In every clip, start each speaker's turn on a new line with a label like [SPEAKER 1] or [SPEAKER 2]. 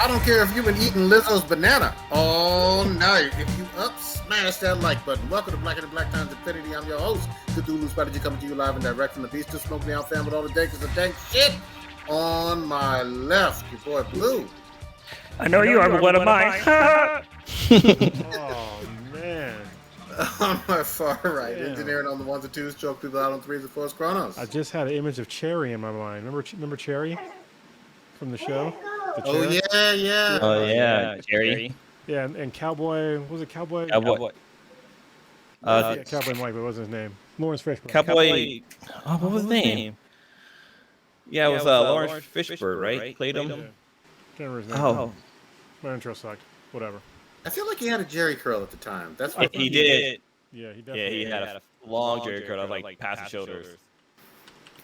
[SPEAKER 1] I don't care if you've been eating Lizzo's banana all night. If you smash that like button. Welcome to Black and the Black Times Infinity. I'm your host, Cthulhu Strategy, coming to you live and direct from the Beast to Smoke Me Out fan with all the dankers and dank shit. On my left, your boy Blue.
[SPEAKER 2] I know you are, but what am I?
[SPEAKER 3] Oh, man.
[SPEAKER 1] On my far right, engineering on the ones and twos, choke people out on threes and fours, Chronos.
[SPEAKER 3] I just had an image of Cherry in my mind. Remember Cherry from the show?
[SPEAKER 1] Oh, yeah.
[SPEAKER 2] Oh, yeah, Jerry.
[SPEAKER 3] Yeah, and Cowboy, was it Cowboy?
[SPEAKER 2] Cowboy.
[SPEAKER 3] Cowboy Mike, but what was his name? Lawrence Fishburne.
[SPEAKER 2] Cowboy. Oh, what was his name? Yeah, it was Lawrence Fishburne, right? Played him.
[SPEAKER 3] Yeah. Can't remember his name.
[SPEAKER 2] Oh.
[SPEAKER 3] My intro sucked. Whatever.
[SPEAKER 1] I feel like he had a Jerry curl at the time. That's
[SPEAKER 2] what he did.
[SPEAKER 3] Yeah, he definitely
[SPEAKER 2] Yeah, he had a long Jerry curl, like past his shoulders.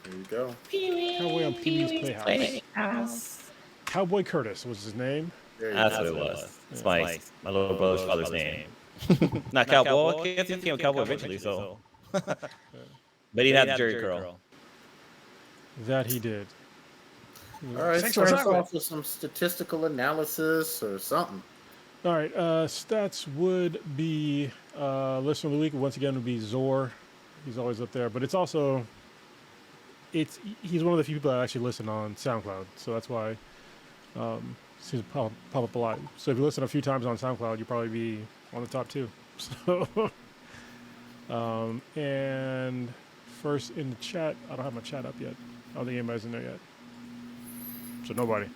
[SPEAKER 1] There you go.
[SPEAKER 3] Cowboy on Pee-wee's Playhouse. Cowboy Curtis was his name.
[SPEAKER 2] That's what it was. It's my little brother's father's name. Not Cowboy. I guess he became a cowboy eventually, so. But he had the Jerry curl.
[SPEAKER 3] That he did.
[SPEAKER 1] All right, start us off with some statistical analysis or something.
[SPEAKER 3] All right, stats would be listener of the week. Once again, would be Zor. He's always up there, but it's also he's one of the few people that actually listen on SoundCloud, so that's why seems to pop up a lot. So if you listen a few times on SoundCloud, you'll probably be on the top two. So, and first in the chat, I don't have my chat up yet. I don't think anybody's in there yet. So nobody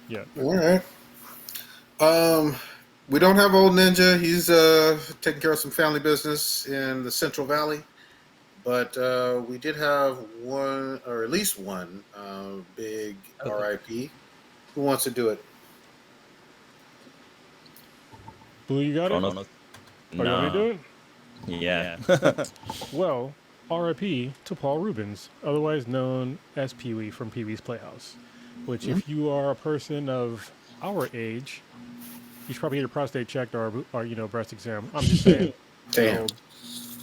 [SPEAKER 3] yet.
[SPEAKER 1] All right. We don't have old Ninja. He's taking care of some family business in the Central Valley. But we did have one, or at least one, big RIP. Who wants to do it?
[SPEAKER 3] Blue, you got it?
[SPEAKER 2] No.
[SPEAKER 3] Oh, you want me to do it?
[SPEAKER 2] Yeah.
[SPEAKER 3] Well, RIP to Paul Rubens, otherwise known as Pee-wee from Pee-wee's Playhouse, which if you are a person of our age, you should probably get your prostate checked or breast exam. I'm just saying.
[SPEAKER 1] Damn.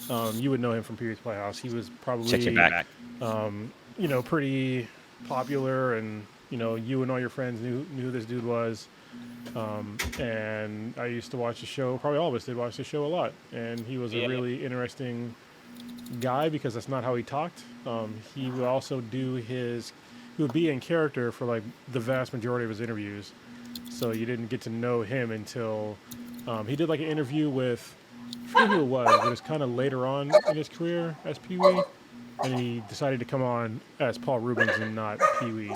[SPEAKER 3] So, you would know him from Pee-wee's Playhouse. He was probably,
[SPEAKER 2] Check your back.
[SPEAKER 3] pretty popular, and you and all your friends knew who this dude was. And I used to watch the show. Probably all of us did watch the show a lot. And he was a really interesting guy because that's not how he talked. He would also he would be in character for like the vast majority of his interviews. So you didn't get to know him until he did like an interview with, I forget who it was, but it was kind of later on in his career as Pee-wee. And he decided to come on as Paul Rubens and not Pee-wee.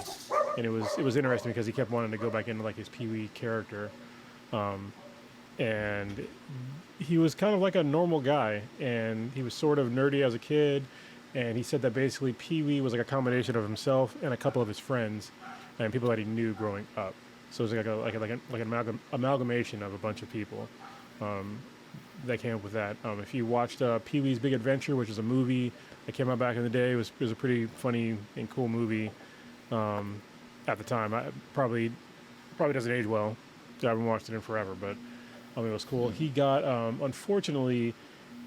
[SPEAKER 3] And it was interesting because he kept wanting to go back into like his Pee-wee character. And he was kind of like a normal guy, and he was sort of nerdy as a kid. And he said that basically Pee-wee was like a combination of himself and a couple of his friends and people that he knew growing up. So it was like an amalgamation of a bunch of people that came up with that. If you watched Pee-wee's Big Adventure, which is a movie that came out back in the day, it was a pretty funny and cool movie at the time. I probably doesn't age well. I haven't watched it in forever, but it was cool. He got unfortunately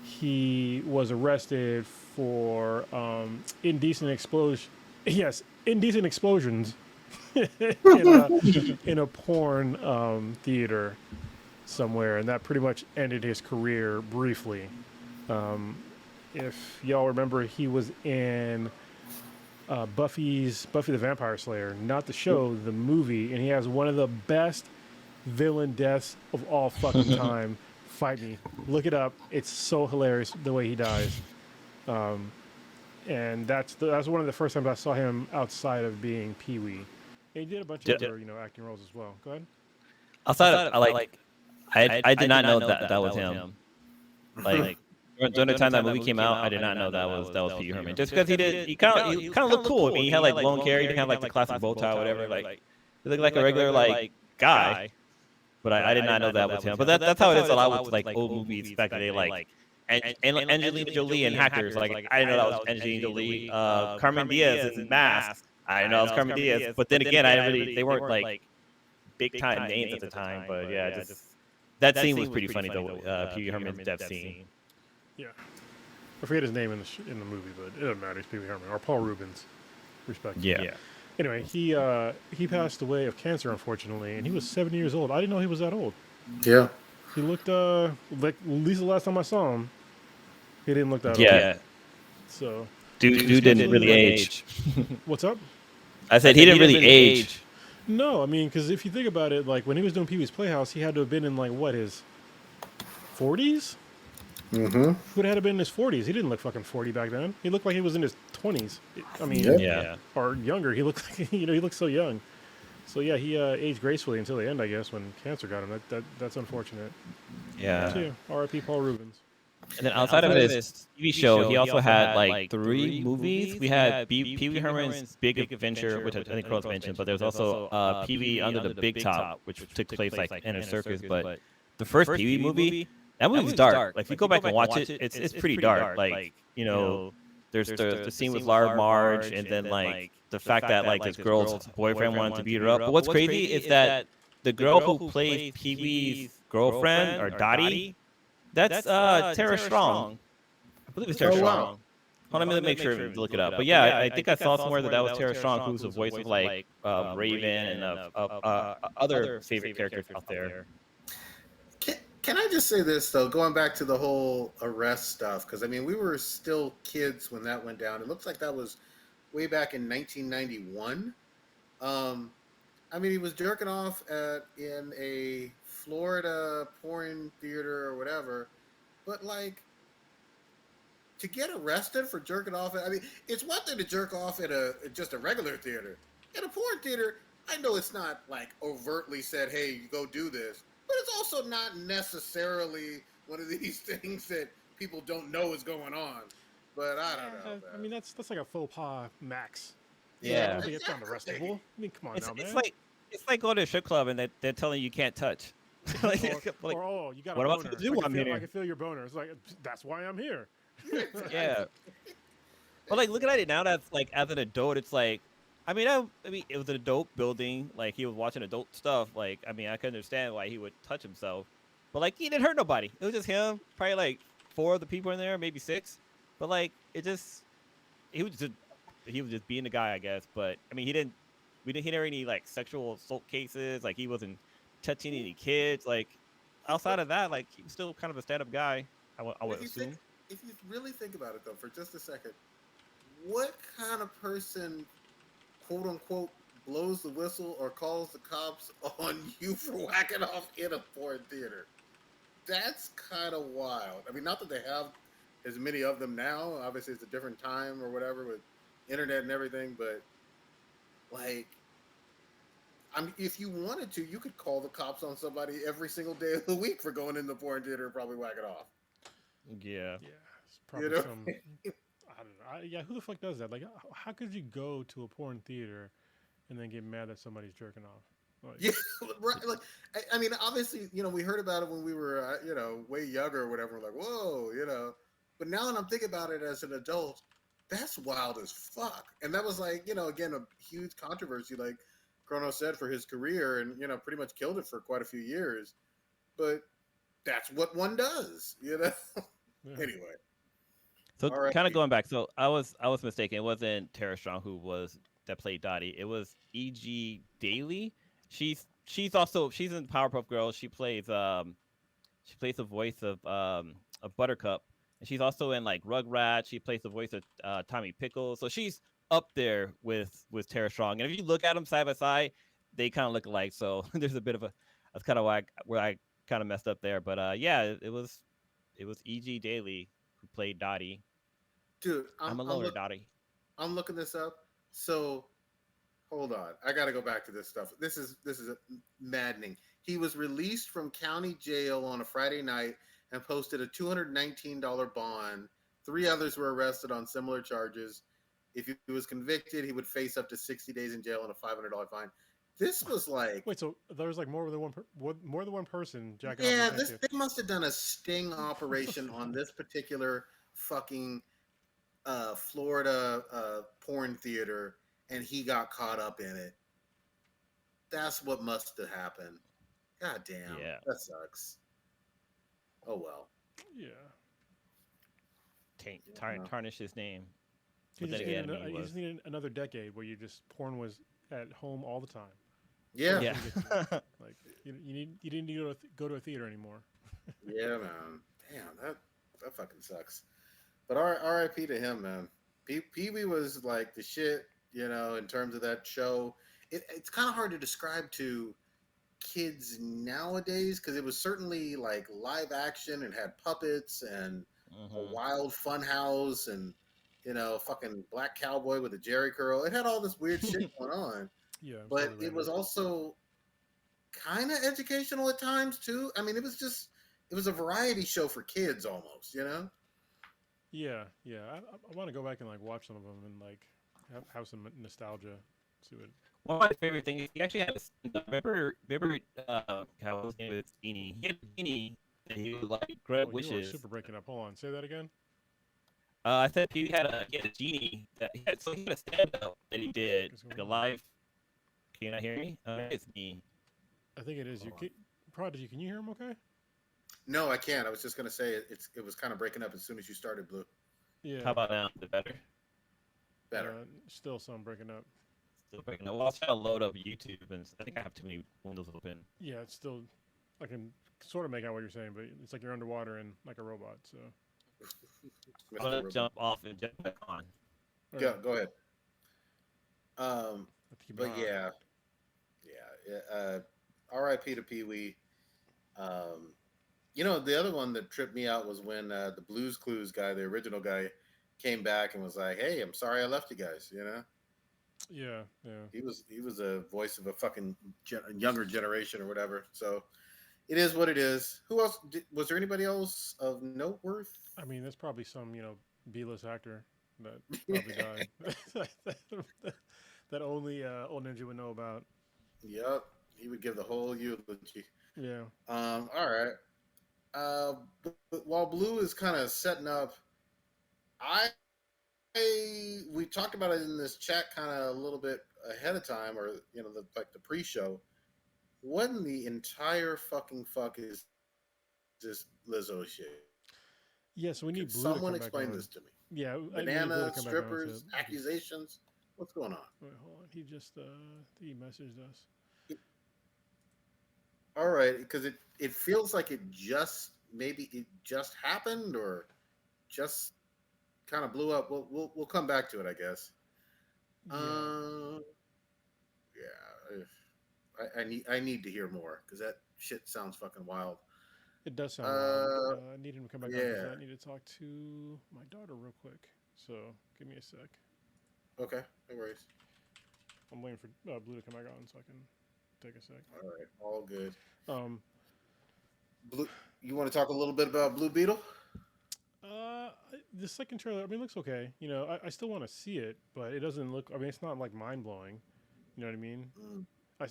[SPEAKER 3] he was arrested for indecent explosions in a porn theater somewhere, and that pretty much ended his career briefly. If y'all remember, he was in Buffy the Vampire Slayer, not the show, the movie, and he has one of the best villain deaths of all fucking time. Fight me. Look it up. It's so hilarious the way he dies. And that's one of the first times I saw him outside of being Pee-wee. And he did a bunch of other, acting roles as well. Go ahead.
[SPEAKER 2] I did not know that was him. Like during the time that movie came out, I did not know that was Pee-wee Herman. Just because he kind of looked cool. I mean, he had like long hair, he didn't have like the classic bow tie or whatever. Like he looked like a regular like guy. But I did not know that was him. But that's how it is a lot with like old movies back in the day, like Angelina Jolie and Hackers. Like I didn't know that was Angelina Jolie. Carmen Diaz in Mask. I didn't know that was Carmen Diaz. But then again, they weren't like big time names at the time. But yeah, just that scene was pretty funny though. Pee-wee Herman's death scene.
[SPEAKER 3] Yeah, I forget his name in the movie, but it doesn't matter. It's Pee-wee Herman or Paul Rubens, respect.
[SPEAKER 2] Yeah.
[SPEAKER 3] Anyway, he passed away of cancer, unfortunately, and he was 70 years old. I didn't know he was that old.
[SPEAKER 1] Yeah.
[SPEAKER 3] He looked like at least the last time I saw him, he didn't look that old.
[SPEAKER 2] Yeah,
[SPEAKER 3] So
[SPEAKER 2] dude didn't really age.
[SPEAKER 3] what's up?
[SPEAKER 2] I said he didn't really age.
[SPEAKER 3] No, I mean, because if you think about it, like when he was doing Pee Wee's Playhouse, he had to have been in like what, his 40s?
[SPEAKER 1] Mm-hmm.
[SPEAKER 3] Would have been in his 40s. He didn't look fucking 40 back then. He looked like he was in his 20s. I mean,
[SPEAKER 1] Yep.
[SPEAKER 2] Yeah.
[SPEAKER 3] or younger. He looked like, he looked so young. So yeah, he aged gracefully until the end, I guess, when cancer got him. That's unfortunate.
[SPEAKER 2] Yeah.
[SPEAKER 3] So yeah, R.I.P. Paul Rubens.
[SPEAKER 2] And then outside of his TV show, he also had like 3 movies. We had Pee Wee Herman's Big Adventure, which I think Carlos mentioned, but there's also Pee Wee Under the Big Top, which took place like in a circus. But the first Pee Wee movie, that movie's dark. Like if you go back and watch it, it's pretty dark. Like there's the scene with Large Marge, and then like the fact that like this girl's boyfriend wanted to beat her up. But what's crazy is that the girl who plays Pee Wee's girlfriend or Dottie. That's Tara Strong. I believe it's Tara
[SPEAKER 1] Oh,
[SPEAKER 2] Strong.
[SPEAKER 1] wow.
[SPEAKER 2] Hold on, let me make sure to look it up. But yeah, I think I saw somewhere that was Tara Strong, who's the voice of like Raven and other favorite characters out there.
[SPEAKER 1] Can I just say this though, going back to the whole arrest stuff, because I mean we were still kids when that went down. It looks like that was way back in 1991. I mean he was jerking off in a Florida porn theater or whatever, but like to get arrested for jerking off, I mean it's one thing to jerk off at just a regular theater. In a porn theater, I know it's not like overtly said, "Hey, you go do this," but it's also not necessarily one of these things that people don't know is going on. But I don't know.
[SPEAKER 3] I mean, that's like a faux pas max. I
[SPEAKER 2] Yeah,
[SPEAKER 3] don't think it's unarrestable. I mean, come on now, man.
[SPEAKER 2] it's like going to a strip club and they're telling you can't touch. Like,
[SPEAKER 3] or oh, you got a
[SPEAKER 2] what am I
[SPEAKER 3] boner.
[SPEAKER 2] supposed to do?
[SPEAKER 3] I can feel your boner. It's like that's why I'm here.
[SPEAKER 2] Yeah. But like looking at it now, that's like as an adult, it's like, I mean, it was an adult building. Like he was watching adult stuff. Like I mean, I can understand why he would touch himself, but like he didn't hurt nobody. It was just him. Probably like 4 of the people in there, maybe 6. But like it just, he was just being the guy, I guess. But I mean, he didn't hear any like sexual assault cases. Like he wasn't touching any kids. Like outside of that, like he was still kind of a stand-up guy. I would assume.
[SPEAKER 1] If you really think about it though, for just a second, what kind of person, quote unquote, blows the whistle or calls the cops on you for whacking off in a porn theater? That's kind of wild. I mean, not that they have as many of them now. Obviously, it's a different time or whatever with internet and everything. But like, I mean, if you wanted to, you could call the cops on somebody every single day of the week for going in the porn theater and probably whack it off.
[SPEAKER 2] Yeah.
[SPEAKER 3] Yeah, it's probably some. I don't know. Yeah, who the fuck does that? Like, how could you go to a porn theater and then get mad that somebody's jerking off? Like,
[SPEAKER 1] Yeah, right. Like, I mean, obviously, we heard about it when we were, way younger or whatever. We're like, whoa. But now that I'm thinking about it as an adult, that's wild as fuck. And that was like, again, a huge controversy, like Chrono said, for his career, and pretty much killed it for quite a few years. But that's what one does,
[SPEAKER 3] yeah.
[SPEAKER 1] Anyway.
[SPEAKER 2] So
[SPEAKER 1] Alright.
[SPEAKER 2] kind of going back, so I was mistaken. It wasn't Tara Strong that played Dottie. It was E.G. Daily. She's in Powerpuff Girls. She plays the voice of Buttercup, and she's also in like Rugrats. She plays the voice of Tommy Pickles. So she's up there with Tara Strong. And if you look at them side by side, they kind of look alike. So there's a bit of that's kind of where I kind of messed up there. But yeah, it was E.G. Daily who played Dottie.
[SPEAKER 1] Dude,
[SPEAKER 2] I'm a loner, Dottie.
[SPEAKER 1] I'm looking this up. So hold on, I got to go back to this stuff. This is maddening. He was released from county jail on a Friday night and posted a $219 bond. 3 others were arrested on similar charges. If he was convicted, he would face up to 60 days in jail and a $500 fine. This was like,
[SPEAKER 3] wait, so there was like more than one person jacking
[SPEAKER 1] yeah,
[SPEAKER 3] off? Yeah,
[SPEAKER 1] they must have done a sting operation on this particular fucking Florida porn theater, and he got caught up in it. That's what must have happened. God damn.
[SPEAKER 2] Yeah.
[SPEAKER 1] That sucks. Oh well.
[SPEAKER 3] Yeah.
[SPEAKER 2] Tarnish his name.
[SPEAKER 3] You
[SPEAKER 2] But
[SPEAKER 3] just,
[SPEAKER 2] then again,
[SPEAKER 3] you just needed another decade where porn was at home all the time.
[SPEAKER 1] Yeah.
[SPEAKER 2] Yeah.
[SPEAKER 3] Like you didn't need to go to a theater anymore.
[SPEAKER 1] Yeah, man. Damn, that fucking sucks. But R.I.P. to him, man. Pee Wee was like the shit, in terms of that show. It's kind of hard to describe to kids nowadays because it was certainly like live action and had puppets and a wild fun house and fucking black cowboy with a jerry curl. It had all this weird shit going on,
[SPEAKER 3] Yeah,
[SPEAKER 1] but it was also kind of educational at times too. I mean, it was a variety show for kids almost,
[SPEAKER 3] Yeah. I want to go back and like watch some of them and like have some nostalgia. See what.
[SPEAKER 2] One of my favorite things, he actually had remember how his name is Genie. He had a genie that he would like grant
[SPEAKER 3] Oh, you are
[SPEAKER 2] wishes.
[SPEAKER 3] super breaking up. Hold on, say that again.
[SPEAKER 2] I said he had a genie that he had a stand up that he did like a live. Can you not hear me? It's me.
[SPEAKER 3] I think it is you. Prodigy, can you hear him? Okay.
[SPEAKER 1] No, I can't. I was just gonna say it was kind of breaking up as soon as you started, Blue.
[SPEAKER 3] Yeah.
[SPEAKER 2] How about now? Is it better?
[SPEAKER 1] Better.
[SPEAKER 3] Still some breaking up.
[SPEAKER 2] Still breaking up. Well, I was trying to load up YouTube, and I think I have too many windows open.
[SPEAKER 3] Yeah, it's still. I can sort of make out what you're saying, but it's like you're underwater and like a robot. So.
[SPEAKER 2] I'm gonna jump off and jump back on.
[SPEAKER 1] Go ahead.
[SPEAKER 3] But
[SPEAKER 1] yeah. R.I.P. to Pee Wee. The other one that tripped me out was when the Blues Clues guy, the original guy, came back and was like, "Hey, I'm sorry I left you guys."
[SPEAKER 3] Yeah.
[SPEAKER 1] He was a voice of a fucking younger generation or whatever. So it is what it is. Who else? Was there anybody else of note worth?
[SPEAKER 3] I mean, there's probably some B-list actor that probably died that only Old Ninja would know about.
[SPEAKER 1] Yep, he would give the whole eulogy.
[SPEAKER 3] Yeah.
[SPEAKER 1] All right. But while Blue is kind of setting up, we talked about it in this chat kind of a little bit ahead of time, or the pre-show. What in the entire fucking fuck is this Lizzo shit?
[SPEAKER 3] Yeah, so we need Blue
[SPEAKER 1] someone
[SPEAKER 3] to come
[SPEAKER 1] explain
[SPEAKER 3] back
[SPEAKER 1] this to me.
[SPEAKER 3] Yeah,
[SPEAKER 1] banana strippers, accusations. What's going on?
[SPEAKER 3] Wait, hold on. He just he messaged us.
[SPEAKER 1] All right, because it feels like it just happened or just kind of blew up. We'll come back to it, I guess. I need to hear more because that shit sounds fucking wild.
[SPEAKER 3] It does sound wild. I need him to come back on. I need to talk to my daughter real quick. So give me a sec.
[SPEAKER 1] Okay, no worries.
[SPEAKER 3] I'm waiting for Blue to come back on so I can take a sec.
[SPEAKER 1] All right, all good.
[SPEAKER 3] Blue,
[SPEAKER 1] you want to talk a little bit about Blue Beetle?
[SPEAKER 3] The second trailer, I mean, it looks okay. I still want to see it, but it doesn't look. I mean, it's not like mind blowing. You know what I mean?
[SPEAKER 1] Mm.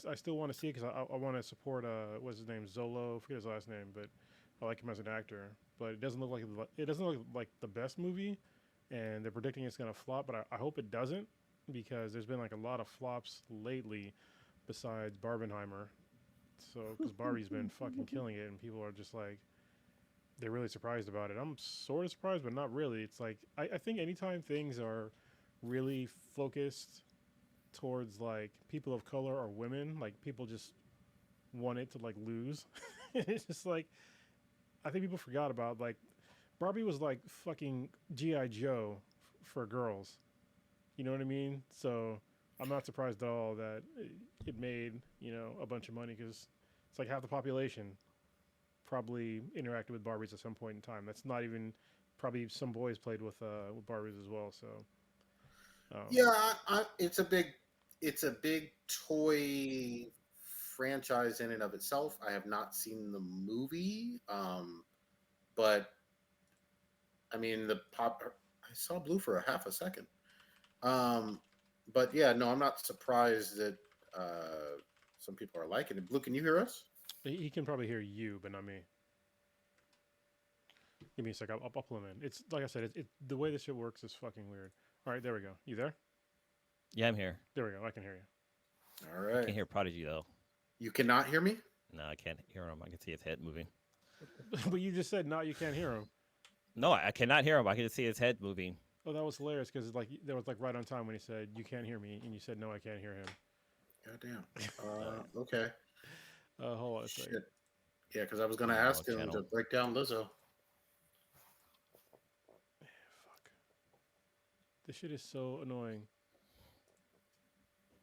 [SPEAKER 3] I still want to see it because I want to support what's his name, Zolo. I forget his last name, but I like him as an actor. But it doesn't look like the best movie, and they're predicting it's gonna flop. But I hope it doesn't because there's been like a lot of flops lately, besides Barbenheimer. So because Barbie's been fucking killing it, and people are just like, they're really surprised about it. I'm sort of surprised, but not really. It's like I think anytime things are really focused towards like people of color or women, like people just want it to like lose. It's just like I think people forgot about like Barbie was like fucking G.I. Joe for girls. You know what I mean? So I'm not surprised at all that it made a bunch of money because it's like half the population probably interacted with Barbies at some point in time. That's not even probably some boys played with Barbies as well. So
[SPEAKER 1] yeah, it's a big toy franchise in and of itself. I have not seen the movie, but I mean I saw Blue for a half a second. But yeah, no, I'm not surprised that some people are liking it. Blue, can you hear us?
[SPEAKER 3] He can probably hear you, but not me. Give me a sec. I'll pull him in. It's like I said. The way this shit works is fucking weird. All right, there we go. You there?
[SPEAKER 2] Yeah, I'm here.
[SPEAKER 3] There we go. I can hear you.
[SPEAKER 1] All right.
[SPEAKER 2] I can hear Prodigy though.
[SPEAKER 1] You cannot hear me?
[SPEAKER 2] No, I can't hear him. I can see his head moving.
[SPEAKER 3] But you just said no, you can't hear him.
[SPEAKER 2] No, I cannot hear him. I can just see his head moving.
[SPEAKER 3] Oh, that was hilarious because like that was like right on time when he said you can't hear me, and you said no, I can't hear him.
[SPEAKER 1] Goddamn. Okay.
[SPEAKER 3] Hold on a second.
[SPEAKER 1] Shit. Yeah, because I was gonna
[SPEAKER 2] Yeah,
[SPEAKER 1] ask
[SPEAKER 2] what
[SPEAKER 1] him to
[SPEAKER 2] channel?
[SPEAKER 1] break down Lizzo.
[SPEAKER 3] Fuck. This shit is so annoying.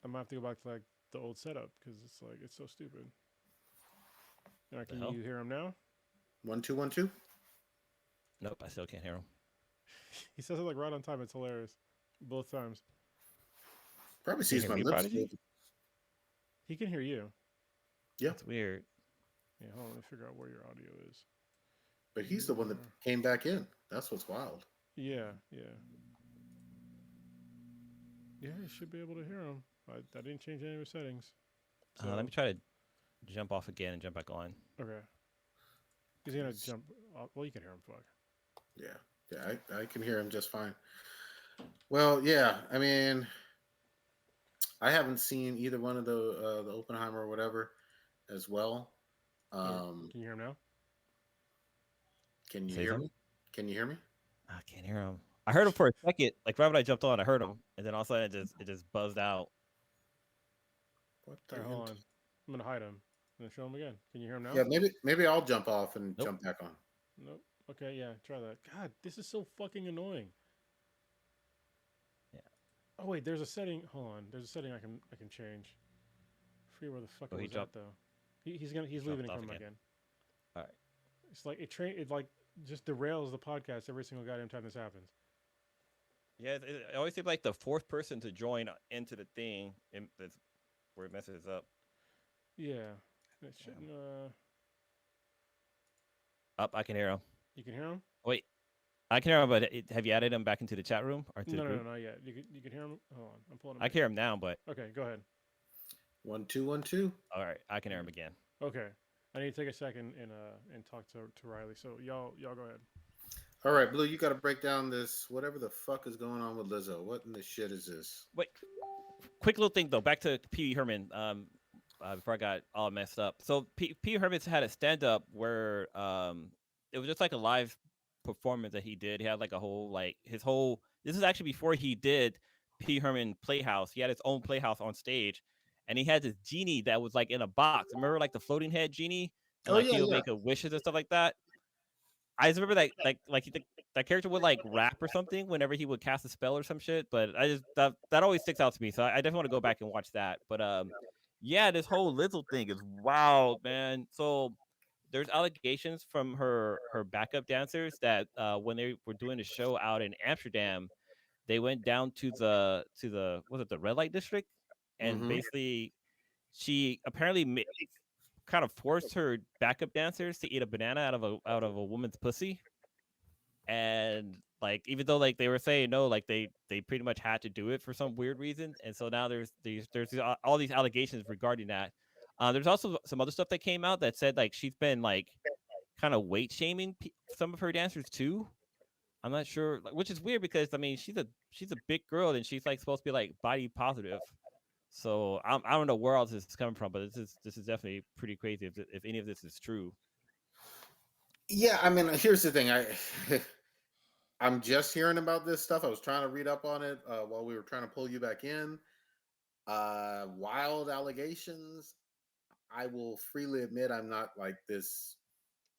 [SPEAKER 3] I'm gonna have to go back to like the old setup because it's like it's so stupid. All right,
[SPEAKER 2] The
[SPEAKER 3] can
[SPEAKER 2] hell?
[SPEAKER 3] you hear him now?
[SPEAKER 1] 1 2 1 2.
[SPEAKER 2] Nope, I still can't hear him.
[SPEAKER 3] He says it like right on time. It's hilarious. Both times.
[SPEAKER 1] Probably
[SPEAKER 2] Can you
[SPEAKER 1] sees
[SPEAKER 2] hear
[SPEAKER 1] my
[SPEAKER 2] me,
[SPEAKER 1] lips
[SPEAKER 2] Prodigy?
[SPEAKER 1] moving.
[SPEAKER 3] He can hear you.
[SPEAKER 1] Yeah,
[SPEAKER 2] That's weird.
[SPEAKER 3] Yeah, hold on. Let me figure out where your audio is.
[SPEAKER 1] but he's the one that came back in. That's what's wild.
[SPEAKER 3] Yeah, yeah. Yeah, you should be able to hear him. I didn't change any of his settings.
[SPEAKER 2] Let
[SPEAKER 3] So,
[SPEAKER 2] me try to jump off again and jump back on.
[SPEAKER 3] okay. He's gonna jump. Well, you can hear him. Fuck.
[SPEAKER 1] Yeah, yeah, I can hear him just fine. Well, yeah, I mean, I haven't seen either one of the Oppenheimer or whatever as well.
[SPEAKER 3] Okay.
[SPEAKER 1] Um,
[SPEAKER 3] Can you hear him now?
[SPEAKER 1] can you
[SPEAKER 2] Say
[SPEAKER 1] hear
[SPEAKER 2] something?
[SPEAKER 1] me? Can you hear me?
[SPEAKER 2] I can't hear him. I heard him for a second. Like right when I jumped on, I heard him, and then all of a sudden it just buzzed out.
[SPEAKER 1] What
[SPEAKER 3] All
[SPEAKER 1] the
[SPEAKER 3] right, hold
[SPEAKER 1] hint?
[SPEAKER 3] on. I'm gonna hide him. I'm gonna show him again. Can you hear him now?
[SPEAKER 1] Yeah, maybe I'll jump off and
[SPEAKER 2] Nope.
[SPEAKER 1] jump back on.
[SPEAKER 3] Nope. Okay, yeah, try that. God, this is so fucking annoying.
[SPEAKER 2] Yeah.
[SPEAKER 3] Oh wait, there's a setting. Hold on. There's a setting I can change. I forget where the fuck
[SPEAKER 2] Oh,
[SPEAKER 3] it
[SPEAKER 2] he
[SPEAKER 3] was at
[SPEAKER 2] jumped
[SPEAKER 3] though. He's leaving
[SPEAKER 2] dropped
[SPEAKER 3] and
[SPEAKER 2] off
[SPEAKER 3] coming back
[SPEAKER 2] again.
[SPEAKER 3] in.
[SPEAKER 2] All right.
[SPEAKER 3] It's like it like just derails the podcast every single goddamn time this happens.
[SPEAKER 2] Yeah, it always seems like the fourth person to join into the thing, and that's where it messes up.
[SPEAKER 3] Yeah. It
[SPEAKER 2] Yeah.
[SPEAKER 3] shouldn't.
[SPEAKER 2] Up, I can hear him.
[SPEAKER 3] You can hear him?
[SPEAKER 2] Wait, I can hear him, but have you added him back into the chat room or to the
[SPEAKER 3] No,
[SPEAKER 2] group?
[SPEAKER 3] not yet. You can hear him. Hold on. I'm pulling him.
[SPEAKER 2] I
[SPEAKER 3] Back.
[SPEAKER 2] can hear him now, but
[SPEAKER 3] Okay, go ahead.
[SPEAKER 1] 1 2 1 2.
[SPEAKER 2] all right, I can hear him again.
[SPEAKER 3] Okay. I need to take a second and talk to Riley. So y'all go ahead.
[SPEAKER 1] All right, Blue, you got to break down this whatever the fuck is going on with Lizzo. What in the shit is this?
[SPEAKER 2] Wait, quick little thing though. Back to Pee Wee Herman. Before I got all messed up. So Pee Wee Herman had a stand up where it was just like a live performance that he did. He had like a whole his whole. This is actually before he did Pee Herman Playhouse. He had his own playhouse on stage, and he had this genie that was like in a box. Remember like the floating head genie, and
[SPEAKER 1] Oh
[SPEAKER 2] like
[SPEAKER 1] yeah,
[SPEAKER 2] he would
[SPEAKER 1] yeah.
[SPEAKER 2] make a wishes and stuff like that. I just remember that that character would like rap or something whenever he would cast a spell or some shit. But I just that always sticks out to me. So I definitely want to go back and watch that. But yeah, this whole Lizzo thing is wild, man. So there's allegations from her backup dancers that when they were doing a show out in Amsterdam, they went down to the was it the red light district, and
[SPEAKER 1] Mm-hmm.
[SPEAKER 2] basically she apparently kind of forced her backup dancers to eat a banana out of a woman's pussy, and like even though like they were saying no, like they pretty much had to do it for some weird reason, and so now all these allegations regarding that. There's also some other stuff that came out that said like she's been like kind of weight shaming some of her dancers too. I'm not sure, like, which is weird because I mean she's a big girl and she's like supposed to be like body positive. So I don't know where else this is coming from, but this is definitely pretty crazy if any of this is true.
[SPEAKER 1] Yeah, I mean, here's the thing. I'm just hearing about this stuff. I was trying to read up on it while we were trying to pull you back in. Wild allegations. I will freely admit I'm not like this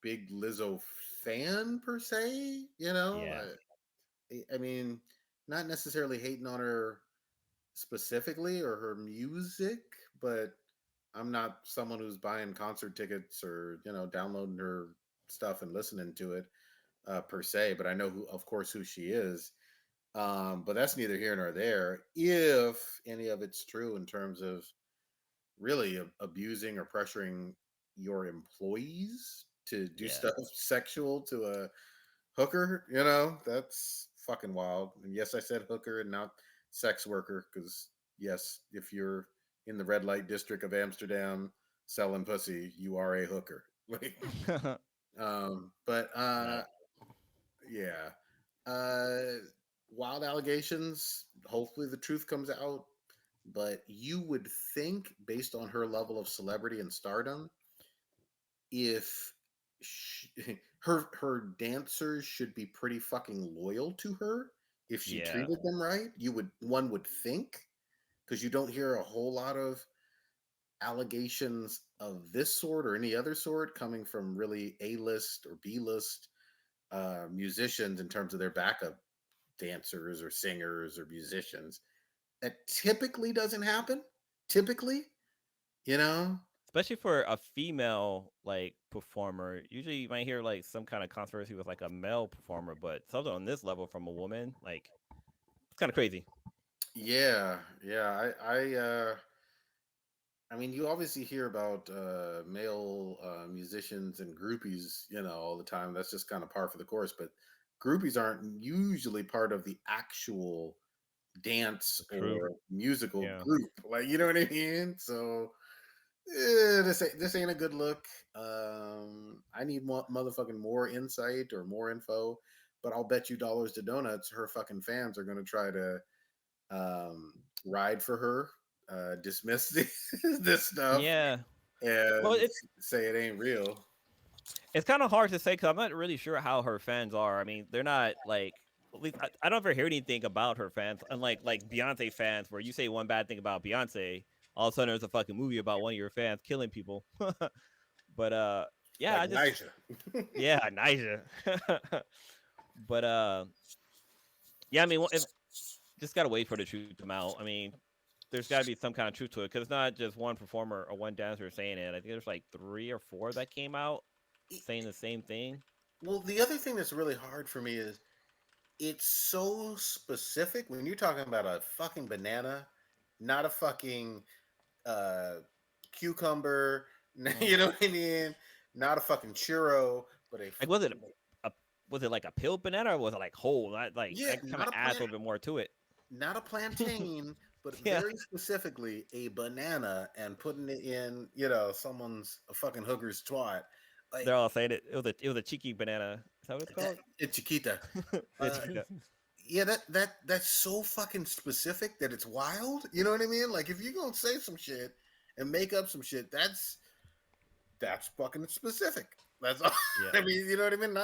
[SPEAKER 1] big Lizzo fan per se. You
[SPEAKER 2] Yeah,
[SPEAKER 1] know, I mean, not necessarily hating on her specifically or her music, but I'm not someone who's buying concert tickets or downloading her stuff and listening to it per se. But I know of course, who she is. But that's neither here nor there. If any of it's true in terms of really abusing or pressuring your employees to do
[SPEAKER 2] yeah.
[SPEAKER 1] stuff sexual to a hooker, that's fucking wild. And yes, I said hooker and not sex worker because yes, if you're in the red light district of Amsterdam selling pussy, you are a hooker. But
[SPEAKER 2] Right.
[SPEAKER 1] yeah, uh, wild allegations. Hopefully, the truth comes out. But you would think, based on her level of celebrity and stardom, if her dancers should be pretty fucking loyal to her if she
[SPEAKER 2] Yeah.
[SPEAKER 1] treated them right. One would think because you don't hear a whole lot of allegations of this sort or any other sort coming from really A-list or B-list musicians in terms of their backup dancers or singers or musicians. That typically doesn't happen. Typically, you know.
[SPEAKER 2] Especially for a female like performer. Usually you might hear like some kind of controversy with like a male performer, but something on this level from a woman, like it's kind of crazy.
[SPEAKER 1] Yeah, yeah. I mean, you obviously hear about male musicians and groupies, all the time. That's just kind of par for the course. But groupies aren't usually part of the actual dance
[SPEAKER 2] True.
[SPEAKER 1] or musical
[SPEAKER 2] Yeah.
[SPEAKER 1] group. Like, you know what I mean? So this ain't a good look. I need motherfucking more insight or more info. But I'll bet you dollars to donuts, her fucking fans are going to try to ride for her, dismiss this stuff,
[SPEAKER 2] Yeah. Well,
[SPEAKER 1] and say it ain't real.
[SPEAKER 2] it's kind of hard to say because I'm not really sure how her fans are. I mean, they're not like at least I don't ever hear anything about her fans, unlike like Beyonce fans, where you say one bad thing about Beyonce, all of a sudden there's a fucking movie about one of your fans killing people. But yeah,
[SPEAKER 1] Like
[SPEAKER 2] I just
[SPEAKER 1] Nija.
[SPEAKER 2] yeah, Nija. But yeah, I mean, if just gotta wait for the truth to come out. I mean, there's got to be some kind of truth to it because it's not just one performer or one dancer saying it. I think there's like 3 or 4 that came out saying the same thing.
[SPEAKER 1] Well, the other thing that's really hard for me is it's so specific when you're talking about a fucking banana, not a fucking uh, cucumber. You know what I mean? Not a fucking churro, but a
[SPEAKER 2] Like, a was it like a peeled banana or was it like whole? Like
[SPEAKER 1] yeah,
[SPEAKER 2] that kind of adds a little bit more to it.
[SPEAKER 1] not a plantain, but
[SPEAKER 2] Yeah,
[SPEAKER 1] very specifically a banana, and putting it in, someone's a fucking hooker's twat.
[SPEAKER 2] they're
[SPEAKER 1] Like
[SPEAKER 2] all saying it. It was a cheeky banana. Is that what it's
[SPEAKER 1] that,
[SPEAKER 2] called?
[SPEAKER 1] it's Chiquita.
[SPEAKER 2] It's
[SPEAKER 1] Uh, yeah, that's so fucking specific that it's wild. You know what I mean? Like if you're gonna say some shit and make up some shit, that's fucking specific. That's all.
[SPEAKER 2] yeah.
[SPEAKER 1] I mean, you know what I mean?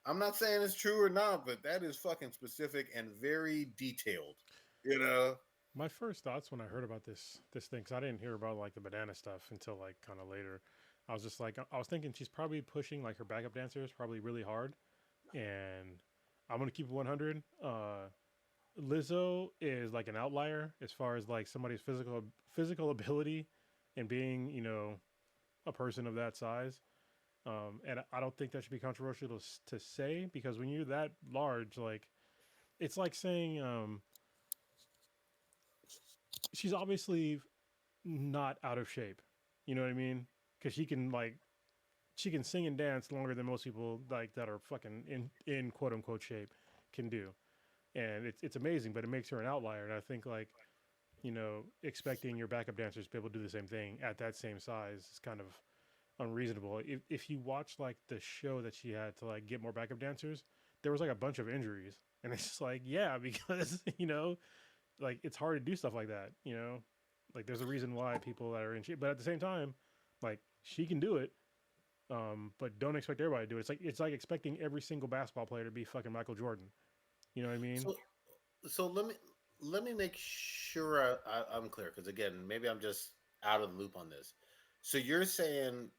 [SPEAKER 1] I'm not saying it's true or not, but that is fucking specific and very detailed. You know?
[SPEAKER 3] My first thoughts when I heard about this thing, because I didn't hear about like the banana stuff until like kind of later. I was just like, I was thinking she's probably pushing like her backup dancers probably really hard, and I'm gonna keep it 100. Lizzo is like an outlier as far as like somebody's physical ability and being, a person of that size. And I don't think that should be controversial to say because when you're that large, like it's like saying she's obviously not out of shape. You know what I mean? Because she can sing and dance longer than most people like that are fucking in quote unquote shape can do, and it's amazing. But it makes her an outlier, and I think like expecting your backup dancers to be able to do the same thing at that same size is kind of unreasonable. If you watch like the show that she had to like get more backup dancers, there was like a bunch of injuries, and it's just like yeah, because like it's hard to do stuff like that. Like there's a reason why people that are in shape, but at the same time, like she can do it. But don't expect everybody to do it. It's like expecting every single basketball player to be fucking Michael Jordan. You know what I mean?
[SPEAKER 1] So let me make sure I'm clear because again, maybe I'm just out of the loop on this. So you're saying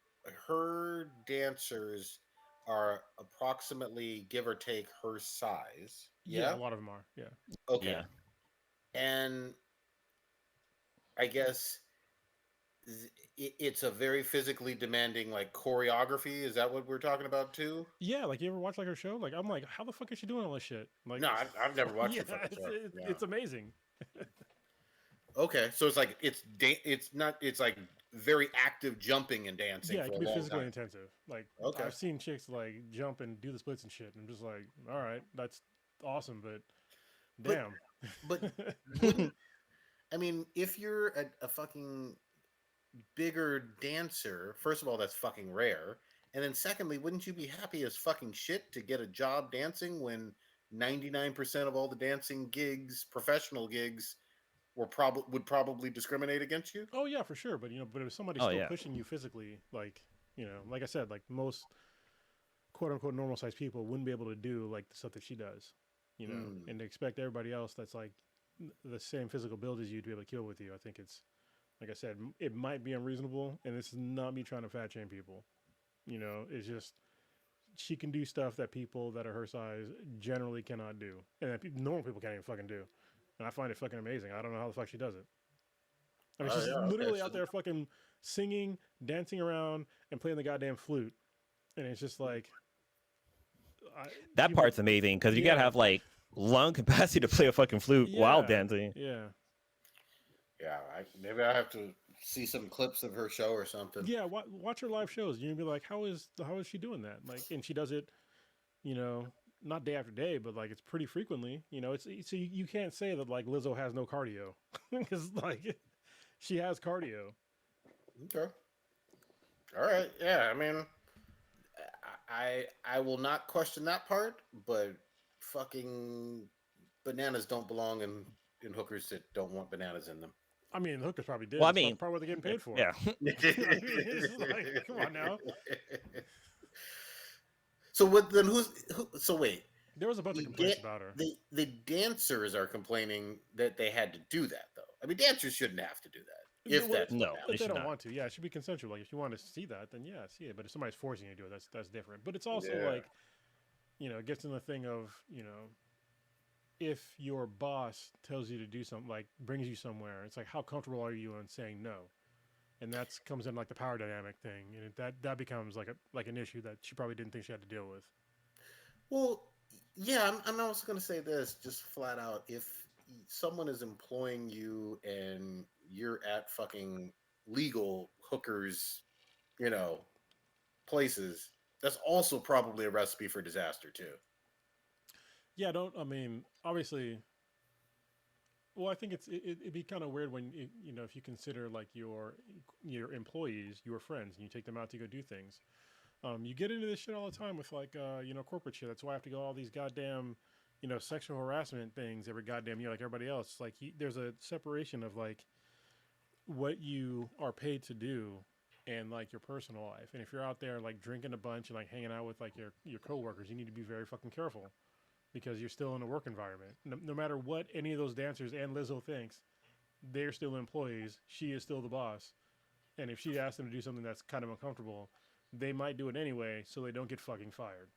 [SPEAKER 1] her dancers are approximately, give or take, her size?
[SPEAKER 3] Yeah, a
[SPEAKER 1] Yeah.
[SPEAKER 3] lot of them are. Yeah.
[SPEAKER 1] Okay.
[SPEAKER 2] Yeah.
[SPEAKER 1] And I guess it's a very physically demanding like choreography. Is that what we're talking about too?
[SPEAKER 3] Yeah, like you ever watch like her show? Like I'm like, how the fuck is she doing all this shit? Like,
[SPEAKER 1] No, I've never watched
[SPEAKER 3] yeah,
[SPEAKER 1] her fucking show. Yeah.
[SPEAKER 3] it's amazing.
[SPEAKER 1] Okay, so it's like it's not it's like very active jumping and dancing
[SPEAKER 3] Yeah, it
[SPEAKER 1] for a
[SPEAKER 3] can be
[SPEAKER 1] long
[SPEAKER 3] physically
[SPEAKER 1] time.
[SPEAKER 3] intensive. Like
[SPEAKER 1] Okay,
[SPEAKER 3] I've seen chicks like jump and do the splits and shit, and I'm just like, all right, that's awesome, but
[SPEAKER 1] but
[SPEAKER 3] damn.
[SPEAKER 1] but wouldn't I mean if you're a fucking bigger dancer? First of all, that's fucking rare, and then secondly, wouldn't you be happy as fucking shit to get a job dancing when 99% of all the dancing gigs, professional gigs, would probably discriminate against you?
[SPEAKER 3] Oh yeah, for sure. But but if somebody's
[SPEAKER 2] Oh
[SPEAKER 3] still
[SPEAKER 2] yeah.
[SPEAKER 3] pushing you physically, like like I said, like most quote unquote normal sized people wouldn't be able to do like the stuff that she does,
[SPEAKER 1] Mm.
[SPEAKER 3] and to expect everybody else that's like the same physical build as you to be able to keep up with you, I think it's Like I said, it might be unreasonable, and this is not me trying to fat shame people. It's just she can do stuff that people that are her size generally cannot do, and that normal people can't even fucking do. And I find it fucking amazing. I don't know how the fuck she does it. I mean,
[SPEAKER 1] Oh
[SPEAKER 3] she's
[SPEAKER 1] yeah, okay.
[SPEAKER 3] literally out
[SPEAKER 1] So,
[SPEAKER 3] there fucking singing, dancing around, and playing the goddamn flute, and it's just like,
[SPEAKER 2] That
[SPEAKER 3] people,
[SPEAKER 2] part's amazing because you gotta
[SPEAKER 3] yeah,
[SPEAKER 2] have like lung capacity to play a fucking flute while
[SPEAKER 3] yeah,
[SPEAKER 2] dancing.
[SPEAKER 3] yeah,
[SPEAKER 1] yeah, maybe I have to see some clips of her show or something.
[SPEAKER 3] yeah. Watch her live shows. You'll be like, how is she doing that? Like, and she does it, you know, not day after day, but like it's pretty frequently. It's so you can't say that like Lizzo has no cardio because like she has cardio.
[SPEAKER 1] Okay. All right. Yeah. I mean, I will not question that part, but fucking bananas don't belong in hookers that don't want bananas in them.
[SPEAKER 3] I mean, the hookers probably did.
[SPEAKER 2] Well, I
[SPEAKER 3] That's
[SPEAKER 2] mean,
[SPEAKER 3] probably what they're getting paid for.
[SPEAKER 2] yeah.
[SPEAKER 3] I mean, it's like, come on now.
[SPEAKER 1] So what then? So wait.
[SPEAKER 3] There was a bunch of complaints about her.
[SPEAKER 1] The dancers are complaining that they had to do that though. I mean, dancers shouldn't have to do that if
[SPEAKER 3] Well,
[SPEAKER 1] that's
[SPEAKER 2] No,
[SPEAKER 1] what
[SPEAKER 3] if
[SPEAKER 2] they
[SPEAKER 1] happens.
[SPEAKER 3] they
[SPEAKER 2] should
[SPEAKER 3] don't
[SPEAKER 2] not.
[SPEAKER 3] want to, yeah, it should be consensual. Like if you want to see that, then yeah, see it. But if somebody's forcing you to do it, that's different. But it's also
[SPEAKER 1] Yeah.
[SPEAKER 3] like, it gets in the thing of, if your boss tells you to do something, like brings you somewhere, it's like how comfortable are you in saying no? And that comes in like the power dynamic thing, and that becomes like an issue that she probably didn't think she had to deal with.
[SPEAKER 1] Well, yeah, I'm also going to say this just flat out. If someone is employing you and you're at fucking legal hookers, you know, places, that's also probably a recipe for disaster too.
[SPEAKER 3] Yeah, don't. I mean, obviously. Well, I think it'd be kind of weird when if you consider like your employees, your friends, and you take them out to go do things. You get into this shit all the time with like corporate shit. That's why I have to go all these goddamn sexual harassment things every goddamn year like everybody else. Like there's a separation of like what you are paid to do and like your personal life. And if you're out there like drinking a bunch and like hanging out with like your coworkers, you need to be very fucking careful because you're still in a work environment. No matter what any of those dancers and Lizzo thinks, they're still employees. She is still the boss. And if she asks them to do something that's kind of uncomfortable, they might do it anyway so they don't get fucking fired.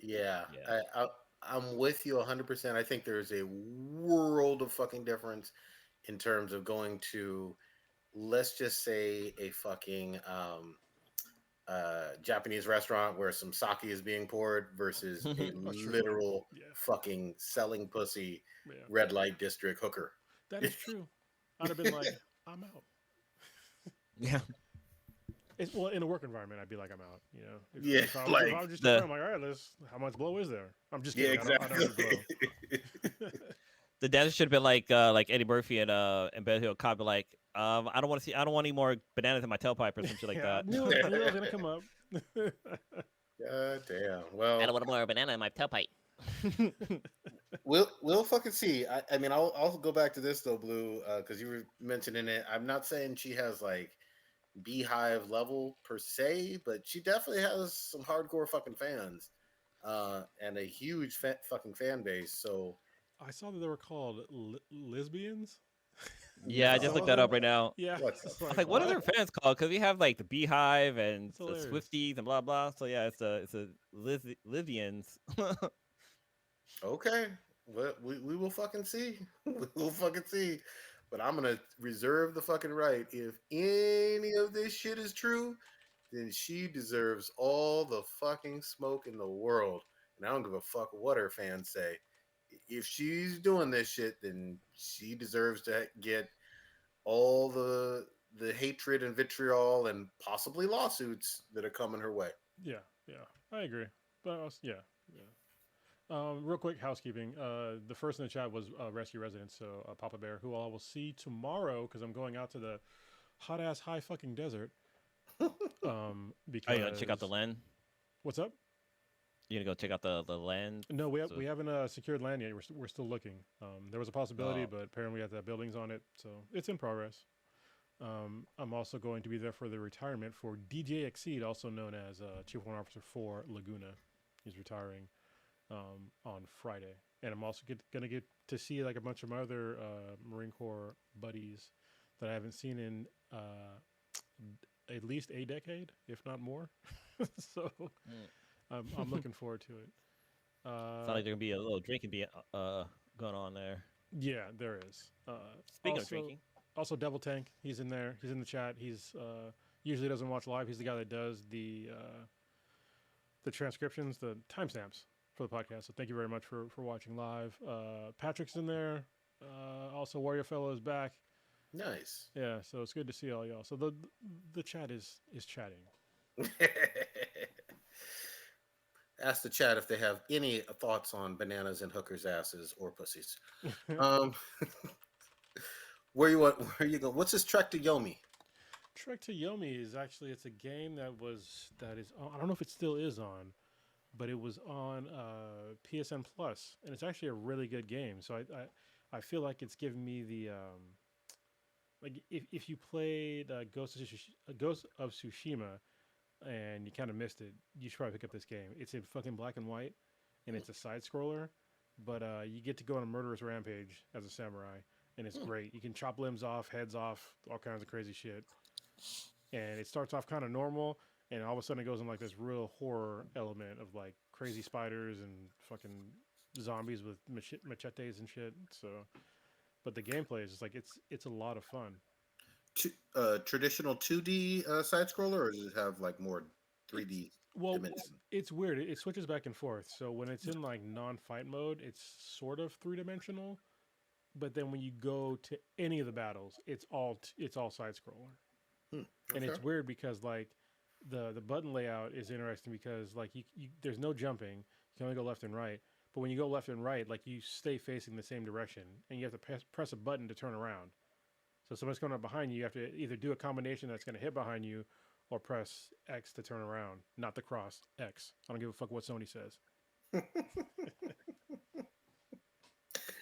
[SPEAKER 1] Yeah,
[SPEAKER 2] Yeah.
[SPEAKER 1] I'm with you 100%. I think there's a world of fucking difference in terms of going to, let's just say, a fucking Japanese restaurant where some sake is being poured versus a
[SPEAKER 3] That's true.
[SPEAKER 1] literal
[SPEAKER 3] Yeah.
[SPEAKER 1] fucking selling pussy
[SPEAKER 3] Yeah.
[SPEAKER 1] red light district hooker.
[SPEAKER 3] That is true. I'd have been like, I'm out.
[SPEAKER 2] Yeah.
[SPEAKER 3] Well, in a work environment, I'd be like, I'm out.
[SPEAKER 1] Yeah,
[SPEAKER 3] if I
[SPEAKER 1] like-
[SPEAKER 3] was just
[SPEAKER 2] The-
[SPEAKER 3] I'm like, all right, how much blow is there? I'm just
[SPEAKER 1] Yeah,
[SPEAKER 3] kidding. I don't have
[SPEAKER 1] exactly.
[SPEAKER 3] blow.
[SPEAKER 2] The dancer should have been like Eddie Murphy and Ben Hill Cop, be like, I don't want any more bananas in my tailpipe or some shit like
[SPEAKER 3] Yeah, I
[SPEAKER 2] that.
[SPEAKER 3] knew it was gonna come up.
[SPEAKER 1] God damn. Well,
[SPEAKER 2] want more banana in my tailpipe.
[SPEAKER 1] we'll fucking see. I mean, I'll go back to this though, Blue, because you were mentioning it. I'm not saying she has like beehive level per se, but she definitely has some hardcore fucking fans, and a huge fucking fan base. So
[SPEAKER 3] I saw that they were called lesbians.
[SPEAKER 2] Yeah, I just looked that up right now.
[SPEAKER 3] Yeah,
[SPEAKER 1] What
[SPEAKER 3] it's
[SPEAKER 1] the
[SPEAKER 2] I was like, what are their fans called? Because we have like the Beehive and
[SPEAKER 3] It's
[SPEAKER 2] the
[SPEAKER 3] hilarious.
[SPEAKER 2] Swifties and blah blah. So yeah, it's a Livians.
[SPEAKER 1] okay, well, we will fucking see. We will fucking see. But I'm gonna reserve the fucking right. If any of this shit is true, then she deserves all the fucking smoke in the world. And I don't give a fuck what her fans say. If she's doing this shit, then she deserves to get all the hatred and vitriol and possibly lawsuits that are coming her way.
[SPEAKER 3] Yeah, I agree. But yeah. Real quick housekeeping. The first in the chat was Rescue Residence, so Papa Bear, who I will see tomorrow because I'm going out to the hot ass high fucking desert. Because
[SPEAKER 2] Are you gonna check out the land?
[SPEAKER 3] What's up?
[SPEAKER 2] You gonna go check out the land?
[SPEAKER 3] No, we
[SPEAKER 2] So-
[SPEAKER 3] haven't secured land yet. We're still looking. There was a possibility,
[SPEAKER 2] Oh.
[SPEAKER 3] but apparently we have to have buildings on it, so it's in progress. I'm also going to be there for the retirement for DJ Exceed, also known as Chief Warrant Officer for Laguna. He's retiring on Friday, and I'm also going to get to see like a bunch of my other Marine Corps buddies that I haven't seen in at least a decade, if not more. So I'm looking forward to it.
[SPEAKER 2] Sounds like there gonna be a little drinking be going on there.
[SPEAKER 3] Yeah, there is.
[SPEAKER 2] Speaking of
[SPEAKER 3] Also,
[SPEAKER 2] drinking,
[SPEAKER 3] also Devil Tank. He's in there. He's in the chat. He's usually doesn't watch live. He's the guy that does the transcriptions, the timestamps for the podcast. So thank you very much for watching live. Patrick's in there. Also, Warrior Fellow is back.
[SPEAKER 1] Nice.
[SPEAKER 3] Yeah, so it's good to see all y'all. So the chat is chatting.
[SPEAKER 1] Ask the chat if they have any thoughts on bananas and hookers' asses or pussies. Where you go? What's this Trek to Yomi?
[SPEAKER 3] Trek to Yomi is actually it's a game that is I don't know if it still is on, but it was on PSN Plus, and it's actually a really good game. So I feel like it's giving me the like if you played Ghost of Tsushima and you kind of missed it, you should probably pick up this game. It's in fucking black and white, and it's a side scroller, but you get to go on a murderous rampage as a samurai, and it's great. You can chop limbs off, heads off, all kinds of crazy shit. And it starts off kind of normal, and all of a sudden it goes in like this real horror element of like crazy spiders and fucking zombies with machetes and shit. So, but the gameplay is just like it's a lot of fun.
[SPEAKER 1] Traditional 2D side scroller, or does it have like more 3D dimension?
[SPEAKER 3] It's weird. It switches back and forth. So when it's in like non-fight mode, it's sort of 3-dimensional. But then when you go to any of the battles, it's all side scroller.
[SPEAKER 1] Okay.
[SPEAKER 3] And it's weird because like the button layout is interesting because like you there's no jumping. You can only go left and right. But when you go left and right, like you stay facing the same direction, and you have to press a button to turn around. So somebody's going up behind you, you have to either do a combination that's going to hit behind you or press X to turn around, not the cross, X. I don't give a fuck what Sony says.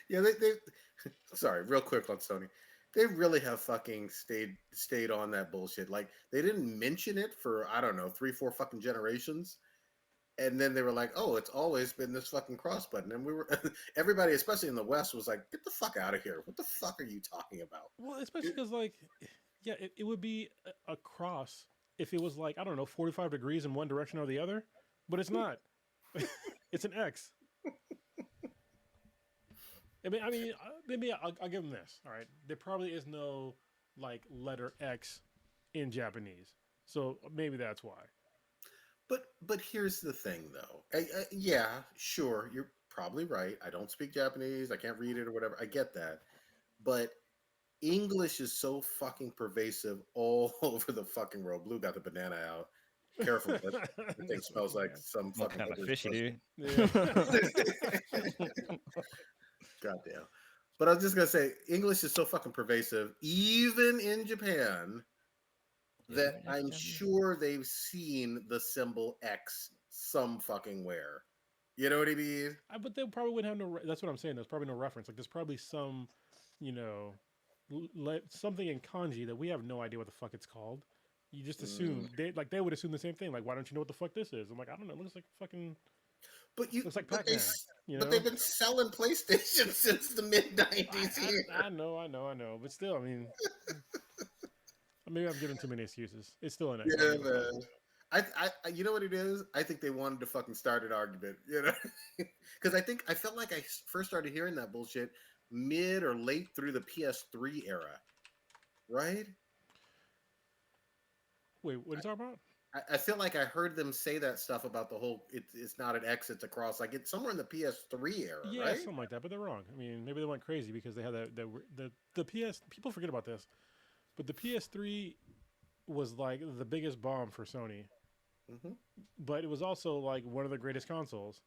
[SPEAKER 1] Yeah, they sorry, real quick on Sony. They really have fucking stayed on that bullshit. Like they didn't mention it for, I don't know, 3-4 fucking generations. And then they were like, "Oh, it's always been this fucking cross button." And we were, everybody, especially in the West, was like, "Get the fuck out of here! What the fuck are you talking about?"
[SPEAKER 3] Well, especially because, like, yeah, it would be a cross if it was like I don't know, 45 degrees in one direction or the other, but it's not. It's an X. I mean, maybe I'll give them this. All right, there probably is no like letter X in Japanese, so maybe that's why.
[SPEAKER 1] But here's the thing, though. Yeah, sure, you're probably right. I don't speak Japanese. I can't read it or whatever. I get that. But English is so fucking pervasive all over the fucking world. Blue got the banana out. Careful, that thing smells like some
[SPEAKER 2] what
[SPEAKER 1] fucking
[SPEAKER 2] kind of fishy, dude?
[SPEAKER 3] Yeah.
[SPEAKER 1] Goddamn. But I was just gonna say, English is so fucking pervasive, even in Japan, that I'm sure they've seen the symbol X some fucking where. You know what I mean?
[SPEAKER 3] But they probably wouldn't have no. That's what I'm saying. There's probably no reference. Like there's probably some, you know, something in kanji that we have no idea what the fuck it's called. You just assume they would assume the same thing. Like, why don't you know what the fuck this is? I'm like, I don't know. It looks like fucking.
[SPEAKER 1] But
[SPEAKER 3] looks like Pac-Man.
[SPEAKER 1] But they've been selling PlayStation since the mid '90s here.
[SPEAKER 3] I know. But still, I mean, maybe I'm giving too many excuses. It's still an X.
[SPEAKER 1] Yeah, man. I you know what it is? I think they wanted to fucking start an argument, you know, because I felt like I first started hearing that bullshit mid or late through the PS3 era, right?
[SPEAKER 3] Wait, what are you talking about?
[SPEAKER 1] I feel like I heard them say that stuff about the whole it's not an X, it's a cross. Like it's somewhere in the PS3 era,
[SPEAKER 3] Yeah,
[SPEAKER 1] right?
[SPEAKER 3] something like that. But they're wrong. I mean, maybe they went crazy because they had the PS. People forget about this, but the PS3 was like the biggest bomb for Sony.
[SPEAKER 1] Mm-hmm.
[SPEAKER 3] But it was also like one of the greatest consoles.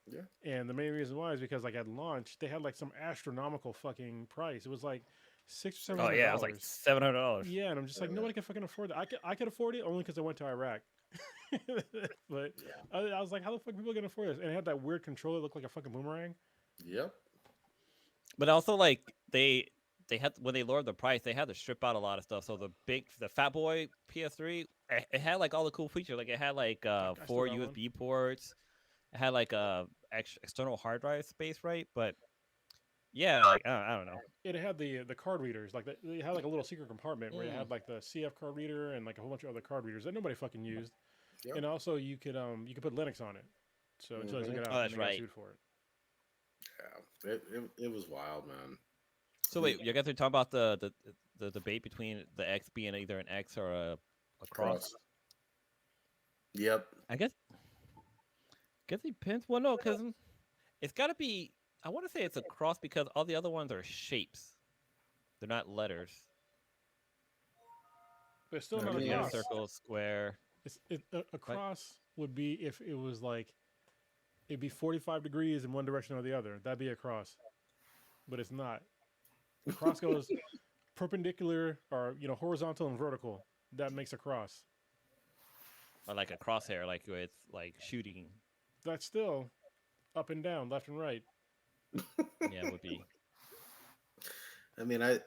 [SPEAKER 1] Yeah.
[SPEAKER 3] And the main reason why is because like at launch they had like some astronomical fucking price. It was like $600 or $700.
[SPEAKER 2] Oh yeah, it was like $700.
[SPEAKER 3] Yeah, and I'm just like nobody can fucking afford that. I could afford it only because I went to Iraq. But yeah. I was like, how the fuck are people gonna afford this? And it had that weird controller that looked like a fucking boomerang.
[SPEAKER 1] Yep.
[SPEAKER 2] But also like they had when they lowered the price, they had to strip out a lot of stuff. So the Fat Boy PS3, it had like all the cool features. Like it had like 4 USB ports. It had like a external hard drive space, right? But Yeah, like I don't know.
[SPEAKER 3] It had the card readers, like they had like a little secret compartment where you had like the CF card reader and like a whole bunch of other card readers that nobody fucking used.
[SPEAKER 1] Yep.
[SPEAKER 3] And also you could put Linux on it, so until they took it out,
[SPEAKER 2] Oh,
[SPEAKER 3] and
[SPEAKER 2] that's
[SPEAKER 3] they got
[SPEAKER 2] right.
[SPEAKER 3] sued for it.
[SPEAKER 1] Yeah, it was wild, man.
[SPEAKER 2] So wait, you guys are talking about the debate between the X being either an X or a cross?
[SPEAKER 1] Yep.
[SPEAKER 2] I guess it depends. Well, no, because it's got to be. I want to say it's a cross because all the other ones are shapes. They're not letters.
[SPEAKER 3] But it's still not a cross.
[SPEAKER 2] Circle, square.
[SPEAKER 3] A cross would be if it was like it'd be 45 degrees in one direction or the other. That'd be a cross, but it's not. The cross goes perpendicular or horizontal and vertical. That makes a cross.
[SPEAKER 2] Or like a crosshair, like with like shooting.
[SPEAKER 3] That's still up and down, left and right.
[SPEAKER 2] Yeah, it would be.
[SPEAKER 1] I mean, I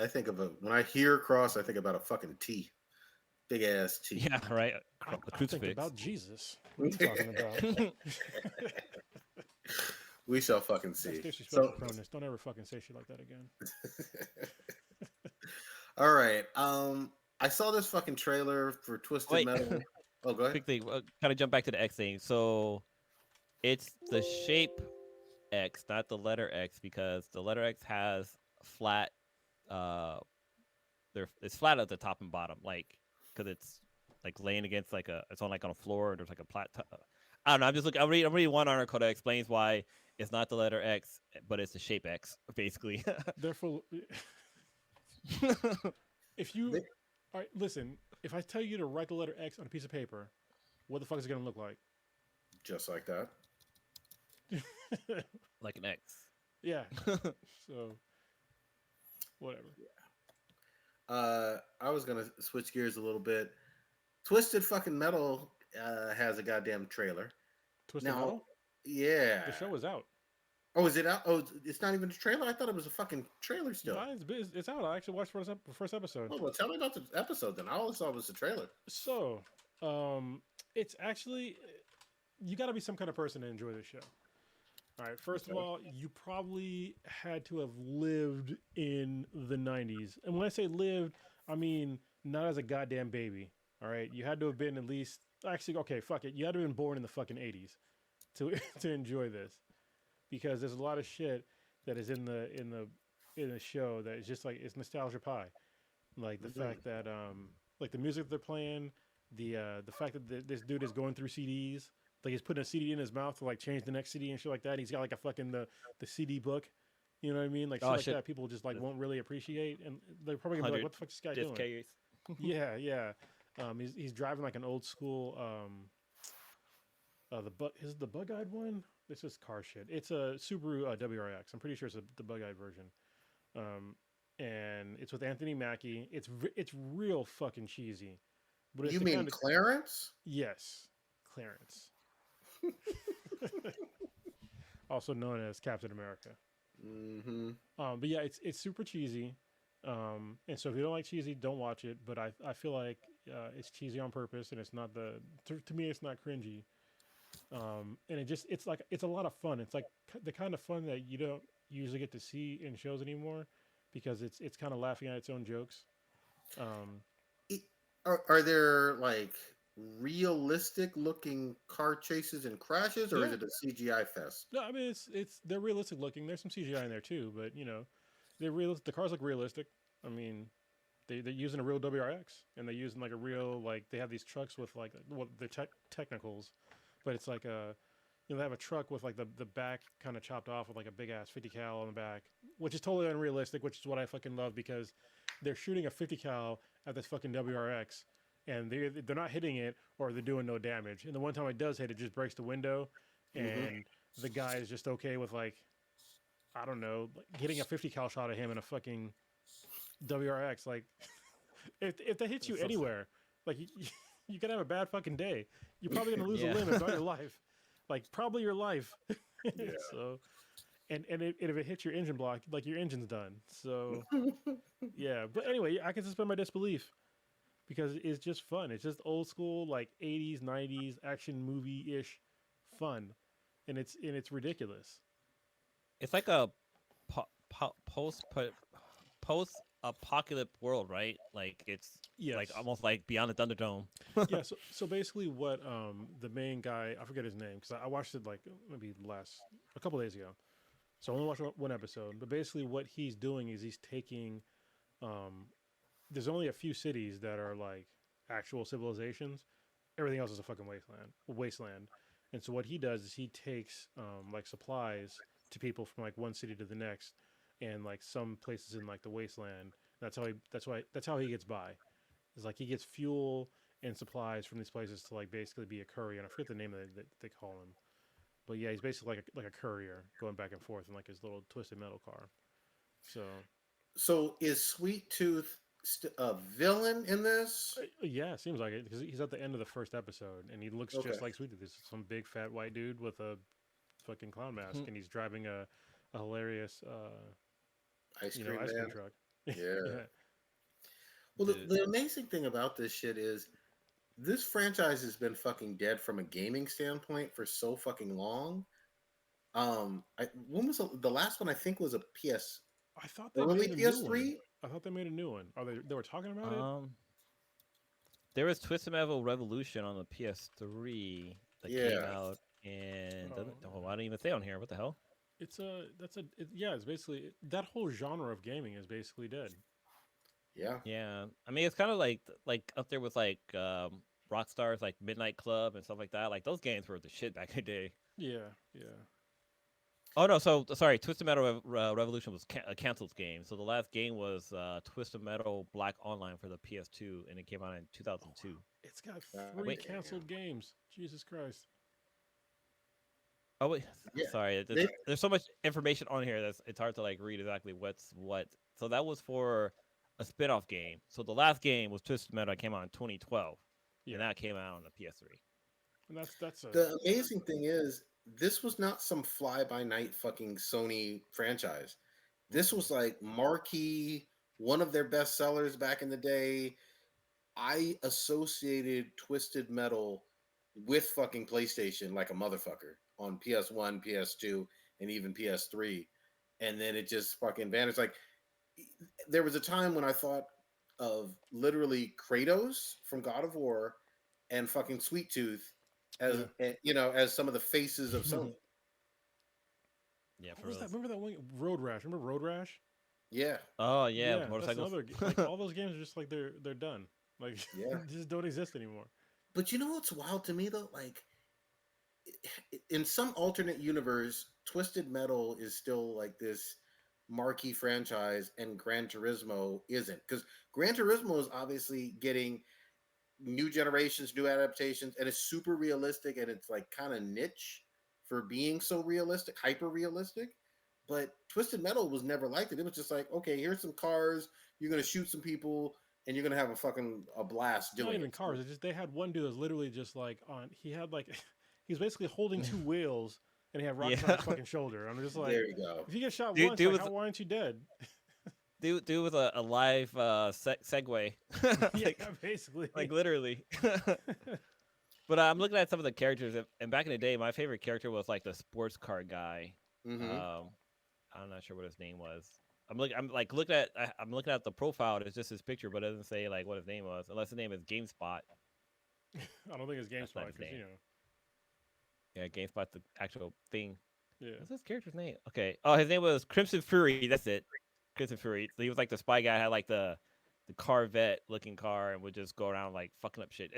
[SPEAKER 1] think when I hear cross, I think about a fucking T, big ass T.
[SPEAKER 2] Yeah, right.
[SPEAKER 3] I think about Jesus. What are you talking about?
[SPEAKER 1] We shall fucking see.
[SPEAKER 3] That's disrespectful pronouns. Don't ever fucking say shit like that again.
[SPEAKER 1] All right. I saw this fucking trailer for Twisted Metal. Oh, go ahead.
[SPEAKER 2] Quickly, kind of jump back to the X thing. So it's the shape X, not the letter X, because the letter X has flat. It's flat at the top and bottom, like because it's like laying against it's on a floor. And there's like a flat. I don't know. I'm just looking. I'm reading one article that explains why it's not the letter X, but it's the shape X, basically.
[SPEAKER 3] Therefore, if you all right, listen. If I tell you to write the letter X on a piece of paper, what the fuck is it gonna look like?
[SPEAKER 1] Just like that.
[SPEAKER 2] Like an X.
[SPEAKER 3] Yeah. So, whatever.
[SPEAKER 1] I was gonna switch gears a little bit. Twisted fucking Metal has a goddamn trailer.
[SPEAKER 3] Twisted Metal?
[SPEAKER 1] Yeah.
[SPEAKER 3] The show is out.
[SPEAKER 1] Oh, is it out? Oh, it's not even a trailer? I thought it was a fucking trailer still.
[SPEAKER 3] No, it's out. I actually watched the first episode.
[SPEAKER 1] Oh, well, tell me about the episode then. I always thought it was a trailer.
[SPEAKER 3] So, it's actually, you got to be some kind of person to enjoy this show. All right, first of all, you probably had to have lived in the 90s. And when I say lived, I mean not as a goddamn baby. All right, you had to have been at least, actually, okay, fuck it. You had to have been born in the fucking 80s to enjoy this. Because there's a lot of shit that is in the show that is just like it's nostalgia pie, like the fact that like the music that they're playing, the fact that this dude is going through CDs, like he's putting a CD in his mouth to like change the next CD and shit like that. He's got like a fucking the CD book, you know what I mean? Like shit like that people just like won't really appreciate, and they're probably gonna be like, what the fuck is this guy doing? Yeah. He's driving like an old school is it the bug-eyed one? This is car shit. It's a Subaru WRX. I'm pretty sure it's the bug-eyed version. And it's with Anthony Mackie. It's real fucking cheesy. But it's
[SPEAKER 1] you mean Clarence?
[SPEAKER 3] Yes, Clarence. Also known as Captain America.
[SPEAKER 1] Mm-hmm.
[SPEAKER 3] But yeah, it's super cheesy. And so if you don't like cheesy, don't watch it. But I feel like it's cheesy on purpose, and it's not to me it's not cringy. And it's a lot of fun. It's like the kind of fun that you don't usually get to see in shows anymore, because it's kind of laughing at its own jokes.
[SPEAKER 1] Are there like realistic looking car chases and crashes, or is it a CGI fest?
[SPEAKER 3] No, I mean they're realistic looking. There's some CGI in there too, but they're real. The cars look realistic. I mean, they're using a real WRX, and they're using like a real they have these trucks with like the technicals. But it's like they have a truck with like the back kind of chopped off with like a big ass 50 cal on the back, which is totally unrealistic, which is what I fucking love, because they're shooting a 50 cal at this fucking WRX, and they're not hitting it or they're doing no damage. And the one time it does hit, it just breaks the window, and the guy is just okay with like, I don't know, like getting a 50 cal shot at him in a fucking WRX. Like, if that hits you anywhere, like you're gonna have a bad fucking day. You're probably gonna lose a limb, if not your life. Like probably your life. Yeah. So, and if it hits your engine block, like your engine's done. So, yeah. But anyway, I can suspend my disbelief because it's just fun. It's just old school, like 80s, 90s action movie ish fun, and it's ridiculous.
[SPEAKER 2] It's like a post apocalyptic world, right? Like it's like
[SPEAKER 3] Yes.
[SPEAKER 2] almost like Beyond the Thunderdome.
[SPEAKER 3] Yeah. So basically, what the main guy, I forget his name because I watched it like maybe a couple days ago. So I only watched one episode. But basically, what he's doing is he's taking. There's only a few cities that are like actual civilizations. Everything else is a fucking wasteland. And so what he does is he takes like supplies to people from like one city to the next, and like some places in like the wasteland. That's how he gets by. It's like he gets fuel and supplies from these places to like basically be a courier. And I forget the name that they call him, but yeah, he's basically like a courier going back and forth in like his little twisted metal car.
[SPEAKER 1] So is Sweet Tooth a villain in this?
[SPEAKER 3] Yeah, it seems like it because he's at the end of the first episode and he looks
[SPEAKER 1] Okay.
[SPEAKER 3] just like Sweet Tooth. This is some big fat white dude with a fucking clown mask, and he's driving a hilarious
[SPEAKER 1] Ice cream
[SPEAKER 3] ice cream
[SPEAKER 1] man.
[SPEAKER 3] truck.
[SPEAKER 1] Yeah. Well, the amazing thing about this shit is this franchise has been fucking dead from a gaming standpoint for so fucking long. When was the last one? I think was a PS
[SPEAKER 3] I thought they
[SPEAKER 1] early
[SPEAKER 3] made a new one.
[SPEAKER 1] PS3.
[SPEAKER 3] I thought they made a new one. Are they were talking about it?
[SPEAKER 2] There was Twisted Metal Revolution on the PS3 that came out, and I don't even say on here. What the hell?
[SPEAKER 3] It's it's basically that whole genre of gaming is basically dead.
[SPEAKER 1] Yeah.
[SPEAKER 2] Yeah. I mean, it's kind of like up there with like Rockstar's like Midnight Club and stuff like that. Like those games were the shit back in the day.
[SPEAKER 3] Yeah.
[SPEAKER 2] Oh no, so sorry. Twisted Metal Revolution was a canceled game. So the last game was Twisted Metal Black Online for the PS2, and it came out in 2002.
[SPEAKER 3] It's got three canceled games. Jesus Christ.
[SPEAKER 2] Oh wait,
[SPEAKER 1] Yeah.
[SPEAKER 2] sorry. There's so much information on here that it's hard to like read exactly what's what. So that was for a spin-off game. So the last game was Twisted Metal. That came out in 2012, and that came out on the PS3.
[SPEAKER 3] And
[SPEAKER 1] the amazing thing is this was not some fly-by-night fucking Sony franchise. This was like marquee, one of their best sellers back in the day. I associated Twisted Metal with fucking PlayStation like a motherfucker on PS1, PS2, and even PS3. And then it just fucking vanished. Like, there was a time when I thought of literally Kratos from God of War and fucking Sweet Tooth as as some of the faces of Sony.
[SPEAKER 2] Yeah,
[SPEAKER 3] what was that? Remember that one Road Rash? Remember Road Rash?
[SPEAKER 1] Yeah.
[SPEAKER 2] Oh yeah, motorcycles.
[SPEAKER 3] Like all those games are just like they're done. Like just don't exist anymore.
[SPEAKER 1] But you know what's wild to me though? Like in some alternate universe, Twisted Metal is still like this marquee franchise, and Gran Turismo isn't, because Gran Turismo is obviously getting new generations, new adaptations, and it's super realistic, and it's like kind of niche for being so realistic, hyper realistic. But Twisted Metal was never like that. It was just like, okay, here's some cars, you're gonna shoot some people, and you're gonna have a blast doing it.
[SPEAKER 3] Not even cars. It's just they had one dude that was literally just like he had like he was basically holding two wheels, and he had rockets on his fucking shoulder. I'm just like,
[SPEAKER 1] there you go.
[SPEAKER 3] If you get shot once, like, why aren't you dead?
[SPEAKER 2] Dude with a live Segway.
[SPEAKER 3] Yeah, basically.
[SPEAKER 2] Like literally. But I'm looking at some of the characters, and back in the day, my favorite character was like the sports car guy.
[SPEAKER 1] Mm-hmm.
[SPEAKER 2] I'm not sure what his name was. I'm looking at the profile. It's just his picture, but it doesn't say like what his name was, unless his name is GameSpot.
[SPEAKER 3] I don't think it's GameSpot because
[SPEAKER 2] Yeah, GameSpot's the actual thing.
[SPEAKER 3] Yeah.
[SPEAKER 2] What's his character's name? Okay. Oh, his name was Crimson Fury. That's it. Crimson Fury. So he was like the spy guy. Had like the Corvette looking car and would just go around like fucking up shit.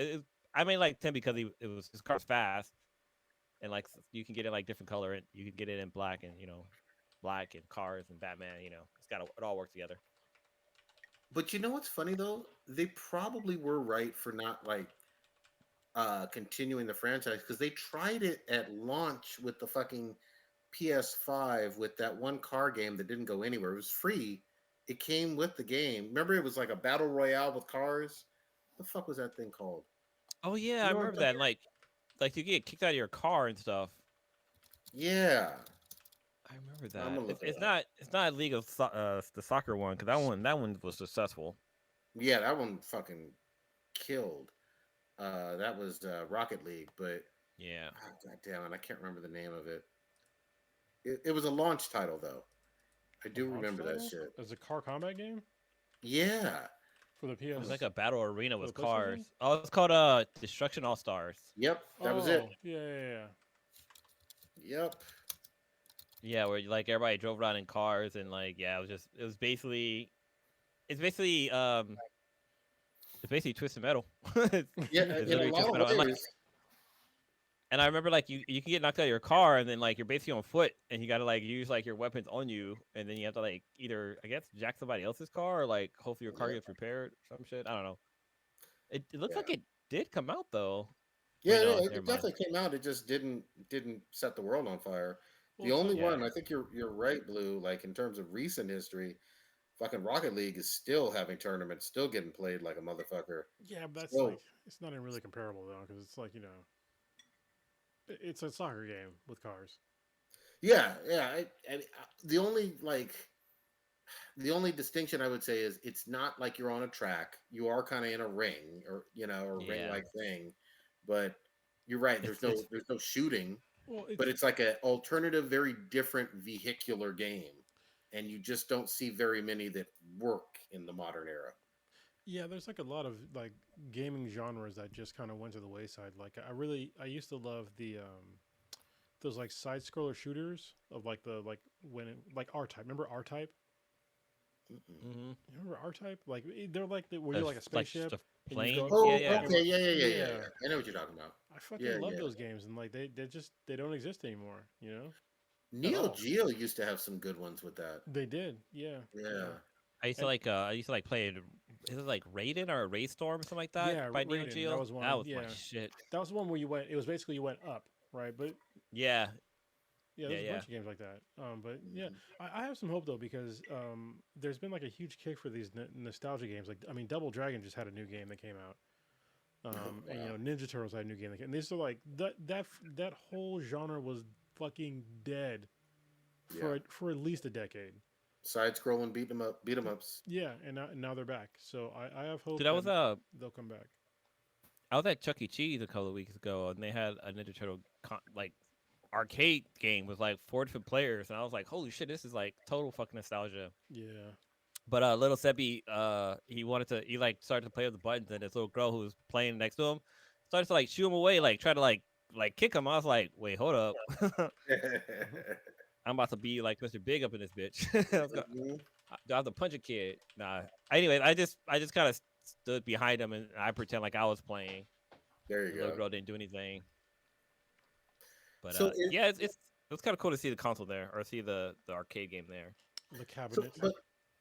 [SPEAKER 2] I mean, like him because his car's fast, and like you can get it like different color, and you can get it in black, and black and cars and Batman. It all works together.
[SPEAKER 1] But you know what's funny though? They probably were right for not like continuing the franchise, because they tried it at launch with the fucking PS5 with that one car game that didn't go anywhere. It was free. It came with the game. Remember, it was like a battle royale with cars. What the fuck was that thing called?
[SPEAKER 2] Oh yeah, I remember that. Like you get kicked out of your car and stuff.
[SPEAKER 1] Yeah,
[SPEAKER 2] I remember that. It's not League of the soccer one, because that one was successful.
[SPEAKER 1] Yeah, that one fucking killed. That was Rocket League, but
[SPEAKER 2] yeah,
[SPEAKER 1] God damn it, I can't remember the name of it. It was a launch title though. I do remember that
[SPEAKER 3] Monster
[SPEAKER 1] shit.
[SPEAKER 3] as a car combat game
[SPEAKER 1] Yeah.
[SPEAKER 3] for the
[SPEAKER 2] It was
[SPEAKER 3] PS.
[SPEAKER 2] like a battle arena
[SPEAKER 3] For
[SPEAKER 2] with
[SPEAKER 3] the PlayStation?
[SPEAKER 2] cars. Oh, it's called Destruction All Stars.
[SPEAKER 1] Yep. That was it.
[SPEAKER 3] Oh, yeah.
[SPEAKER 1] Yep.
[SPEAKER 2] Yeah, where like everybody drove around in cars and like it was basically it's basically Twisted Metal.
[SPEAKER 1] Yeah.
[SPEAKER 2] It's
[SPEAKER 1] In a
[SPEAKER 2] literally
[SPEAKER 1] lot
[SPEAKER 2] Twisted
[SPEAKER 1] of
[SPEAKER 2] Metal.
[SPEAKER 1] ways.
[SPEAKER 2] And I remember like you can get knocked out of your car and then like you're basically on foot and you gotta like use like your weapons on you and then you have to like either I guess jack somebody else's car or like hopefully your car
[SPEAKER 1] Yep.
[SPEAKER 2] gets repaired or some shit. I don't know. It looks
[SPEAKER 1] Yeah.
[SPEAKER 2] like it did come out though.
[SPEAKER 1] Yeah,
[SPEAKER 2] Wait, no,
[SPEAKER 1] it
[SPEAKER 2] never mind.
[SPEAKER 1] definitely came out. It just didn't set the world on fire.
[SPEAKER 3] Well,
[SPEAKER 1] The
[SPEAKER 3] it's
[SPEAKER 1] only
[SPEAKER 3] not.
[SPEAKER 1] one,
[SPEAKER 2] Yeah.
[SPEAKER 1] I think you're right, Blue. Like in terms of recent history, fucking Rocket League is still having tournaments, still getting played like a motherfucker.
[SPEAKER 3] Yeah, but that's
[SPEAKER 1] Still,
[SPEAKER 3] like it's not even really comparable though, because it's like it's a soccer game with cars.
[SPEAKER 1] yeah. The only distinction I would say is it's not like you're on a track. You are kind of in a ring or or ring
[SPEAKER 2] Yeah.
[SPEAKER 1] like thing, but you're right.
[SPEAKER 2] It's it's
[SPEAKER 1] There's no shooting,
[SPEAKER 3] Well,
[SPEAKER 1] but
[SPEAKER 3] it's
[SPEAKER 1] it's like an alternative, very different vehicular game, and you just don't see very many that work in the modern era.
[SPEAKER 3] yeah. There's like a lot of like gaming genres that just kind of went to the wayside. Like I used to love the those like side scroller shooters of like the like when like R Type. Remember R Type?
[SPEAKER 1] Mm-mm.
[SPEAKER 2] mm-hmm.
[SPEAKER 3] You remember R Type? Like they're like where you're like a
[SPEAKER 2] Like
[SPEAKER 3] spaceship
[SPEAKER 2] just a
[SPEAKER 3] and you just
[SPEAKER 2] plane.
[SPEAKER 3] go.
[SPEAKER 2] Yeah,
[SPEAKER 1] Oh,
[SPEAKER 2] yeah.
[SPEAKER 1] okay,
[SPEAKER 3] Yeah,
[SPEAKER 1] I know what you're talking about.
[SPEAKER 3] I fucking
[SPEAKER 1] Yeah,
[SPEAKER 3] love
[SPEAKER 1] yeah.
[SPEAKER 3] those games, and like they don't exist anymore. At
[SPEAKER 1] Neo
[SPEAKER 3] all.
[SPEAKER 1] Geo used to have some good ones with that.
[SPEAKER 3] They did. Yeah.
[SPEAKER 1] Yeah.
[SPEAKER 2] I
[SPEAKER 3] And
[SPEAKER 2] used to like play it. Is it like Raiden or Raystorm or something like that
[SPEAKER 3] yeah,
[SPEAKER 2] by Neo
[SPEAKER 3] Raiden. That
[SPEAKER 2] Geo?
[SPEAKER 3] was
[SPEAKER 2] That
[SPEAKER 3] one.
[SPEAKER 2] was my
[SPEAKER 3] Yeah,
[SPEAKER 2] shit.
[SPEAKER 3] that was the one where you went. It was basically you went up, right? But
[SPEAKER 2] Yeah,
[SPEAKER 3] yeah,
[SPEAKER 2] yeah,
[SPEAKER 3] there's a
[SPEAKER 2] yeah.
[SPEAKER 3] bunch of games like that. But yeah,
[SPEAKER 1] Mhm.
[SPEAKER 3] I have some hope though because there's been like a huge kick for these nostalgia games. Like I mean, Double Dragon just had a new game that came out.
[SPEAKER 1] Oh,
[SPEAKER 3] And
[SPEAKER 1] wow.
[SPEAKER 3] Ninja Turtles had a new game that came. And these are like that whole genre was fucking dead
[SPEAKER 1] Yeah.
[SPEAKER 3] for at least a decade.
[SPEAKER 1] Side scrolling beat 'em ups.
[SPEAKER 3] Yeah, and now they're back. So I have hope
[SPEAKER 2] Dude,
[SPEAKER 3] that they'll come back.
[SPEAKER 2] I was at Chuck E. Cheese a couple of weeks ago, and they had a Ninja Turtle like arcade game with like 4 different players, and I was like, holy shit, this is like total fucking nostalgia.
[SPEAKER 3] Yeah.
[SPEAKER 2] But little Sebby, he like started to play with the buttons, and this little girl who was playing next to him started to like shoo him away, like try to like kick him. I was like, wait, hold up, I'm about to be like Mr. Big up in this bitch.
[SPEAKER 1] Mhm.
[SPEAKER 2] Do I have to punch a kid? Nah. Anyways, I just kind of stood behind him and I pretend like I was playing.
[SPEAKER 1] There you
[SPEAKER 2] The little
[SPEAKER 1] go.
[SPEAKER 2] girl didn't do anything. But
[SPEAKER 1] So,
[SPEAKER 2] yeah, it was kind of cool to see the console there or see the arcade game there.
[SPEAKER 3] The cabinet.
[SPEAKER 1] but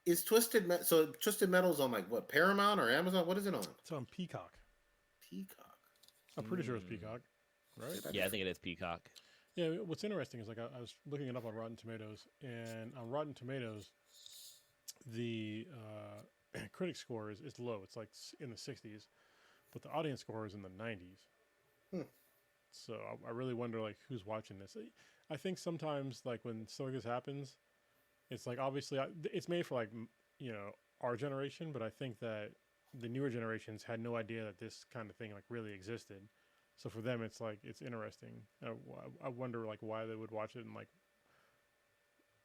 [SPEAKER 1] is Twisted Metal's on like what, Paramount or Amazon? What is it on?
[SPEAKER 3] It's on Peacock.
[SPEAKER 1] Peacock.
[SPEAKER 3] I'm pretty sure it's
[SPEAKER 2] Mm.
[SPEAKER 3] Peacock, right?
[SPEAKER 2] Yeah, I think it is Peacock.
[SPEAKER 3] Yeah. What's interesting is like I was looking it up on Rotten Tomatoes, and on Rotten Tomatoes, the critic score is low. It's like in the 60s, but the audience score is in the 90s.
[SPEAKER 1] Hmm.
[SPEAKER 3] So I really wonder like who's watching this. I think sometimes like when stuff like this happens, it's like obviously it's made for like our generation, but I think that the newer generations had no idea that this kind of thing like really existed. So for them, it's like it's interesting. I wonder like why they would watch it and like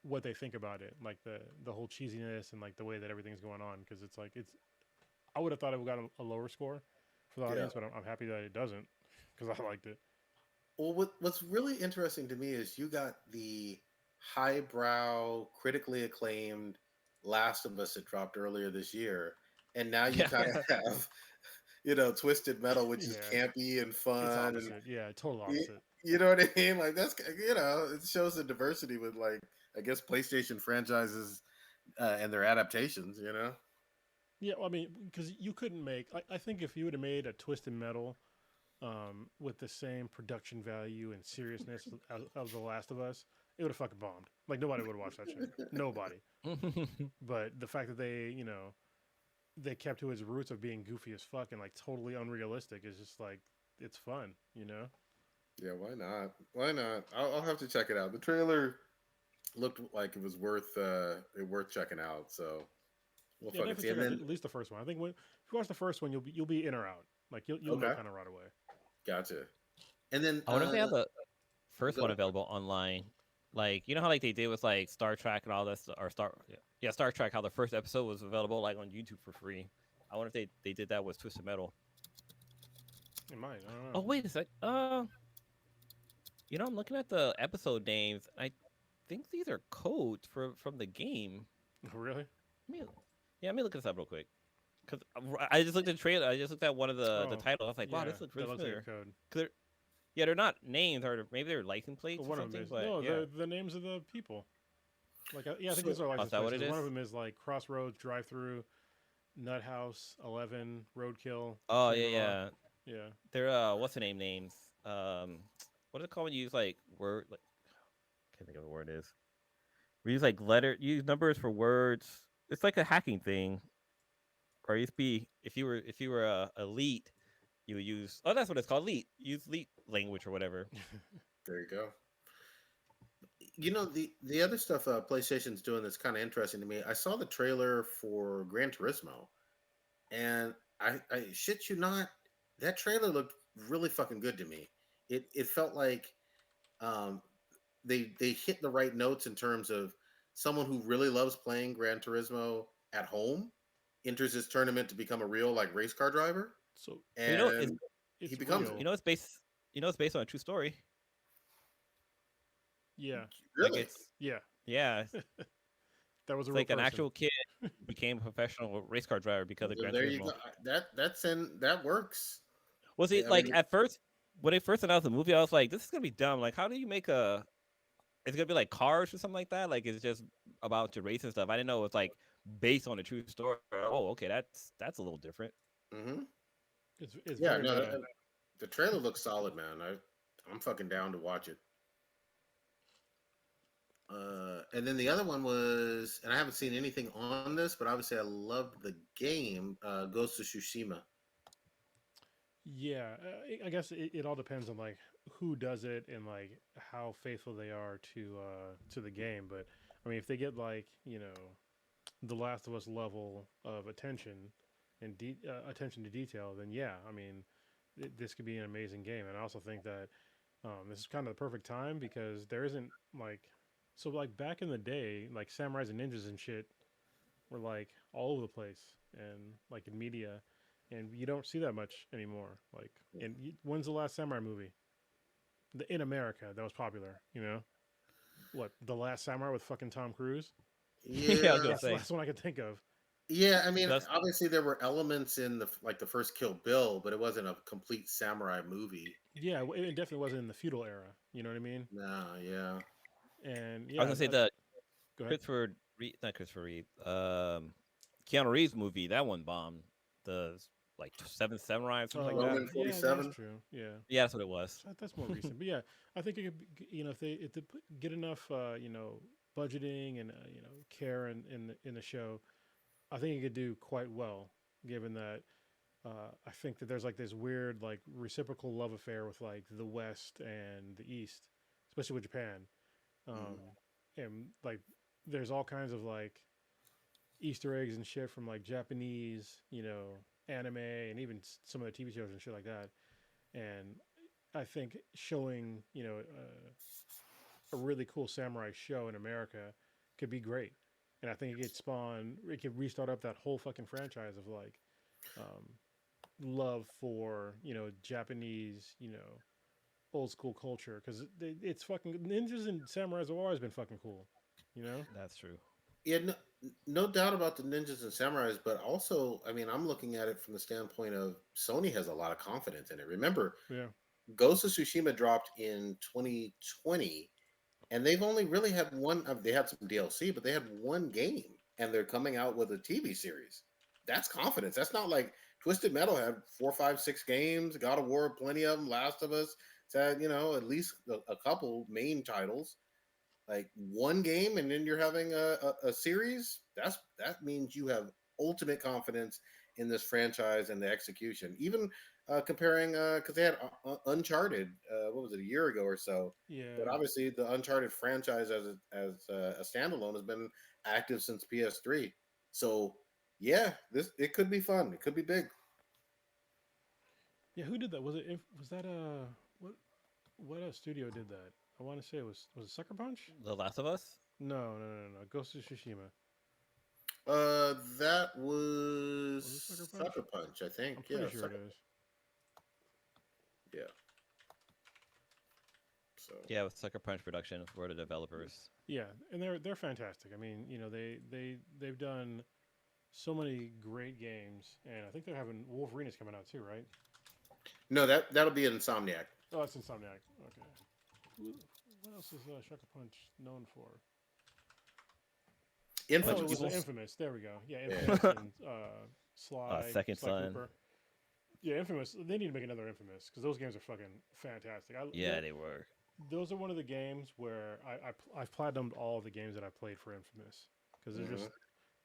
[SPEAKER 3] what they think about it, like the whole cheesiness and like the way that everything's going on. Because it's like I would have thought it would got a lower score for the audience,
[SPEAKER 1] Yeah.
[SPEAKER 3] but I'm happy that it doesn't because I liked it.
[SPEAKER 1] Well, what's really interesting to me is you got the highbrow, critically acclaimed Last of Us that dropped earlier this year, and now you
[SPEAKER 2] Yeah.
[SPEAKER 1] kind of have, Twisted Metal, which is
[SPEAKER 3] Yeah.
[SPEAKER 1] campy and
[SPEAKER 3] It's
[SPEAKER 1] fun, and
[SPEAKER 3] opposite, yeah, total opposite.
[SPEAKER 1] you know what I mean? Like that's it shows the diversity with like I guess PlayStation franchises and their adaptations.
[SPEAKER 3] Yeah, well, I mean, because you couldn't make. I think if you would have made a Twisted Metal with the same production value and seriousness of The Last of Us, it would have fucking bombed. Like nobody would have watched that shit. Nobody. But the fact that they kept to its roots of being goofy as fuck and like totally unrealistic is just like it's fun.
[SPEAKER 1] Yeah, why not? Why not? I'll have to check it out. The trailer looked like it was worth checking out. So we'll
[SPEAKER 3] Yeah,
[SPEAKER 1] fucking
[SPEAKER 3] definitely
[SPEAKER 1] see.
[SPEAKER 3] check
[SPEAKER 1] And
[SPEAKER 3] out
[SPEAKER 1] then
[SPEAKER 3] at least the first one. I think if you watch the first one, you'll be in or out. Like you'll know
[SPEAKER 1] okay,
[SPEAKER 3] kind of right away.
[SPEAKER 1] gotcha. And then
[SPEAKER 2] I wonder if they have the first
[SPEAKER 1] go
[SPEAKER 2] one
[SPEAKER 1] ahead.
[SPEAKER 2] available online. Like, you know how like they did with like Star Trek and all this, or Star Trek, how the first episode was available like on YouTube for free. I wonder if they did that with Twisted Metal.
[SPEAKER 3] It might. I don't
[SPEAKER 2] Oh
[SPEAKER 3] know.
[SPEAKER 2] wait a sec. I'm looking at the episode names. I think these are codes from the game.
[SPEAKER 3] Really?
[SPEAKER 2] Let me look this up real quick. Because I just looked at the trailer. I just looked at one of the
[SPEAKER 3] Oh,
[SPEAKER 2] titles. I was like, wow,
[SPEAKER 3] yeah.
[SPEAKER 2] this looks
[SPEAKER 3] That
[SPEAKER 2] really
[SPEAKER 3] looks like a
[SPEAKER 2] familiar.
[SPEAKER 3] code.
[SPEAKER 2] Cause they're not names, or maybe they're license plates
[SPEAKER 3] Well,
[SPEAKER 2] or
[SPEAKER 3] one of them
[SPEAKER 2] something.
[SPEAKER 3] is
[SPEAKER 2] But
[SPEAKER 3] no.
[SPEAKER 2] yeah,
[SPEAKER 3] The names of the people. Like yeah, I think
[SPEAKER 1] So,
[SPEAKER 3] these are
[SPEAKER 2] oh,
[SPEAKER 3] license
[SPEAKER 2] is that
[SPEAKER 3] plates.
[SPEAKER 2] what it
[SPEAKER 3] 'Cause one of
[SPEAKER 2] is?
[SPEAKER 3] them is like Crossroads, Drive Through, Nut House, 11, Roadkill,
[SPEAKER 2] Oh yeah,
[SPEAKER 3] Shangri-La.
[SPEAKER 2] yeah.
[SPEAKER 3] Yeah.
[SPEAKER 2] They're what's the names? What is it called when you use like word? Like, can't think of what word it is. We use like use numbers for words. It's like a hacking thing. Or it used to be if you were elite, you would use, oh, that's what it's called, elite. Use elite language or whatever.
[SPEAKER 1] there you go. You know, the other stuff PlayStation's doing that's kind of interesting to me. I saw the trailer for Gran Turismo, and I shit you not, that trailer looked really fucking good to me. It felt like um, they hit the right notes in terms of someone who really loves playing Gran Turismo at home enters this tournament to become a real like race car driver,
[SPEAKER 3] So
[SPEAKER 2] But you know, it's
[SPEAKER 1] and he
[SPEAKER 3] it's
[SPEAKER 1] becomes
[SPEAKER 3] real.
[SPEAKER 1] it.
[SPEAKER 2] it's based on a true story.
[SPEAKER 3] Yeah.
[SPEAKER 2] Like
[SPEAKER 1] Really?
[SPEAKER 2] it's
[SPEAKER 3] Yeah.
[SPEAKER 2] yeah,
[SPEAKER 3] That was a
[SPEAKER 2] it's
[SPEAKER 3] real
[SPEAKER 2] like an
[SPEAKER 3] person.
[SPEAKER 2] actual kid became a professional race car driver because of
[SPEAKER 1] Well,
[SPEAKER 2] Gran
[SPEAKER 1] there you go.
[SPEAKER 2] Turismo.
[SPEAKER 1] That works.
[SPEAKER 2] Was it
[SPEAKER 1] I
[SPEAKER 2] like
[SPEAKER 1] mean,
[SPEAKER 2] at first when they first announced the movie, I was like, this is gonna be dumb. Like, how do you make a? It's gonna be like Cars or something like that. Like, it's just about your race and stuff. I didn't know it was like based on a true story. Oh, okay, that's a little different.
[SPEAKER 1] hmm
[SPEAKER 3] It's
[SPEAKER 1] yeah,
[SPEAKER 3] very
[SPEAKER 1] no,
[SPEAKER 3] meta.
[SPEAKER 1] the trailer looks solid, man. I'm fucking down to watch it. And then the other one was, and I haven't seen anything on this, but obviously I loved the game, Ghost of Tsushima.
[SPEAKER 3] Yeah, I guess it all depends on like who does it and like how faithful they are to the game. But I mean, if they get like the Last of Us level of attention and attention to detail, then yeah, I mean, this could be an amazing game. And I also think that this is kind of the perfect time because there isn't like so like back in the day, like samurais and ninjas and shit were like all over the place and like in media, and you don't see that much anymore. Like, and when's the last samurai movie in America that was popular? What, the Last Samurai with fucking Tom Cruise?
[SPEAKER 2] Yeah, I was
[SPEAKER 1] Yeah,
[SPEAKER 2] gonna
[SPEAKER 3] That's the
[SPEAKER 2] say
[SPEAKER 3] last one I could think of.
[SPEAKER 1] yeah. I mean,
[SPEAKER 2] that's
[SPEAKER 1] obviously there were elements in the first Kill Bill, but it wasn't a complete samurai movie.
[SPEAKER 3] Yeah, it definitely wasn't in the feudal era. You know what I mean?
[SPEAKER 1] Nah, yeah.
[SPEAKER 3] And
[SPEAKER 2] I was
[SPEAKER 3] yeah,
[SPEAKER 2] gonna say the
[SPEAKER 3] go ahead.
[SPEAKER 2] Not Christopher Reeve, Keanu Reeves movie. That one bombed. The like Seven Samurai or something like that.
[SPEAKER 1] Roman
[SPEAKER 3] Yeah, that's
[SPEAKER 1] 47.
[SPEAKER 3] true. Yeah,
[SPEAKER 2] Yeah, that's what it was.
[SPEAKER 3] that's more recent. But yeah, I think it could, if they get enough, budgeting and care in the show, I think it could do quite well. Given that, I think that there's like this weird like reciprocal love affair with like the West and the East, especially with Japan.
[SPEAKER 1] Mhm.
[SPEAKER 3] And like there's all kinds of like Easter eggs and shit from like Japanese, anime and even some of the TV shows and shit like that. And I think showing, a really cool samurai show in America could be great. And I think it could restart up that whole fucking franchise of like love for, Japanese, old school culture. Cause it's fucking, ninjas and samurais have always been fucking cool, you know?
[SPEAKER 2] That's true.
[SPEAKER 1] Yeah, no doubt about the ninjas and samurais, but also, I mean, I'm looking at it from the standpoint of Sony has a lot of confidence in it. Remember,
[SPEAKER 3] Yeah.
[SPEAKER 1] Ghost of Tsushima dropped in 2020, and they've only really had one. They had some DLC, but they had one game, and they're coming out with a TV series. That's confidence. That's not like Twisted Metal had 4, 5, 6 games. God of War, plenty of them. Last of Us had at least a couple main titles. Like one game, and then you're having a series. That means you have ultimate confidence in this franchise and the execution. Even comparing, because they had Uncharted, what was it, a year ago or so? But
[SPEAKER 3] Yeah.
[SPEAKER 1] obviously, the Uncharted franchise as a standalone has been active since PS3. So yeah, it could be fun. It could be big.
[SPEAKER 3] Yeah. Who did that? Was that what studio did that? I want to say it Sucker Punch?
[SPEAKER 2] The Last of Us.
[SPEAKER 3] No. Ghost of Tsushima.
[SPEAKER 1] That
[SPEAKER 3] Was it
[SPEAKER 1] was
[SPEAKER 3] Sucker Punch?
[SPEAKER 1] Sucker Punch, I
[SPEAKER 3] I'm
[SPEAKER 1] think.
[SPEAKER 3] pretty
[SPEAKER 1] Yeah,
[SPEAKER 3] sure it
[SPEAKER 1] Sucker.
[SPEAKER 3] is.
[SPEAKER 1] Yeah. So.
[SPEAKER 2] Yeah, with Sucker Punch production for the developers.
[SPEAKER 3] Yeah, and they're fantastic. I mean, they've done so many great games, and I think they're having Wolverine is coming out too, right?
[SPEAKER 1] No, that'll be an Insomniac.
[SPEAKER 3] Oh, that's Insomniac. Okay. What else is Sucker Punch known for? Oh, it was
[SPEAKER 1] Infamous.
[SPEAKER 3] Infamous. There we go. Yeah,
[SPEAKER 1] Yeah.
[SPEAKER 3] Infamous and
[SPEAKER 2] Second
[SPEAKER 3] Sly
[SPEAKER 2] Son.
[SPEAKER 3] Cooper. Yeah, Infamous. They need to make another Infamous because those games are fucking fantastic.
[SPEAKER 2] Yeah, they were.
[SPEAKER 3] Those are one of the games where I've platinumed all of the games that I played for Infamous because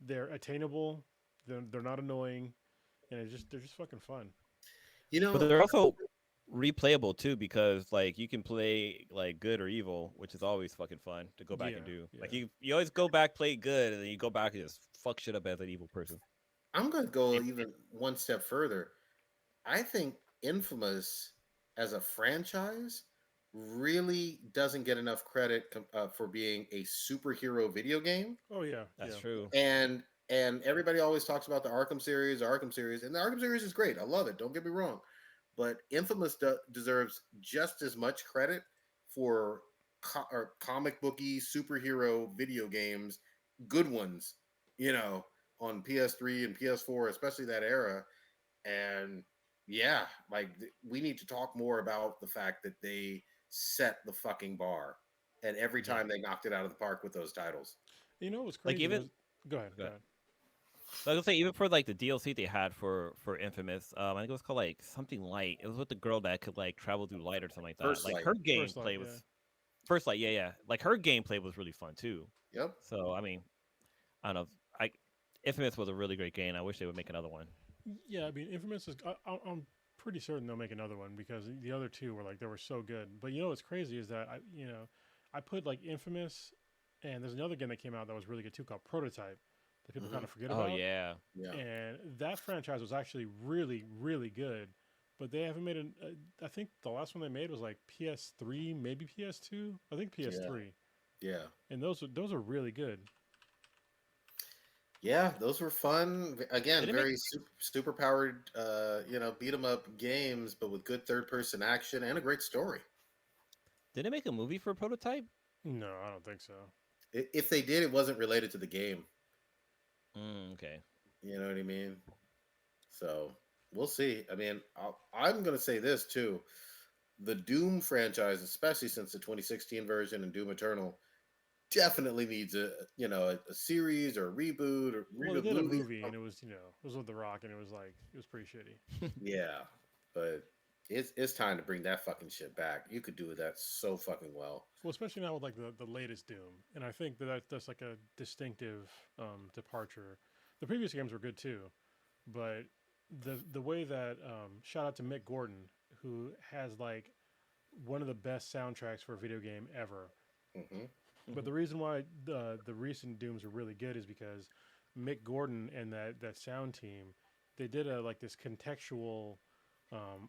[SPEAKER 3] they're attainable, they're not annoying, and they're just fucking fun.
[SPEAKER 1] You
[SPEAKER 2] But
[SPEAKER 1] know,
[SPEAKER 2] they're also replayable too because like you can play like good or evil, which is always fucking fun to go back and do. Like you always go back, play good, and then you go back and just fuck shit up as an evil person.
[SPEAKER 1] I'm going to go even one step further. I think Infamous as a franchise really doesn't get enough credit for being a superhero video game.
[SPEAKER 3] Oh yeah,
[SPEAKER 2] That's true.
[SPEAKER 1] And everybody always talks about the Arkham series, and the Arkham series is great. I love it. Don't get me wrong, but Infamous deserves just as much credit for comic booky superhero video games, good ones. On PS3 and PS4, especially that era. And yeah, like we need to talk more about the fact that they set the fucking bar, and every time they knocked it out of the park with those titles.
[SPEAKER 3] You know what's crazy?
[SPEAKER 2] Like even
[SPEAKER 3] go ahead.
[SPEAKER 2] So I was gonna say even for like the DLC they had for Infamous, I think it was called like something light. It was with the girl that could like travel through light or something like that.
[SPEAKER 1] First
[SPEAKER 2] like
[SPEAKER 1] Light.
[SPEAKER 2] her gameplay was First Light, yeah. Like her gameplay was really fun too.
[SPEAKER 1] Yep.
[SPEAKER 2] So I mean, I don't know. Infamous was a really great game. I wish they would make another one.
[SPEAKER 3] Yeah, I mean, Infamous is. I'm pretty certain they'll make another one because the other two were like they were so good. But you know what's crazy is that I put like Infamous, and there's another game that came out that was really good too called Prototype that people kind of forget about.
[SPEAKER 2] Oh yeah.
[SPEAKER 3] And that franchise was actually really really good, but they haven't made I think the last one they made was like PS3, maybe PS2. I think PS3.
[SPEAKER 1] Yeah.
[SPEAKER 3] And those are really good.
[SPEAKER 1] Yeah, those were fun. Again, very super powered, beat 'em up games, but with good third person action and a great story.
[SPEAKER 2] Did they make a movie for Prototype?
[SPEAKER 3] No, I don't think so.
[SPEAKER 1] If they did, it wasn't related to the game.
[SPEAKER 2] Okay.
[SPEAKER 1] You know what I mean? So we'll see. I mean, I'm going to say this too: the Doom franchise, especially since the 2016 version and Doom Eternal, definitely needs a series or a reboot or
[SPEAKER 3] well, they did a movie and it was with The Rock and it was pretty shitty.
[SPEAKER 1] Yeah, but it's time to bring that fucking shit back. You could do that so fucking well.
[SPEAKER 3] Well, especially now with like the latest Doom, and I think that's like a distinctive departure. The previous games were good too, but the way that shout out to Mick Gordon, who has like one of the best soundtracks for a video game ever.
[SPEAKER 1] Mm-hmm.
[SPEAKER 3] But the reason why the recent Dooms are really good is because Mick Gordon and that sound team, they did this contextual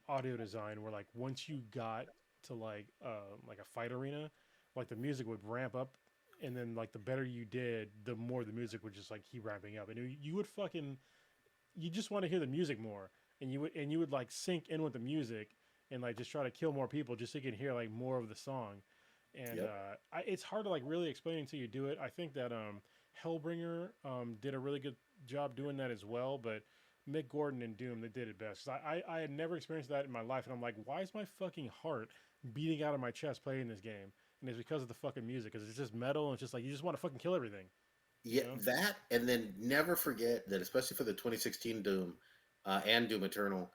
[SPEAKER 3] audio design where like once you got to like a fight arena, like the music would ramp up, and then like the better you did, the more the music would just like keep ramping up, and you would you just want to hear the music more, and you would like sync in with the music and like just try to kill more people just so you can hear like more of the song. And it's hard to like really explain until you do it. I think that Hellbringer did a really good job doing that as well, but Mick Gordon and Doom, they did it best. I had never experienced that in my life, and I'm like, why is my fucking heart beating out of my chest playing this game? And it's because of the fucking music, because it's just metal, and it's just like you just want to fucking kill everything.
[SPEAKER 1] Yeah, that, and then never forget that, especially for the 2016 Doom and Doom Eternal,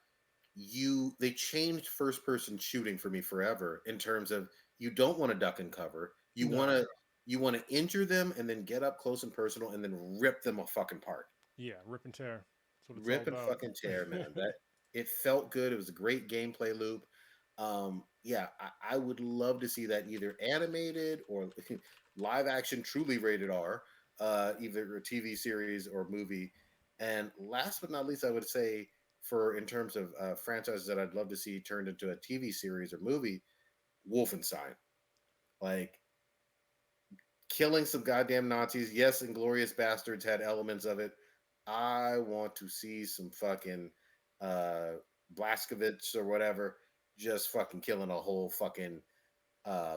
[SPEAKER 1] they changed first person shooting for me forever in terms of you don't want to duck and cover. You want to injure them and then get up close and personal and then rip them a fucking apart.
[SPEAKER 3] Yeah, rip and tear. That's what it's
[SPEAKER 1] rip
[SPEAKER 3] all
[SPEAKER 1] and
[SPEAKER 3] about.
[SPEAKER 1] Fucking tear, man. It felt good. It was a great gameplay loop. I would love to see that either animated or live action, truly rated R, either a TV series or movie. And last but not least, I would say in terms of franchises that I'd love to see turned into a TV series or movie, Wolfenstein. like killing some goddamn Nazis. Yes, Inglorious Bastards had elements of it. I want to see some fucking Blaskovich or whatever just fucking killing a whole fucking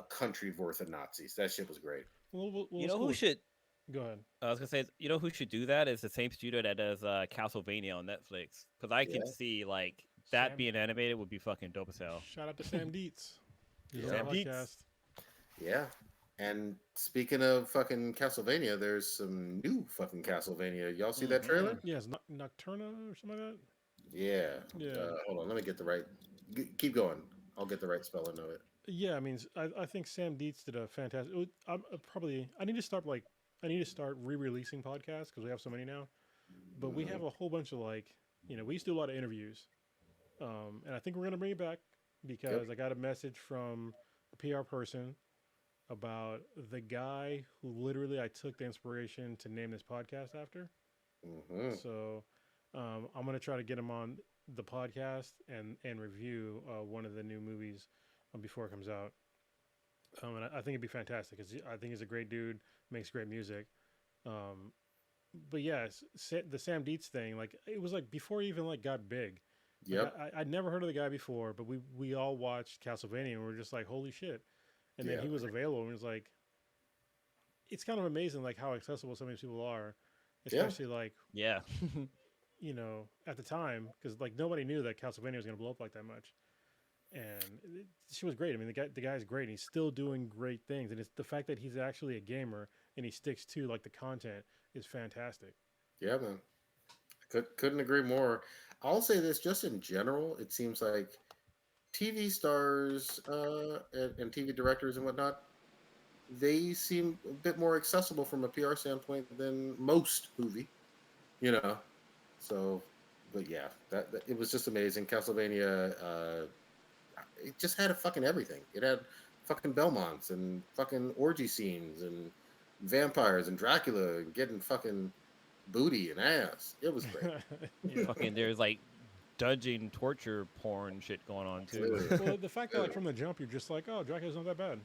[SPEAKER 1] country worth of Nazis. That shit was great.
[SPEAKER 3] Well,
[SPEAKER 2] You know who should?
[SPEAKER 3] Go ahead.
[SPEAKER 2] I was gonna say, you know who should do that is the same studio that does Castlevania on Netflix. Because I can see like that
[SPEAKER 3] Sam-
[SPEAKER 2] being animated would be fucking dope as hell.
[SPEAKER 3] Shout out to Sam Dietz. He's on
[SPEAKER 2] Sam
[SPEAKER 3] the
[SPEAKER 2] Dietz.
[SPEAKER 3] podcast.
[SPEAKER 1] Yeah. And speaking of fucking Castlevania, there's some new fucking Castlevania. Y'all see that trailer?
[SPEAKER 3] Yeah, it's Nocturna or something like that.
[SPEAKER 1] Yeah.
[SPEAKER 3] Yeah.
[SPEAKER 1] Hold on. Let me get the right. Keep going. I'll get the right spelling of it.
[SPEAKER 3] Yeah, I mean, I think Sam Dietz did a fantastic. I need to start re-releasing podcasts because we have so many now. But we have a whole bunch of we used to do a lot of interviews, and I think we're gonna bring it back because I got a message from a PR person about the guy who literally I took the inspiration to name this podcast after.
[SPEAKER 1] Mm-hmm.
[SPEAKER 3] So I'm going to try to get him on the podcast and review one of the new movies before it comes out. And I think it'd be fantastic because I think he's a great dude, makes great music. But yeah, the Sam Dietz thing, like it was like before he even like got big.
[SPEAKER 1] Yep.
[SPEAKER 3] Like, I'd never heard of the guy before, but we all watched Castlevania and we were just like, holy shit. And then he was available and it was like, it's kind of amazing like how accessible some of these people are, especially like,
[SPEAKER 2] Yeah.
[SPEAKER 3] you know, at the time, because like nobody knew that Castlevania was going to blow up like that much. And she was great. I mean, the guy's great. And he's still doing great things. And it's the fact that he's actually a gamer and he sticks to like the content is fantastic.
[SPEAKER 1] Yeah, man. Couldn't agree more. I'll say this just in general. It seems like TV stars and TV directors and whatnot, they seem a bit more accessible from a PR standpoint than most movie, you know. So, but yeah, that it was just amazing. Castlevania, it just had a fucking everything. It had fucking Belmonts and fucking orgy scenes and vampires and Dracula and getting fucking booty and ass. It was great.
[SPEAKER 2] Fucking there's like dungeon torture porn shit going on too.
[SPEAKER 3] Well, the fact that like from the jump, you're just like, oh, Dracula's not that bad.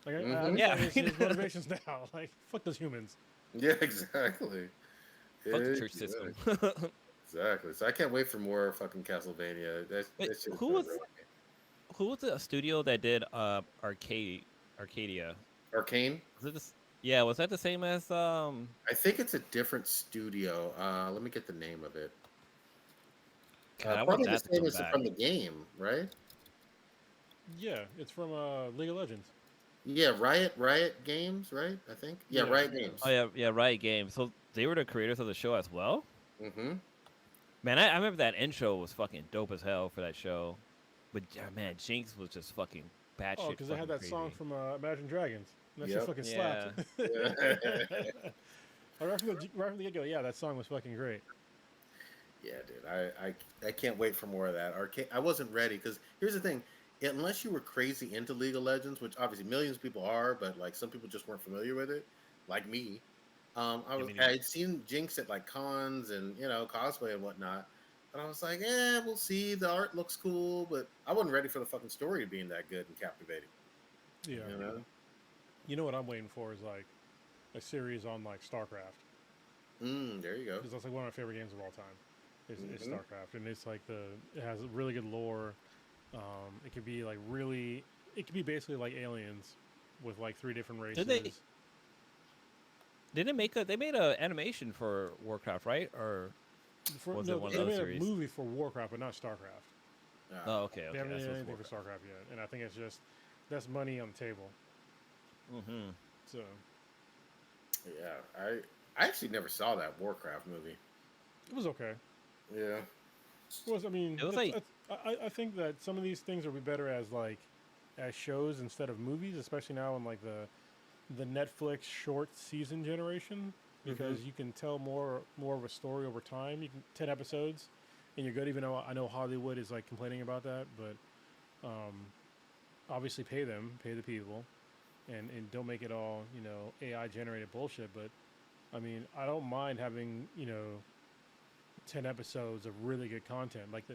[SPEAKER 3] Like,
[SPEAKER 2] Yeah.
[SPEAKER 3] his motivations now. Like, fuck those humans.
[SPEAKER 1] Yeah, exactly.
[SPEAKER 2] Fuck the church system.
[SPEAKER 1] Exactly. So I can't wait for more fucking Castlevania.
[SPEAKER 2] Wait,
[SPEAKER 1] That shit
[SPEAKER 2] who was the studio that did Arcadia?
[SPEAKER 1] Arcane?
[SPEAKER 2] Was it this? Yeah, was that the same as
[SPEAKER 1] I think it's a different studio. Let me get the name of it.
[SPEAKER 2] I want
[SPEAKER 1] probably the
[SPEAKER 2] that to
[SPEAKER 1] same
[SPEAKER 2] come
[SPEAKER 1] as
[SPEAKER 2] back.
[SPEAKER 1] from the game, right?
[SPEAKER 3] Yeah, it's from League of Legends.
[SPEAKER 1] Yeah, Riot Games, right? I think. Yeah,
[SPEAKER 3] Yeah.
[SPEAKER 1] Riot Games.
[SPEAKER 2] Oh yeah, Riot Games. So they were the creators of the show as well.
[SPEAKER 1] Mm-hmm.
[SPEAKER 2] Man, I remember that intro was fucking dope as hell for that show. But man, Jinx was just fucking bad shit.
[SPEAKER 3] Oh, because they had that
[SPEAKER 2] crazy.
[SPEAKER 3] song from Imagine Dragons. And that
[SPEAKER 1] Yep.
[SPEAKER 3] shit fucking
[SPEAKER 2] Yeah.
[SPEAKER 3] slapped. right from the get-go, yeah, that song was fucking great.
[SPEAKER 1] Yeah, dude. I can't wait for more of that. Arcane. I wasn't ready because here's the thing. Unless you were crazy into League of Legends, which obviously millions of people are, but like some people just weren't familiar with it, like me. I'd seen Jinx at like cons and cosplay and whatnot, and I was like, we'll see. The art looks cool, but I wasn't ready for the fucking story being that good and captivating.
[SPEAKER 3] Yeah. You know what I'm waiting for is like a series on like StarCraft.
[SPEAKER 1] There you go.
[SPEAKER 3] Because that's like one of my favorite games of all time. Is StarCraft, and it's like it has really good lore. It could be basically like Aliens with like 3 different races.
[SPEAKER 2] They made an animation for Warcraft, right? Or was it one of
[SPEAKER 3] they
[SPEAKER 2] those
[SPEAKER 3] made
[SPEAKER 2] series?
[SPEAKER 3] a movie for Warcraft, but not StarCraft.
[SPEAKER 2] Oh, okay.
[SPEAKER 3] They haven't
[SPEAKER 2] That's
[SPEAKER 3] done
[SPEAKER 2] what's
[SPEAKER 3] anything for
[SPEAKER 2] Warcraft.
[SPEAKER 3] StarCraft yet, and I think that's money on the table.
[SPEAKER 2] Mm-hmm.
[SPEAKER 3] So,
[SPEAKER 1] Yeah, I actually never saw that Warcraft movie.
[SPEAKER 3] it was okay.
[SPEAKER 1] Yeah.
[SPEAKER 3] It was, I mean,
[SPEAKER 2] It was like-
[SPEAKER 3] I think that some of these things would be better as shows instead of movies, especially now in like the Netflix short season generation, because you can tell more of a story over time. You can 10 episodes, and you're good. Even though I know Hollywood is like complaining about that, but obviously pay the people, and don't make it all AI generated bullshit. But I mean, I don't mind having 10 episodes of really good content. Like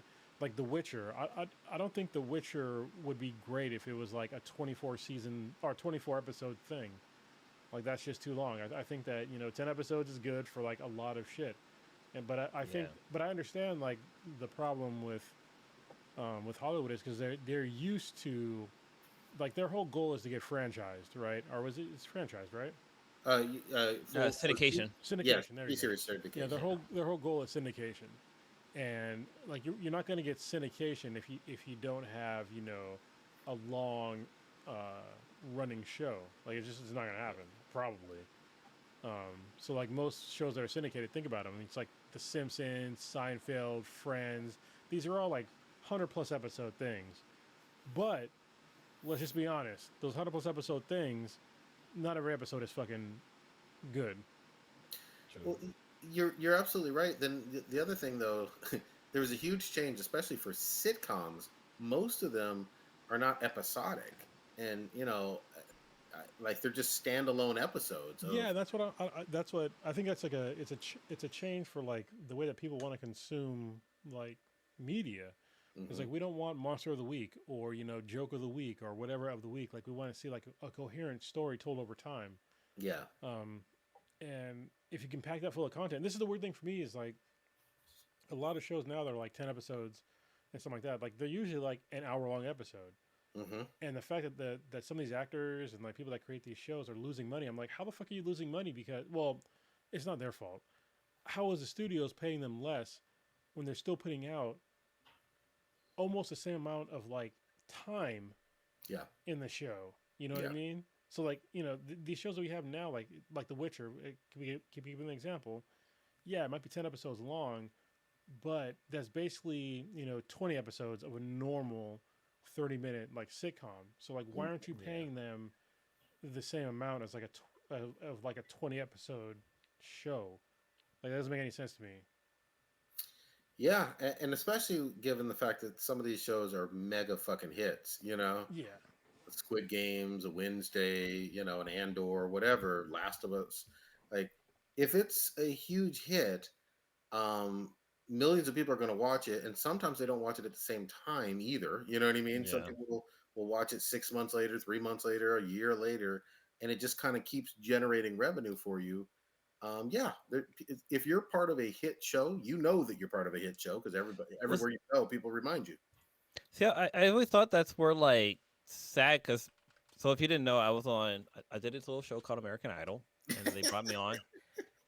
[SPEAKER 3] like The Witcher. I don't think The Witcher would be great if it was like a 24 season or 24 episode thing. Like that's just too long. I think that 10 episodes is good for like a lot of shit. And I think
[SPEAKER 2] Yeah.
[SPEAKER 3] but I understand like the problem with Hollywood is because they're used to like their whole goal is to get franchised, right? Or was it it's franchised, right?
[SPEAKER 1] For
[SPEAKER 2] Syndication.
[SPEAKER 1] yes,
[SPEAKER 3] Syndication. There you go.
[SPEAKER 1] series
[SPEAKER 3] Yeah,
[SPEAKER 1] certification.
[SPEAKER 3] their whole goal is syndication, and like you're not going to get syndication if you don't have a long uh, running show. Like it's not going to happen probably. So like most shows that are syndicated, think about them. It's like The Simpsons, Seinfeld, Friends. These are all like 100+ episode things. But let's just be honest. Those 100+ episode things, not every episode is fucking good.
[SPEAKER 1] Well,
[SPEAKER 2] True.
[SPEAKER 1] you're absolutely right. Then the other thing though, there was a huge change, especially for sitcoms. Most of them are not episodic, and like they're just standalone episodes
[SPEAKER 3] Yeah,
[SPEAKER 1] of.
[SPEAKER 3] that's what that's what I think. That's like it's a change for like the way that people want to consume like media. It's
[SPEAKER 1] Mhm.
[SPEAKER 3] like we don't want monster of the week or joke of the week or whatever of the week. Like we want to see like a coherent story told over time.
[SPEAKER 1] Yeah,
[SPEAKER 3] And if you can pack that full of content, this is the weird thing for me is like a lot of shows now that are like 10 episodes and something like that. Like they're usually like an hour long episode.
[SPEAKER 1] hmm
[SPEAKER 3] And the fact that some of these actors and like people that create these shows are losing money, I'm like, how the fuck are you losing money? Because well, it's not their fault. How is the studios paying them less when they're still putting out almost the same amount of like time
[SPEAKER 1] yeah,
[SPEAKER 3] in the show? You know what I
[SPEAKER 1] yeah.
[SPEAKER 3] mean? So like these shows that we have now, like The Witcher, can we give an example? Yeah, it might be 10 episodes long, but that's basically 20 episodes of a normal 30-minute like sitcom. So like why aren't you
[SPEAKER 2] Yeah.
[SPEAKER 3] paying them the same amount as like of like a 20 episode show? Like that doesn't make any sense to me.
[SPEAKER 1] Yeah, and especially given the fact that some of these shows are mega fucking hits,
[SPEAKER 3] Yeah.
[SPEAKER 1] Squid Games, a Wednesday, an Andor, whatever, Last of Us. Like, if it's a huge hit, um, millions of people are going to watch it, and sometimes they don't watch it at the same time either. You know what I mean? Some
[SPEAKER 2] Yeah.
[SPEAKER 1] people will watch it 6 months later, 3 months later, a year later, and it just kind of keeps generating revenue for you. Yeah, if you're part of a hit show, you know that you're part of a hit show because
[SPEAKER 2] Was
[SPEAKER 1] everywhere you go, people remind you.
[SPEAKER 2] see, I always thought that's where like SAG because so if you didn't know, I did this little show called American Idol, and they brought me on.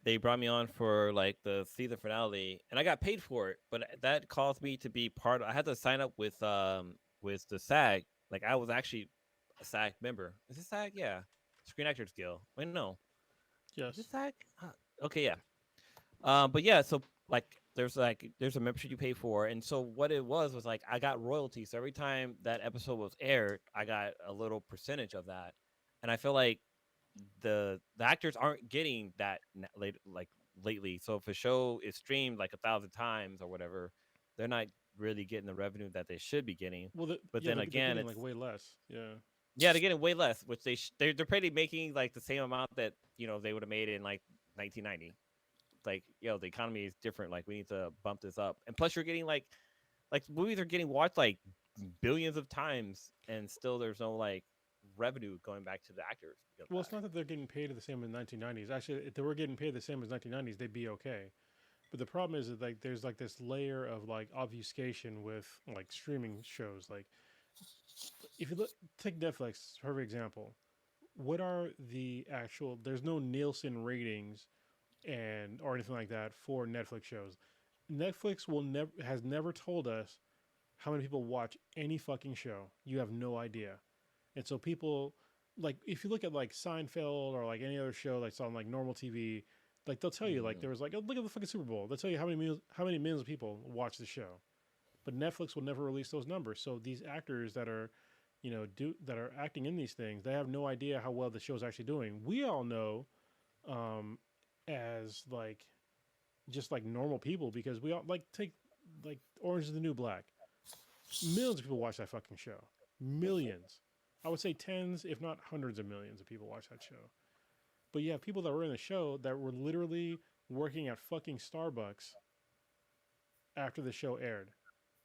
[SPEAKER 2] They brought me on for like the season finale, and I got paid for it. But that caused me to be part. I had to sign up with the SAG. Like I was actually a SAG member. Is it SAG? Yeah, Screen Actors Guild. Wait, no, is it
[SPEAKER 3] Yes.
[SPEAKER 2] SAG? Okay, yeah. But yeah, so there's a membership you pay for, and so what it was like I got royalties. So every time that episode was aired, I got a little percentage of that, and I feel like the actors aren't getting that like lately. So if a show is streamed like 1,000 times or whatever, they're not really getting the revenue that they should be getting.
[SPEAKER 3] Well,
[SPEAKER 2] But
[SPEAKER 3] yeah,
[SPEAKER 2] then
[SPEAKER 3] they're
[SPEAKER 2] again,
[SPEAKER 3] getting like
[SPEAKER 2] it's
[SPEAKER 3] way less. Yeah.
[SPEAKER 2] yeah, they're getting way less, which they're pretty making like the same amount that they would have made in like 1990. Like the economy is different. Like we need to bump this up, and plus you're getting like movies are getting watched like billions of times, and still there's no like revenue going back to the actors because of
[SPEAKER 3] Well, it's
[SPEAKER 2] that.
[SPEAKER 3] not that they're getting paid the same as 1990s. Actually, if they were getting paid the same as 1990s, they'd be okay. But the problem is that like there's like this layer of like obfuscation with like streaming shows. Like if you look, take Netflix for example, what are the actual? There's no Nielsen ratings and or anything like that for Netflix shows. Netflix will never has never told us how many people watch any fucking show. You have no idea. And so people like if you look at like Seinfeld or like any other show that's on like normal TV, like they'll tell you like
[SPEAKER 2] Mhm.
[SPEAKER 3] there was like oh, look at the fucking Super Bowl. They'll tell you how many millions of people watch the show. But Netflix will never release those numbers. So these actors that are that are acting in these things, they have no idea how well the show's actually doing. We all know as like just like normal people because we all like take like Orange is the New Black. Millions of people watch that fucking show. Millions. I would say tens, if not hundreds of millions of people watch that show. But you have people that were in the show that were literally working at fucking Starbucks after the show aired.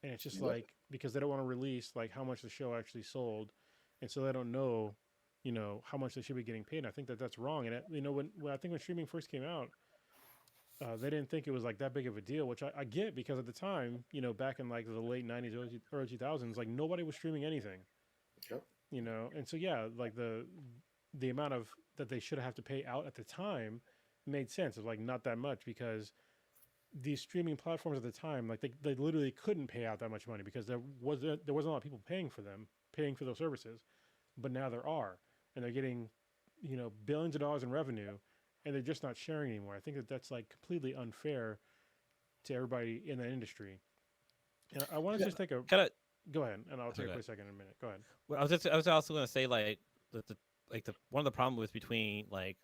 [SPEAKER 3] and it's just
[SPEAKER 1] Yep.
[SPEAKER 3] like because they don't want to release like how much the show actually sold, and so they don't know, how much they should be getting paid. And I think that that's wrong. And when I think when streaming first came out, they didn't think it was like that big of a deal, which I get because at the time, back in like the late '90s, early 2000s, like nobody was streaming anything,
[SPEAKER 1] Yep.
[SPEAKER 3] and so yeah, like the amount of that they should have to pay out at the time made sense. It was like not that much because these streaming platforms at the time, like they literally couldn't pay out that much money because there wasn't a lot of people paying for those services. But now there are, and they're getting, billions of dollars in revenue, and they're just not sharing anymore. I think that that's like completely unfair to everybody in that industry. And I want to just take a
[SPEAKER 2] Kind of.
[SPEAKER 3] go ahead, and I'll take a
[SPEAKER 2] Okay.
[SPEAKER 3] quick second in a minute. Go ahead.
[SPEAKER 2] Well, I was also going to say like the one of the problems with between like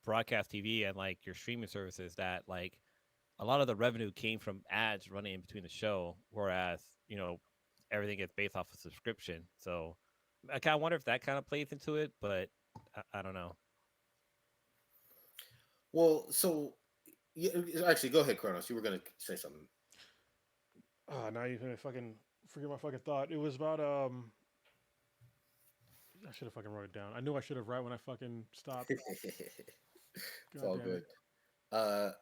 [SPEAKER 2] broadcast TV and like your streaming services that like a lot of the revenue came from ads running in between the show, whereas everything gets based off of subscription. So I kind of wonder if that kind of plays into it, but I don't know.
[SPEAKER 1] Well, so actually, go ahead, Kronos. You were going to say something.
[SPEAKER 3] Now you're gonna fucking forget my fucking thought. It was about I should have fucking wrote it down. I knew I should have right when I fucking stopped.
[SPEAKER 1] It's
[SPEAKER 3] God
[SPEAKER 1] all
[SPEAKER 3] damn
[SPEAKER 1] good.
[SPEAKER 3] it.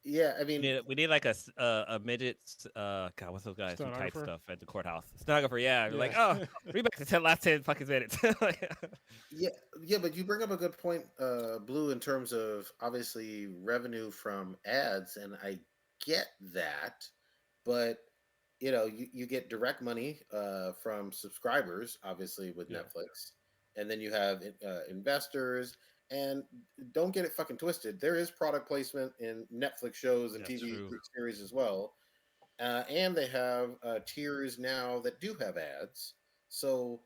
[SPEAKER 1] Yeah, I mean,
[SPEAKER 2] We need like a midget. God, what's those guys who type
[SPEAKER 3] Stenographer?
[SPEAKER 2] stuff at the courthouse? Stenographer. Yeah,
[SPEAKER 3] Yeah.
[SPEAKER 2] like read back the last 10 fucking minutes.
[SPEAKER 1] yeah, but you bring up a good point, Blue, in terms of obviously revenue from ads, and I get that, but you get direct money from subscribers, obviously with
[SPEAKER 3] Yeah.
[SPEAKER 1] Netflix, and then you have investors. And don't get it fucking twisted. There is product placement in Netflix shows and
[SPEAKER 2] That's
[SPEAKER 1] TV
[SPEAKER 2] true.
[SPEAKER 1] series as well, and they have tiers now that do have ads. So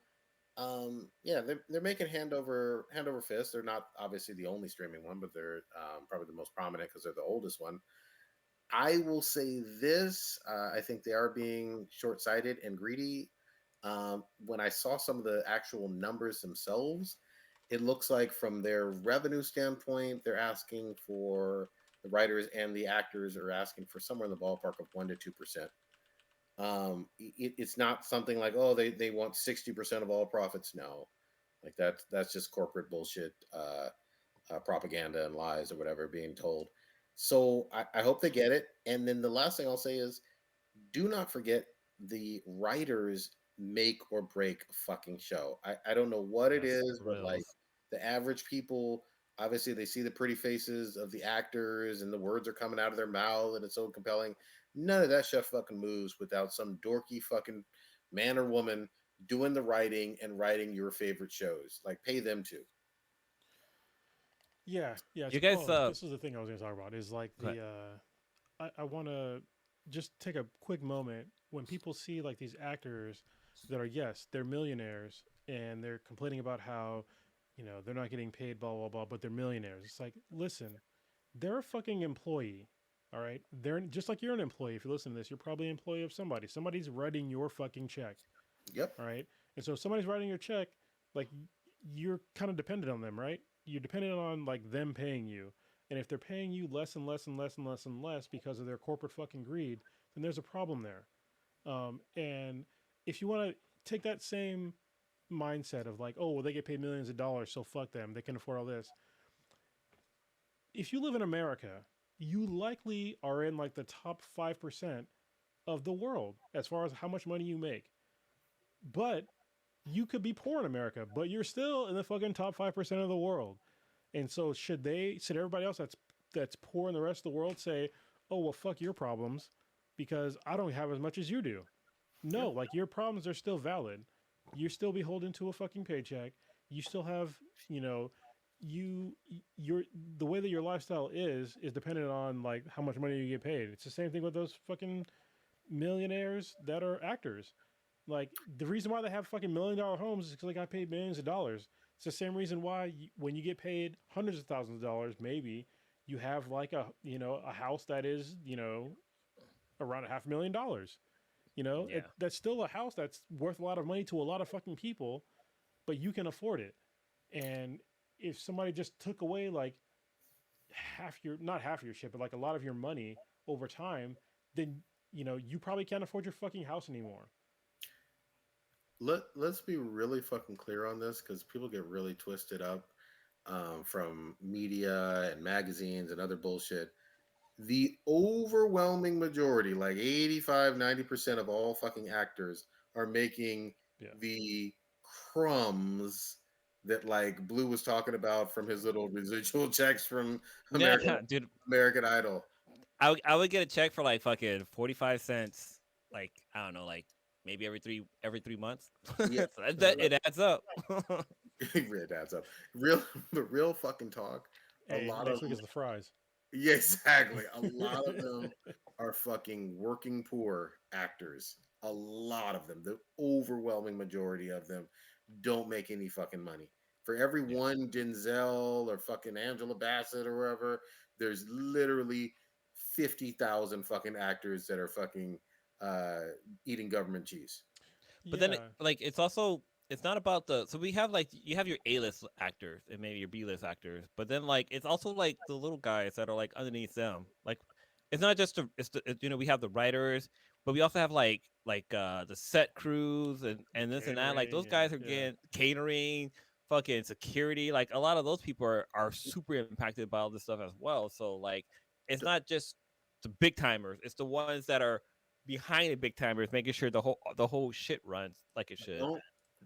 [SPEAKER 1] yeah, they're making hand over fist. They're not obviously the only streaming one, but they're probably the most prominent because they're the oldest one. I will say this: I think they are being short-sighted and greedy. When I saw some of the actual numbers themselves, it looks like from their revenue standpoint, they're asking for the writers and the actors are asking for somewhere in the ballpark of 1 to 2%. It's not something like, oh, they want 60% of all profits. No, like that's just corporate bullshit, propaganda and lies or whatever being told. So I hope they get it. And then the last thing I'll say is, do not forget the writers make or break a fucking show. I don't know what it
[SPEAKER 2] Yes,
[SPEAKER 1] is,
[SPEAKER 2] for
[SPEAKER 1] but like
[SPEAKER 2] reals.
[SPEAKER 1] the average people, obviously they see the pretty faces of the actors and the words are coming out of their mouth and it's so compelling. None of that shit fucking moves without some dorky fucking man or woman doing the writing and writing your favorite shows. Like pay them to.
[SPEAKER 3] Yeah, yeah.
[SPEAKER 2] You guys,
[SPEAKER 3] This is the thing I was going to talk about. Is like
[SPEAKER 2] go ahead.
[SPEAKER 3] I want to just take a quick moment when people see like these actors that are yes, they're millionaires and they're complaining about how they're not getting paid, blah blah blah, but they're millionaires. It's like, listen, they're a fucking employee. All right, they're just like you're an employee. If you listen to this, you're probably an employee of somebody. Somebody's writing your fucking check.
[SPEAKER 1] Yep.
[SPEAKER 3] All right. And so if somebody's writing your check, like you're kind of dependent on them, right? You're dependent on like them paying you. And if they're paying you less and less and less and less and less because of their corporate fucking greed, then there's a problem there. And if you want to take that same mindset of like, oh, well, they get paid millions of dollars, so fuck them. They can afford all this. If you live in America, you likely are in like the top 5% of the world as far as how much money you make. But you could be poor in America, but you're still in the fucking top 5% of the world. And so should everybody else that's poor in the rest of the world say, "Oh, well fuck your problems because I don't have as much as you do." No,
[SPEAKER 1] Yep.
[SPEAKER 3] like your problems are still valid. You're still beholden to a fucking paycheck. You still have, you your the way that your lifestyle is dependent on like how much money you get paid. It's the same thing with those fucking millionaires that are actors. Like the reason why they have fucking $1 million homes is because they got paid millions of dollars. It's the same reason why when you get paid hundreds of thousands of dollars, maybe you have like a house that is around $500,000.
[SPEAKER 2] Yeah.
[SPEAKER 3] That's still a house that's worth a lot of money to a lot of fucking people, but you can afford it. And if somebody just took away like not half your shit, but like a lot of your money over time, then you probably can't afford your fucking house anymore.
[SPEAKER 1] Let's be really fucking clear on this because people get really twisted up from media and magazines and other bullshit. The overwhelming majority, like 85-90% of all fucking actors, are making
[SPEAKER 3] Yeah.
[SPEAKER 1] the crumbs that like Blue was talking about from his little residual checks from
[SPEAKER 2] Yeah, dude.
[SPEAKER 1] American Idol.
[SPEAKER 2] I would get a check for like fucking 45 cents. Like I don't know, like maybe every 3 months.
[SPEAKER 1] Yeah,
[SPEAKER 2] So it adds up.
[SPEAKER 1] it adds up. Real fucking talk. A
[SPEAKER 3] Hey,
[SPEAKER 1] lot of
[SPEAKER 3] next week is the fries.
[SPEAKER 1] Yeah, exactly. A lot of them are fucking working poor actors. A lot of them, the overwhelming majority of them, don't make any fucking money. For every
[SPEAKER 2] Yeah.
[SPEAKER 1] one Denzel or fucking Angela Bassett or whatever, there's literally 50,000 fucking actors that are fucking uh, eating government cheese.
[SPEAKER 2] But then,
[SPEAKER 3] Yeah.
[SPEAKER 2] like, it's not about the. So we have like you have your A-list actors and maybe your B-list actors, but then like it's also like the little guys that are like underneath them. Like, it's not just we have the writers, but we also have the set crews and this and that. Like those
[SPEAKER 3] Catering and
[SPEAKER 2] guys are
[SPEAKER 3] yeah.
[SPEAKER 2] getting catering, fucking security. Like a lot of those people are super impacted by all this stuff as well. So like, it's
[SPEAKER 1] D-
[SPEAKER 2] not just the big timers; it's the ones that are behind the big timers, making sure the whole shit runs like it should.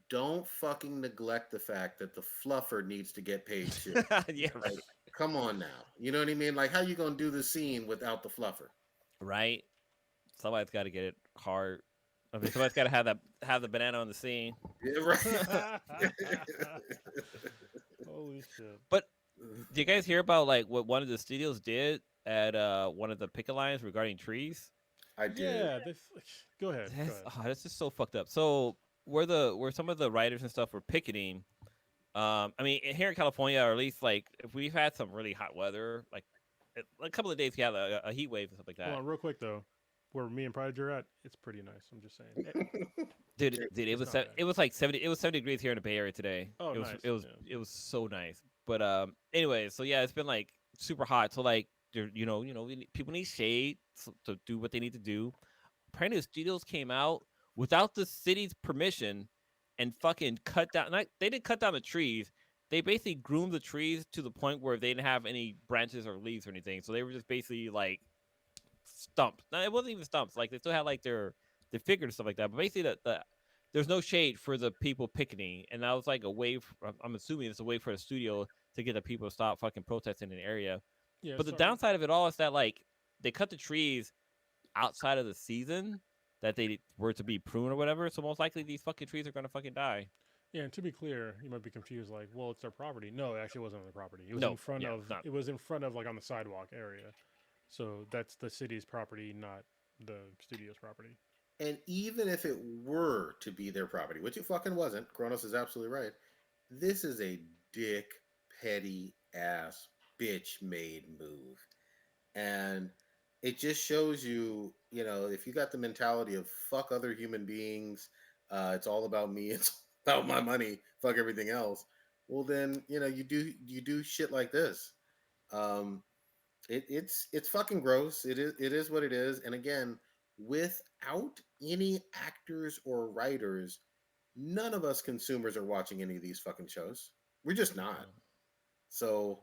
[SPEAKER 1] don't fucking neglect the fact that the fluffer needs to get paid too.
[SPEAKER 2] Yeah,
[SPEAKER 1] Like, come on now. You know what I mean? Like, how you gonna do the scene without the fluffer?
[SPEAKER 2] right. Somebody's got to get it hard. I mean, somebody's got to have the banana on the scene.
[SPEAKER 1] Yeah, right.
[SPEAKER 3] Holy shit.
[SPEAKER 2] But did you guys hear about like what one of the studios did at one of the picket lines regarding trees?
[SPEAKER 1] I did.
[SPEAKER 3] Yeah, this. Go ahead. Go ahead.
[SPEAKER 2] That's just so fucked up. So where some of the writers and stuff were picketing. I mean, here in California, or at least like if we've had some really hot weather, like a couple of days, we had a heat wave and stuff like
[SPEAKER 3] Hold
[SPEAKER 2] that.
[SPEAKER 3] on, real quick though. Where me and Prodigy are at, it's pretty nice. I'm just saying.
[SPEAKER 2] Dude, it
[SPEAKER 3] It's
[SPEAKER 2] was
[SPEAKER 3] not bad.
[SPEAKER 2] it was like 70. It was 70 degrees here in the Bay Area today.
[SPEAKER 3] Oh,
[SPEAKER 2] It was
[SPEAKER 3] nice.
[SPEAKER 2] it was
[SPEAKER 3] Yeah.
[SPEAKER 2] it was so nice. But anyway, so yeah, it's been like super hot. So like, people need shade to do what they need to do. Apparently, the studios came out without the city's permission and fucking cut down. They didn't cut down the trees. They basically groomed the trees to the point where they didn't have any branches or leaves or anything. So they were just basically like stumps. No, it wasn't even stumps. Like they still had like their figures and stuff like that. But basically, there's no shade for the people picketing, and that was like a way. I'm assuming it's a way for the studio to get the people to stop fucking protesting in the area.
[SPEAKER 3] Yeah.
[SPEAKER 2] But the
[SPEAKER 3] Sorry.
[SPEAKER 2] downside of it all is that like they cut the trees outside of the season that they were to be pruned or whatever. So most likely these fucking trees are gonna fucking die.
[SPEAKER 3] Yeah, and to be clear, you might be confused. Like, well, it's their property. No, it actually wasn't on their property. It was in
[SPEAKER 2] No,
[SPEAKER 3] front
[SPEAKER 2] yeah,
[SPEAKER 3] of.
[SPEAKER 2] not.
[SPEAKER 3] It was in front of like on the sidewalk area. So that's the city's property, not the studio's property.
[SPEAKER 1] And even if it were to be their property, which it fucking wasn't, Kronos is absolutely right. This is a dick, petty ass, bitch made move. And it just shows you, if you got the mentality of fuck other human beings, it's all about me, it's about my money, fuck everything else. Well, then you do shit like this. Um, it's fucking gross. It is what it is. And again, without any actors or writers, none of us consumers are watching any of these fucking shows. We're just not. So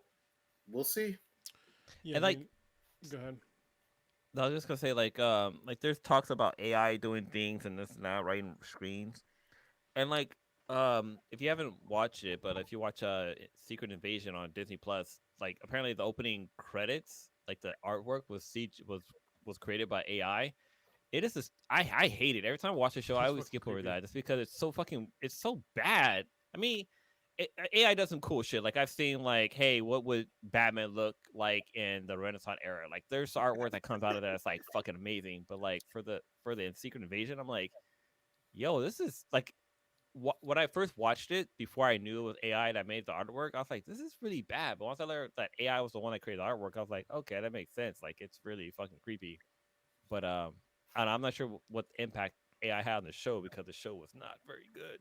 [SPEAKER 1] we'll see.
[SPEAKER 3] Yeah, I
[SPEAKER 2] And like,
[SPEAKER 3] mean, go ahead.
[SPEAKER 2] I was just gonna say like there's talks about AI doing things and this and that, writing screens, and like if you haven't watched it, but if you watch Secret Invasion on Disney Plus, like apparently the opening credits, like the artwork was created by AI. It is just I hate it. Every time I watch the show, I
[SPEAKER 3] That's
[SPEAKER 2] always
[SPEAKER 3] fucking
[SPEAKER 2] skip over
[SPEAKER 3] creepy.
[SPEAKER 2] that just because it's so bad. I mean, AI does some cool shit. Like I've seen like, hey, what would Batman look like in the Renaissance era? Like there's artwork that comes out of that that's like fucking amazing. But like for the Secret Invasion, I'm like, yo, this is like when I first watched it before I knew it was AI that made the artwork, I was like, this is really bad. But once I learned that AI was the one that created the artwork, I was like, okay, that makes sense. Like it's really fucking creepy. But I'm not sure what impact AI had on the show because the show was not very good.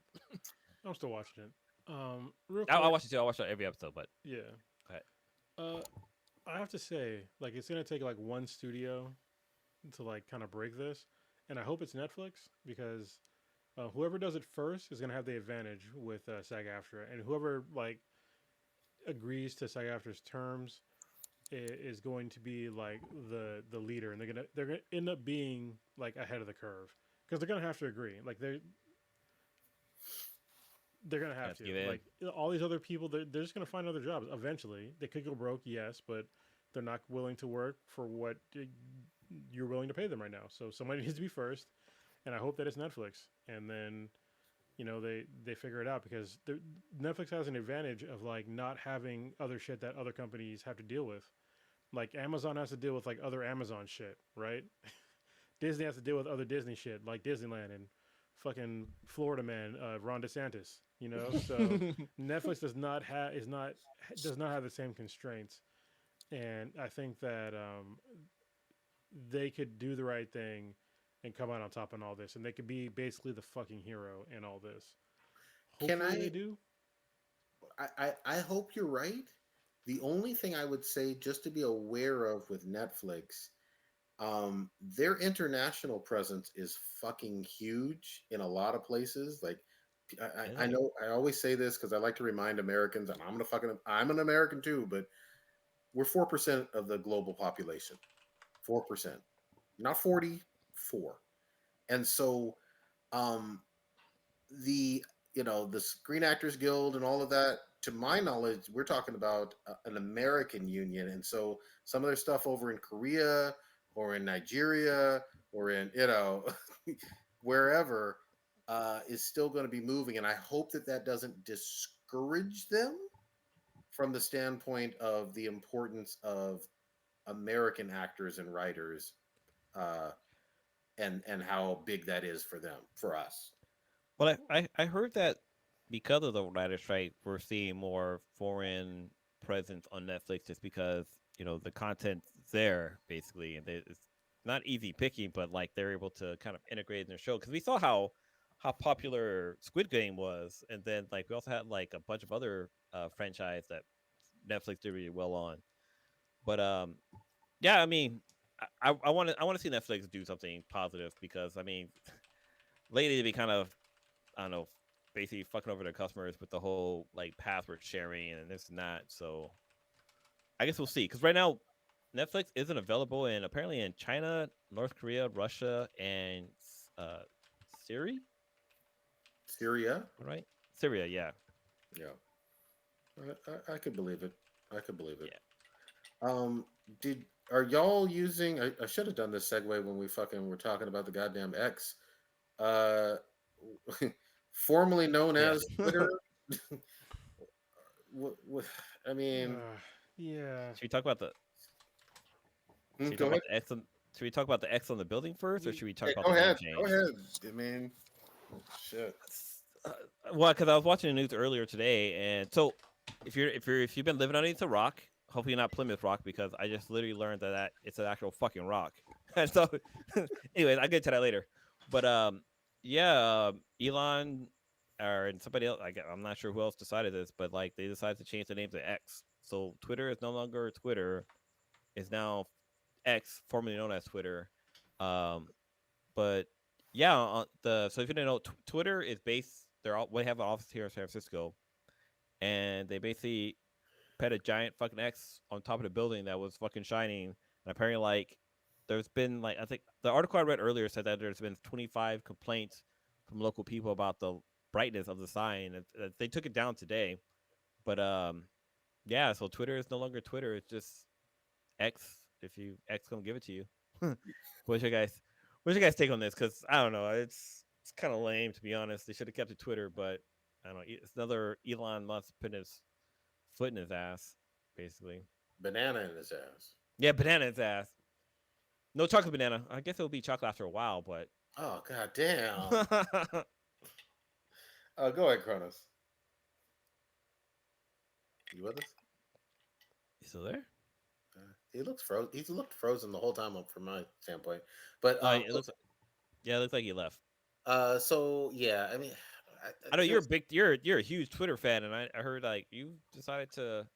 [SPEAKER 3] I'm still watching it. Real
[SPEAKER 2] I
[SPEAKER 3] quick.
[SPEAKER 2] watched it too. I watched every episode, but
[SPEAKER 3] Yeah.
[SPEAKER 2] okay.
[SPEAKER 3] Uh, I have to say, like, it's gonna take like one studio to like kind of break this, and I hope it's Netflix because whoever does it first is gonna have the advantage with SAG-AFTRA, and whoever like agrees to SAG-AFTRA's terms is going to be like the leader, and they're gonna end up being like ahead of the curve because they're gonna have to agree. Like they're gonna have
[SPEAKER 2] Yes, give
[SPEAKER 3] to.
[SPEAKER 2] in.
[SPEAKER 3] Like all these other people, they're just gonna find other jobs eventually. They could go broke, yes, but they're not willing to work for what you're willing to pay them right now. So somebody needs to be first, and I hope that it's Netflix. And then they figure it out because Netflix has an advantage of like not having other shit that other companies have to deal with. Like Amazon has to deal with like other Amazon shit, right? Disney has to deal with other Disney shit like Disneyland and fucking Florida Man, Ron DeSantis. So Netflix does not have the same constraints, and I think that they could do the right thing and come out on top in all this, and they could be basically the fucking hero in all this.
[SPEAKER 1] Can
[SPEAKER 3] Hopefully, they do.
[SPEAKER 1] I hope you're right. The only thing I would say just to be aware of with Netflix, their international presence is fucking huge in a lot of places. Like I know I always say this because I like to remind Americans, and I'm an American too, but we're 4% of the global population. 4%. Not 44. And so um the Screen Actors Guild and all of that, to my knowledge, we're talking about an American union, and so some of their stuff over in Korea or in Nigeria or in wherever is still going to be moving, and I hope that doesn't discourage them from the standpoint of the importance of American actors and writers, uh, and how big that is for them, for us.
[SPEAKER 2] Well, I heard that because of the writer strike, we're seeing more foreign presence on Netflix just because the content's there basically, and it's not easy picking, but like they're able to kind of integrate in their show because we saw how popular Squid Game was, and then like we also had like a bunch of other franchise that Netflix did really well on. But yeah, I mean, I want to see Netflix do something positive because I mean, lately they be kind of I don't know, basically fucking over their customers with the whole like password sharing and this and that. So I guess we'll see. Because right now, Netflix isn't available in apparently in China, North Korea, Russia, and Syria.
[SPEAKER 1] Syria,
[SPEAKER 2] Right? Syria, yeah.
[SPEAKER 1] yeah. I could believe it. I could believe it.
[SPEAKER 2] Yeah.
[SPEAKER 1] Are y'all using? I should have done this segue when we fucking were talking about the goddamn X, uh, formerly known
[SPEAKER 2] Yeah.
[SPEAKER 1] as Twitter. what, I mean,
[SPEAKER 3] Yeah.
[SPEAKER 2] Should we talk about the should we
[SPEAKER 1] go
[SPEAKER 2] talk
[SPEAKER 1] ahead.
[SPEAKER 2] about the X on, should we talk about the X on the building first, or should we talk
[SPEAKER 1] Hey,
[SPEAKER 2] about
[SPEAKER 1] go
[SPEAKER 2] the name
[SPEAKER 1] ahead.
[SPEAKER 2] change?
[SPEAKER 1] Go ahead. I mean, shit.
[SPEAKER 2] Well, because I was watching the news earlier today, and so if you've been living underneath a rock, hopefully not Plymouth Rock, because I just literally learned that it's an actual fucking rock. And so, anyways, I'll get to that later. But yeah, Elon and somebody else, I'm not sure who else decided this, but like they decided to change the name to X. So Twitter is no longer Twitter; is now X, formerly known as Twitter. But yeah, so if you didn't know, Twitter is based. We have an office here in San Francisco, and they basically put a giant fucking X on top of the building that was fucking shining. And apparently, like, there's been like I think the article I read earlier said that there's been 25 complaints from local people about the brightness of the sign. And they took it down today, but yeah. So Twitter is no longer Twitter. It's just X. If you X gonna give it to you. What's your guys' take on this? Because I don't know. It's kind of lame, to be honest. They should have kept it Twitter, but I don't know. It's another Elon Musk putting his foot in his ass, basically.
[SPEAKER 1] Banana in his ass.
[SPEAKER 2] Yeah, banana in his ass. No chocolate banana. I guess it'll be chocolate after a while, but.
[SPEAKER 1] Oh god damn. Go ahead, Kronos. You with us?
[SPEAKER 2] You still there?
[SPEAKER 1] He looks frozen. He's looked frozen the whole time, from my standpoint. But
[SPEAKER 2] It looks like he left.
[SPEAKER 1] So yeah, I mean,
[SPEAKER 2] I know you're a huge Twitter fan, and I heard like you decided to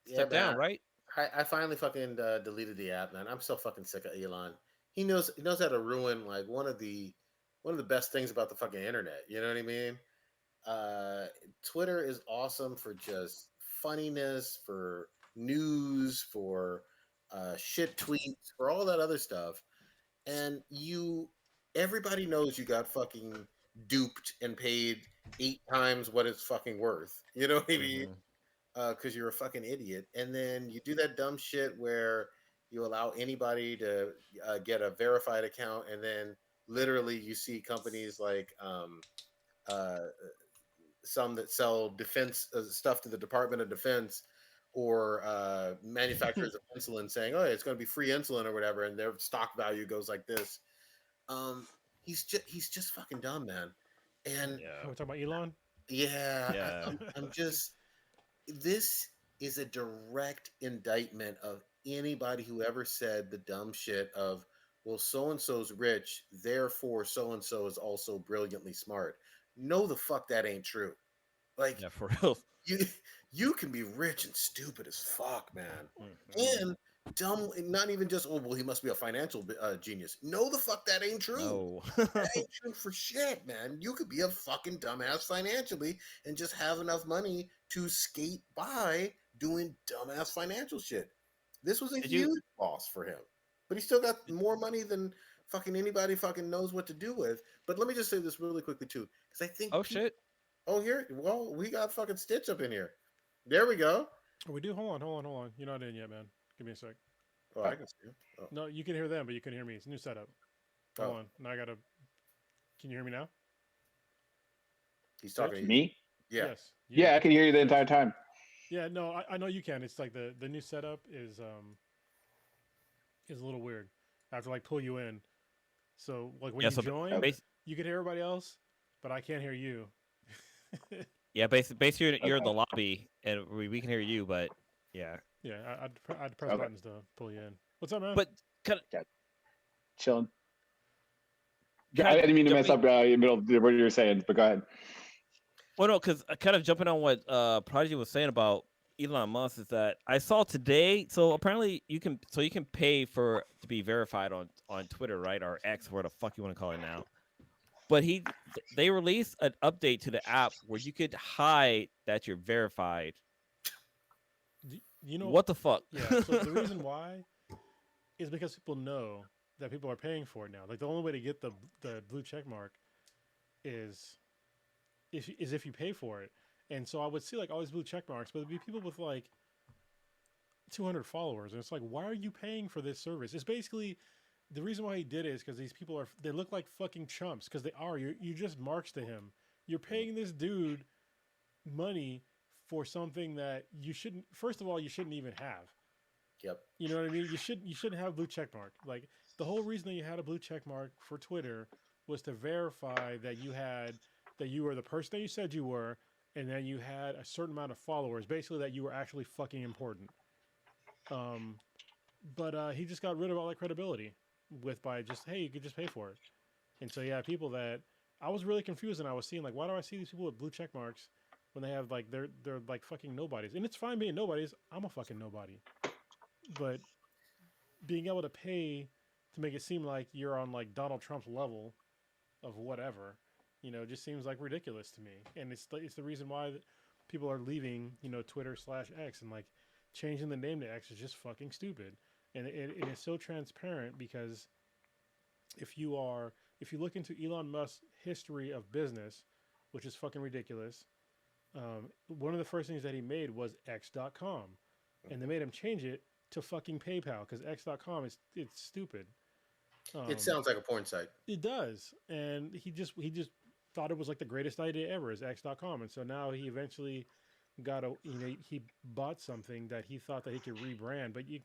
[SPEAKER 2] step down, right?
[SPEAKER 1] I finally fucking deleted the app, man. I'm so fucking sick of Elon. he knows how to ruin like one of the best things about the fucking internet. You know what I mean? Uh, Twitter is awesome for just funniness, for news, for shit tweets, for all that other stuff. And everybody knows you got fucking duped and paid 8 times what it's fucking worth. You know what I mean?
[SPEAKER 2] Mm-hmm.
[SPEAKER 1] Because you're a fucking idiot. And then you do that dumb shit where you allow anybody to get a verified account, and then literally you see companies like uh, some that sell defense stuff to the Department of Defense, or manufacturers of insulin saying, "Oh, it's going to be free insulin or whatever," and their stock value goes like this. Um, he's just fucking dumb, man. And
[SPEAKER 2] Yeah.
[SPEAKER 3] We're talking about Elon.
[SPEAKER 1] yeah,
[SPEAKER 2] Yeah.
[SPEAKER 1] I'm just this is a direct indictment of anybody who ever said the dumb shit of, well, so and so's rich, therefore so and so is also brilliantly smart. No, the fuck that ain't true. Like
[SPEAKER 2] Yeah, for real.
[SPEAKER 1] you you can be rich and stupid as fuck, man,
[SPEAKER 2] Mm-hmm.
[SPEAKER 1] and dumb. Not even just, oh well, he must be a financial genius. No, the fuck that ain't true.
[SPEAKER 2] No.
[SPEAKER 1] That ain't true for shit, man. You could be a fucking dumbass financially and just have enough money to skate by doing dumbass financial shit. This was a
[SPEAKER 2] Did you?
[SPEAKER 1] huge loss for him, but he still got more money than fucking anybody fucking knows what to do with. But let me just say this really quickly too, because I think
[SPEAKER 2] Oh shit.
[SPEAKER 1] oh, here, well, we got fucking Stitch up in here. There we go.
[SPEAKER 3] Oh, we do. Hold on. You're not in yet, man. Give me a sec.
[SPEAKER 1] Oh, I can see him. Oh,
[SPEAKER 3] No, you can hear them, but you couldn't hear me. It's a new setup. Hold
[SPEAKER 1] oh,
[SPEAKER 3] on. Now I gotta. Can you hear me now?
[SPEAKER 1] he's talking to you.
[SPEAKER 4] Me?
[SPEAKER 1] Yeah.
[SPEAKER 3] Yes.
[SPEAKER 4] Yeah, I can hear you the entire time.
[SPEAKER 3] Yeah. No, I know you can. It's like the new setup is a little weird. I have to like pull you in. So like when
[SPEAKER 2] Yeah.
[SPEAKER 3] you
[SPEAKER 2] So
[SPEAKER 3] join,
[SPEAKER 2] bas-
[SPEAKER 3] you can hear everybody else, but I can't hear you.
[SPEAKER 2] yeah, basically you're in the
[SPEAKER 4] Okay.
[SPEAKER 2] lobby, and we can hear you, but yeah.
[SPEAKER 3] Yeah, I'd press
[SPEAKER 4] Okay.
[SPEAKER 3] buttons to pull you in. What's up, man?
[SPEAKER 2] But kind of,
[SPEAKER 4] Chilling.
[SPEAKER 2] kind
[SPEAKER 4] I
[SPEAKER 2] of
[SPEAKER 4] didn't mean to mess
[SPEAKER 2] jumping.
[SPEAKER 4] up in the middle of what you were saying, but go ahead.
[SPEAKER 2] Well, no, because kind of jumping on what Prodigy was saying about Elon Musk is that I saw today. So apparently you can pay for to be verified on Twitter, right, or X, where the fuck you want to call it now. But they released an update to the app where you could hide that you're verified.
[SPEAKER 3] You know
[SPEAKER 2] What the fuck?
[SPEAKER 3] Yeah. So the reason why is because people know that people are paying for it now. Like the only way to get the blue check mark is if you pay for it. And so I would see like all these blue check marks, but it'd be people with like 200 followers, and it's like, why are you paying for this service? It's basically the reason why he did it is because these people they look like fucking chumps because they are. You just marks to him. You're paying this dude money for something that you shouldn't. First of all, you shouldn't even have.
[SPEAKER 1] Yep.
[SPEAKER 3] You know what I mean? You shouldn't have a blue check mark. Like the whole reason that you had a blue check mark for Twitter was to verify that you were the person that you said you were, and that you had a certain amount of followers. Basically, that you were actually fucking important. But he just got rid of all that credibility by just, hey, you could just pay for it. And so yeah, people that I was really confused, and I was seeing like, why do I see these people with blue check marks when they have like they're like fucking nobodies? And it's fine being nobodies. I'm a fucking nobody. But being able to pay to make it seem like you're on like Donald Trump's level of whatever, just seems like ridiculous to me. And it's the reason why people are leaving, Twitter/X, and like changing the name to X is just fucking stupid. And it is so transparent because if you look into Elon Musk's history of business, which is fucking ridiculous, one of the first things that he made was X.com, and they made him change it to fucking PayPal because X.com it's stupid.
[SPEAKER 1] It sounds like a porn site.
[SPEAKER 3] It does, and he just thought it was like the greatest idea ever is X.com, and so now he eventually he bought something that he thought that he could rebrand, but you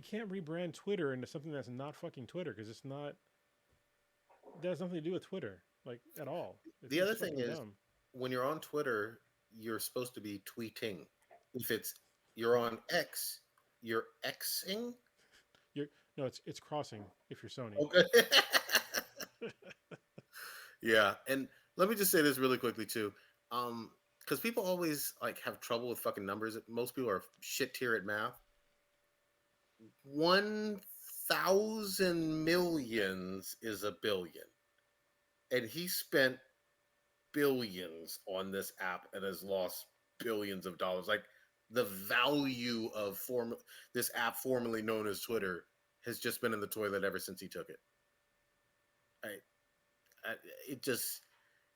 [SPEAKER 3] can't rebrand Twitter into something that's not fucking Twitter because it's not. That has nothing to do with Twitter, like at all.
[SPEAKER 1] The other thing
[SPEAKER 3] fucking
[SPEAKER 1] is,
[SPEAKER 3] dumb.
[SPEAKER 1] when you're on Twitter, you're supposed to be tweeting. If you're on X, you're Xing.
[SPEAKER 3] No, it's crossing if you're Sony.
[SPEAKER 1] Okay. Yeah, and let me just say this really quickly too, because people always like have trouble with fucking numbers. Most people are shit tier at math. 1,000 millions is a billion. And he spent billions on this app and has lost billions of dollars. Like the value of this app formerly known as Twitter has just been in the toilet ever since he took it.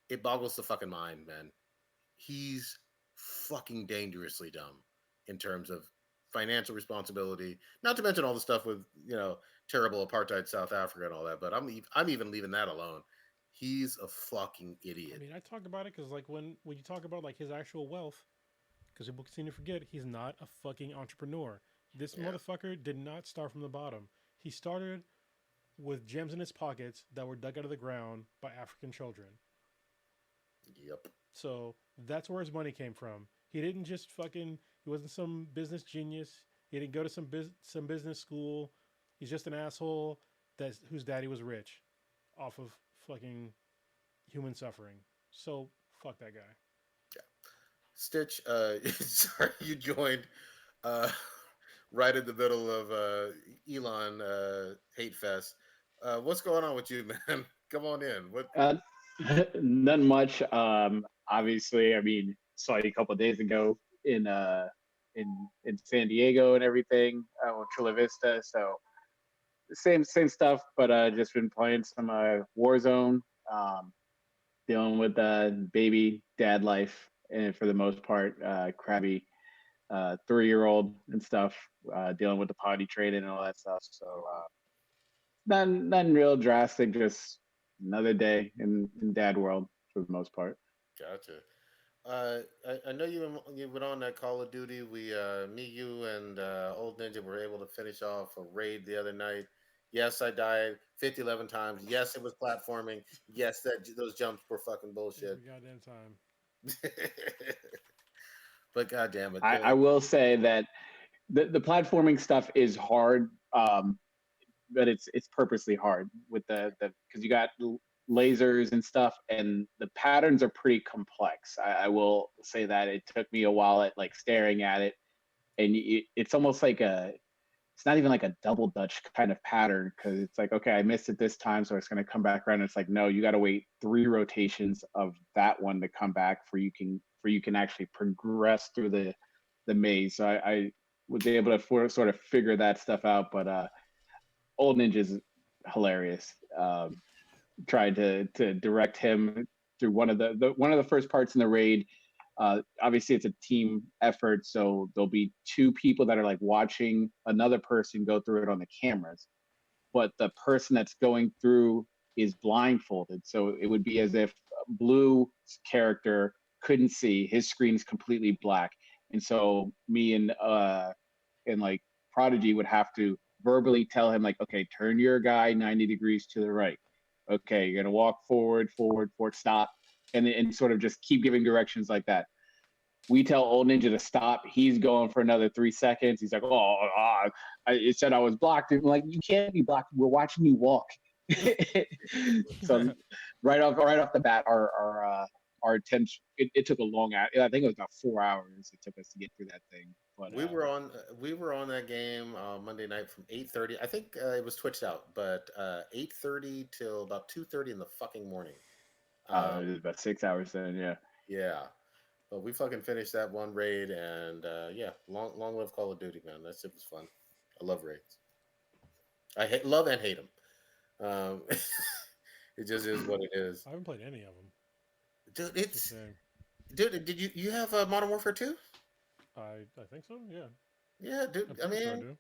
[SPEAKER 1] It boggles the fucking mind, man. He's fucking dangerously dumb in terms of financial responsibility. Not to mention all the stuff with terrible apartheid South Africa and all that. But I'm even leaving that alone. He's a fucking idiot.
[SPEAKER 3] I mean, I talk about it because like when you talk about like his actual wealth, because people continue to forget he's not a fucking entrepreneur. This motherfucker did not start from the bottom. He started with gems in his pockets that were dug out of the ground by African children.
[SPEAKER 1] Yep.
[SPEAKER 3] So that's where his money came from. He didn't just he wasn't some business genius. He didn't go to some business school. He's just an asshole whose daddy was rich off of fucking human suffering. So fuck that guy.
[SPEAKER 1] Yeah. Stitch, sorry, you joined right in the middle of Elon hate fest. What's going on with you, man? Come on in. What?
[SPEAKER 4] None much. Obviously, I mean, saw you a couple of days ago in San Diego and everything, Chula Vista. So same stuff, but just been playing some Warzone, dealing with baby dad life, and for the most part, crabby 3-year-old and stuff, dealing with the potty training and all that stuff. So nothing real drastic, just another day in dad world for the most part.
[SPEAKER 1] Gotcha. I know you went on that Call of Duty. Me, you, and Old Ninja were able to finish off a raid the other night. Yes, I died 11 times. Yes, it was platforming. Yes, those jumps were fucking bullshit.
[SPEAKER 3] Every goddamn time.
[SPEAKER 1] But goddamn it,
[SPEAKER 4] I will say that the platforming stuff is hard, but it's purposely hard with the because you got lasers and stuff, and the patterns are pretty complex. I will say that it took me a while at like staring at it, and it's almost like it's not even like a double Dutch kind of pattern, because it's like, okay, I missed it this time, so it's going to come back around. It's like, no, you got to wait 3 rotations of that one to come back for you can actually progress through the maze. So I was able to sort of figure that stuff out, but Old Ninja's hilarious. Tried to direct him through one of the first parts in the raid. Obviously, it's a team effort, so there'll be 2 people that are like watching another person go through it on the cameras, but the person that's going through is blindfolded. So it would be as if Blue's character couldn't see, his screen's completely black, and so me and like Prodigy would have to verbally tell him like, okay, turn your guy 90 degrees to the right. Okay, you're gonna walk forward, stop, and sort of just keep giving directions like that. We tell Old Ninja to stop. He's going for another 3 seconds. He's like, it said I was blocked. And I'm like, you can't be blocked. We're watching you walk. So right off the bat, our attention. It took a long. I think it was about 4 hours it took us to get through that thing. But
[SPEAKER 1] we were on that game Monday night from 8:30. I think it was twitched out, but 8:30 till about 2:30 in the fucking morning.
[SPEAKER 4] It was about 6 hours then. Yeah.
[SPEAKER 1] Yeah, but we fucking finished that one raid, and long live Call of Duty, man. That shit was fun. I love raids. I love and hate them. It just is what it is.
[SPEAKER 3] I haven't played any of them.
[SPEAKER 1] Dude, did you have Modern Warfare 2?
[SPEAKER 3] I think so. Yeah.
[SPEAKER 1] Yeah, dude. I mean,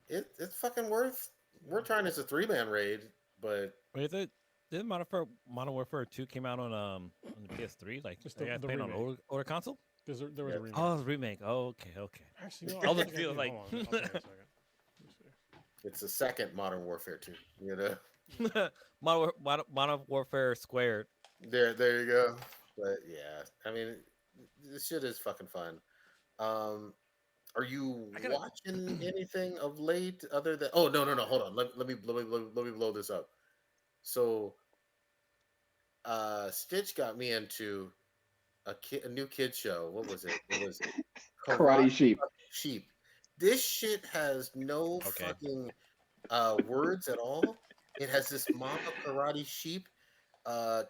[SPEAKER 1] it's fucking worth. We're trying this a 3-man raid, but
[SPEAKER 2] wait, did Modern Warfare 2 came out on the PS3? Like,
[SPEAKER 3] Just
[SPEAKER 2] you guys played on older console?
[SPEAKER 3] There was a remake.
[SPEAKER 2] Oh, it was a remake. Oh, okay.
[SPEAKER 3] Actually, no.
[SPEAKER 2] All the feels like.
[SPEAKER 3] Hold on, I'll tell you in a second.
[SPEAKER 1] It's the second Modern Warfare 2. You know,
[SPEAKER 2] Modern Warfare squared.
[SPEAKER 1] There you go. But yeah, I mean, this shit is fucking fun. Are you watching anything of late other than? Oh no, hold on. Let me blow this up. So, Stitch got me into a new kid show. What was it?
[SPEAKER 4] Karate Sheep.
[SPEAKER 1] Sheep. This shit has no fucking words at all. It has this mama karate sheep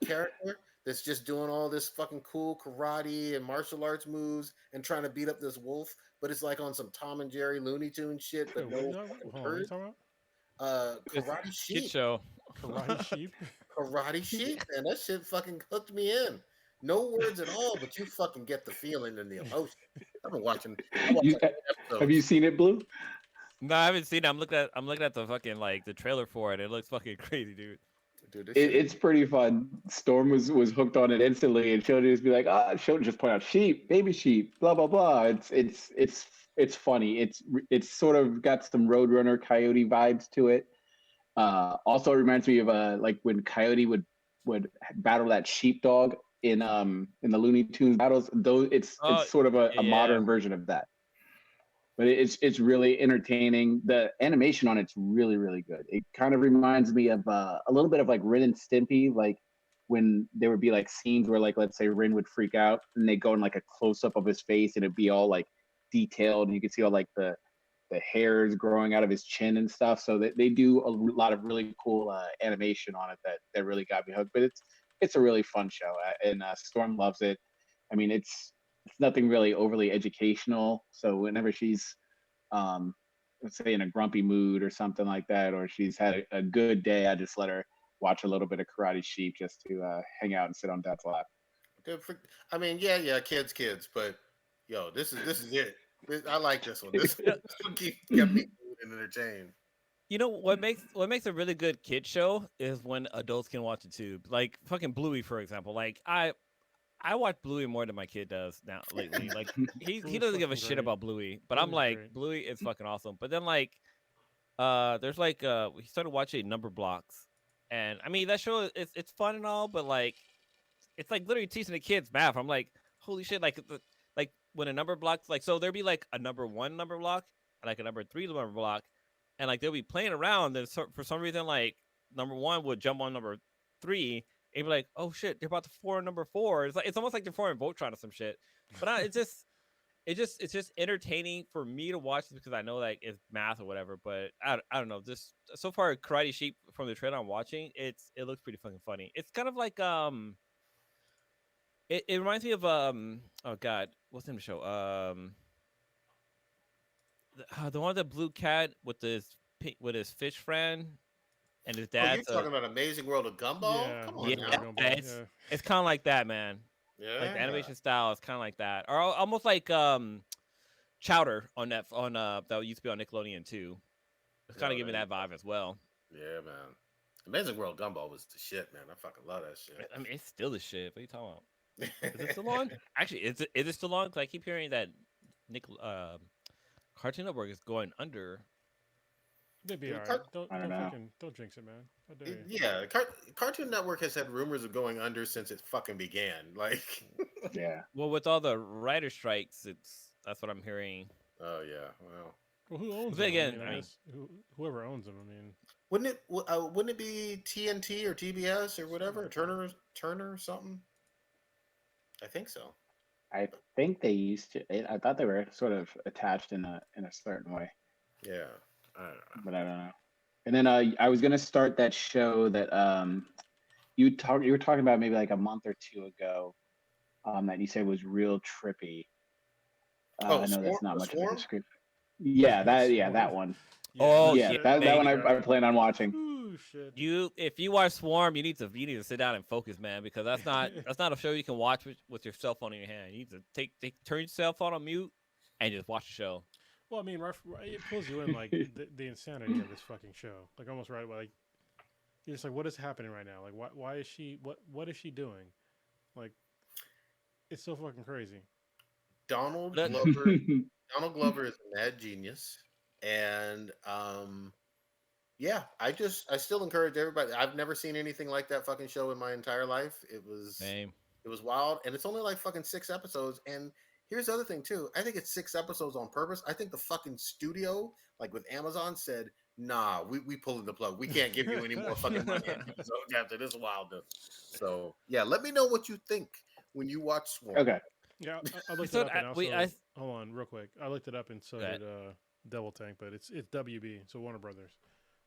[SPEAKER 1] character that's just doing all this fucking cool karate and martial arts moves and trying to beat up this wolf, but it's like on some Tom and Jerry Looney Tune shit,
[SPEAKER 3] Wait,
[SPEAKER 1] but
[SPEAKER 3] what are you
[SPEAKER 1] no
[SPEAKER 3] talking
[SPEAKER 1] fucking
[SPEAKER 3] about? Hold on, what are you
[SPEAKER 1] words.
[SPEAKER 3] talking about?
[SPEAKER 2] It's a
[SPEAKER 1] Karate
[SPEAKER 2] kid
[SPEAKER 1] sheep.
[SPEAKER 2] show.
[SPEAKER 3] Karate sheep?
[SPEAKER 1] Karate sheep, man. That shit fucking hooked me in. No words at all, but you fucking get the feeling and the emotion. I've been watching. I watched
[SPEAKER 4] You,
[SPEAKER 1] like
[SPEAKER 4] have you
[SPEAKER 1] episodes.
[SPEAKER 4] seen it, Blue?
[SPEAKER 2] No, I haven't seen it. I'm looking at the fucking like the trailer for it. It looks fucking crazy, dude.
[SPEAKER 1] Dude, this shit.
[SPEAKER 4] It's pretty fun. Storm was hooked on it instantly, and she'll just be like, she'll just point out sheep, baby sheep, blah blah blah. It's funny. It's sort of got some Roadrunner Coyote vibes to it. Also, it reminds me of like when Coyote would battle that sheepdog in the Looney Tunes battles. Those it's sort of a
[SPEAKER 2] yeah.
[SPEAKER 4] modern version of that. But it's really entertaining. The animation on it's really really good. It kind of reminds me of a little bit of like Ren and Stimpy, like when there would be like scenes where like let's say Ren would freak out and they go in like a close up of his face and it'd be all like detailed and you could see all like the hairs growing out of his chin and stuff. So they do a lot of really cool animation on it that really got me hooked. But it's a really fun show, and Storm loves it. I mean, it's nothing really overly educational. So whenever she's, let's say, in a grumpy mood or something like that, or she's had a good day, I just let her watch a little bit of Karate Sheep just to hang out and sit on Dad's lap.
[SPEAKER 1] I mean, yeah, kids, but yo, this is it. I like this one. This one kept me and entertained.
[SPEAKER 2] You know what makes a really good kid show is when adults can watch it too. Like fucking Bluey, for example. Like I watch Bluey more than my kid does now lately. Like he
[SPEAKER 3] Bluey's
[SPEAKER 2] doesn't give a
[SPEAKER 3] fucking
[SPEAKER 2] shit
[SPEAKER 3] great.
[SPEAKER 2] about Bluey, but I'm
[SPEAKER 3] Bluey's
[SPEAKER 2] like
[SPEAKER 3] great.
[SPEAKER 2] Bluey is fucking awesome. But then like there's like we started watching Number Blocks, and I mean that show it's fun and all, but like it's like literally teaching the kids math. I'm like, holy shit! Like when a number blocks, like so there'll be like a number 1 number block and like a number 3 number block, and like they'll be playing around. And for some reason, like number 1 would jump on number 3 and be like, oh shit, they're about to form number 4. It's like it's almost like they're forming Voltron or some shit. But it's just entertaining for me to watch because I know like it's math or whatever. But I don't know. Just so far, Karate Sheep from the trailer I'm watching, it looks pretty fucking funny. It's kind of like It reminds me of oh god, what's the name of the show? The one with the blue cat with his fish friend and his
[SPEAKER 1] Oh, you're
[SPEAKER 2] dad's
[SPEAKER 1] talking about Amazing World of Gumball?
[SPEAKER 3] Yeah,
[SPEAKER 1] Come on
[SPEAKER 3] Amazing
[SPEAKER 1] now.
[SPEAKER 3] World of Gumball,
[SPEAKER 2] it's
[SPEAKER 3] yeah.
[SPEAKER 2] it's kind of like that, man.
[SPEAKER 1] Yeah.
[SPEAKER 2] Like the animation style is kind of like that, or almost like Chowder on that used to be on Nickelodeon too. It's kind of giving that vibe as well.
[SPEAKER 1] Yeah, man. Amazing World Gumball was the shit, man. I fucking love that shit.
[SPEAKER 2] I mean, it's still the shit. What are you talking about? Is it still on? Actually, is it still on? Because I keep hearing that Cartoon Network is going under.
[SPEAKER 3] They'd be
[SPEAKER 1] Dude,
[SPEAKER 3] alright.
[SPEAKER 4] I don't know.
[SPEAKER 3] Don't jinx it, man. How dare you?
[SPEAKER 1] Yeah, Cartoon Network has had rumors of going under since it fucking began. Like,
[SPEAKER 4] Yeah.
[SPEAKER 2] Well, with all the writer strikes, that's what I'm hearing.
[SPEAKER 1] oh yeah, well,
[SPEAKER 3] Well, who owns
[SPEAKER 2] But
[SPEAKER 3] them?
[SPEAKER 2] again,
[SPEAKER 3] I mean,
[SPEAKER 2] I
[SPEAKER 3] I
[SPEAKER 2] mean-
[SPEAKER 3] guess whoever owns them. I mean,
[SPEAKER 1] wouldn't it be TNT or TBS or whatever, Turner or something? I think so.
[SPEAKER 4] I think they used to. I thought they were sort of attached in a certain way,
[SPEAKER 1] Yeah, I don't know.
[SPEAKER 4] but I don't know. And then I was gonna start that show that you were talking about maybe like a month or two ago, that you said was real trippy. I know that's not much of a description. Yeah, that one.
[SPEAKER 2] Oh,
[SPEAKER 4] Yeah, that one I plan on watching.
[SPEAKER 3] Ooh, shit.
[SPEAKER 2] If you watch Swarm, you need to sit down and focus, man, because that's not a show you can watch with your cell phone in your hand. You need to turn your cell phone on mute and just watch the show.
[SPEAKER 3] Well, I mean, it pulls you in like the insanity of this fucking show. Like almost right away, like you're just like, what is happening right now? Like, why is she? What is she doing? Like, it's so fucking crazy.
[SPEAKER 1] Donald Glover is a mad genius, and yeah, I still encourage everybody. I've never seen anything like that fucking show in my entire life. It was wild, and it's only like fucking 6 episodes. And here's the other thing too. I think it's 6 episodes on purpose. I think the fucking studio, like with Amazon, said, "Nah, we pulling the plug. We can't give you any more fucking money after this wildness." So yeah, let me know what you think when you watch Swarm.
[SPEAKER 4] Okay.
[SPEAKER 3] Yeah, I looked it up and also hold on real quick. I looked it up and so did Devil Tank, but it's WB, so Warner Brothers.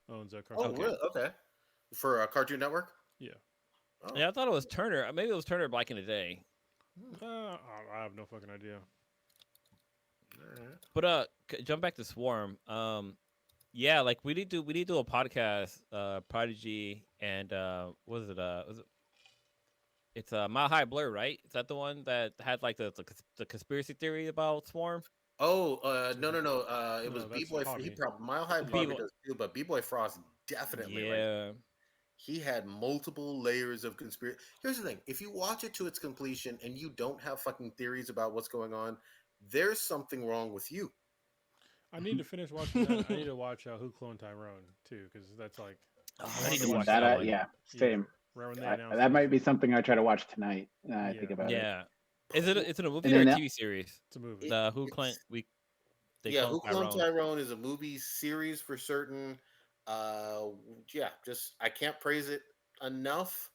[SPEAKER 3] owns a Cartoon
[SPEAKER 1] Oh,
[SPEAKER 3] Network.
[SPEAKER 1] really? Okay. For Cartoon Network?
[SPEAKER 3] Yeah.
[SPEAKER 1] Oh.
[SPEAKER 2] Yeah, I thought it was Turner. Maybe it was Turner back in the day.
[SPEAKER 3] I have no fucking idea.
[SPEAKER 1] Alright.
[SPEAKER 2] But jump back to Swarm. Yeah, like we need to do a podcast. Prodigy and what is it? Was it? It's Mile High Blur, right? Is that the one that had like the conspiracy theory about Swarm?
[SPEAKER 1] Oh, no. It was
[SPEAKER 3] No, that's
[SPEAKER 1] B-Boy. He
[SPEAKER 3] Hobby.
[SPEAKER 1] probably Mile High probably
[SPEAKER 2] B-Boy.
[SPEAKER 1] does too, but B-Boy Frost definitely like
[SPEAKER 2] Yeah.
[SPEAKER 1] he had multiple layers of conspiracy. Here's the thing: if you watch it to its completion and you don't have fucking theories about what's going on, there's something wrong with you.
[SPEAKER 3] I need to finish watching that. I need to watch Who Cloned Tyrone too, because that's like
[SPEAKER 2] Oh, I need to
[SPEAKER 3] Yeah,
[SPEAKER 2] watch
[SPEAKER 4] that.
[SPEAKER 2] that one.
[SPEAKER 4] Yeah, same.
[SPEAKER 3] right when they announced
[SPEAKER 4] That
[SPEAKER 3] it.
[SPEAKER 4] might be something I try to watch tonight. I
[SPEAKER 3] Yeah.
[SPEAKER 4] think about it.
[SPEAKER 2] Yeah. Is it? It's in a movie
[SPEAKER 4] And
[SPEAKER 2] or a
[SPEAKER 4] then
[SPEAKER 2] TV series?
[SPEAKER 3] It's a movie.
[SPEAKER 2] The Who
[SPEAKER 1] It's-
[SPEAKER 2] Clone they
[SPEAKER 1] yeah,
[SPEAKER 2] clone
[SPEAKER 1] Who Cloned
[SPEAKER 2] Tyrone.
[SPEAKER 1] Tyrone is a movie series for certain. Yeah, just I can't praise it enough.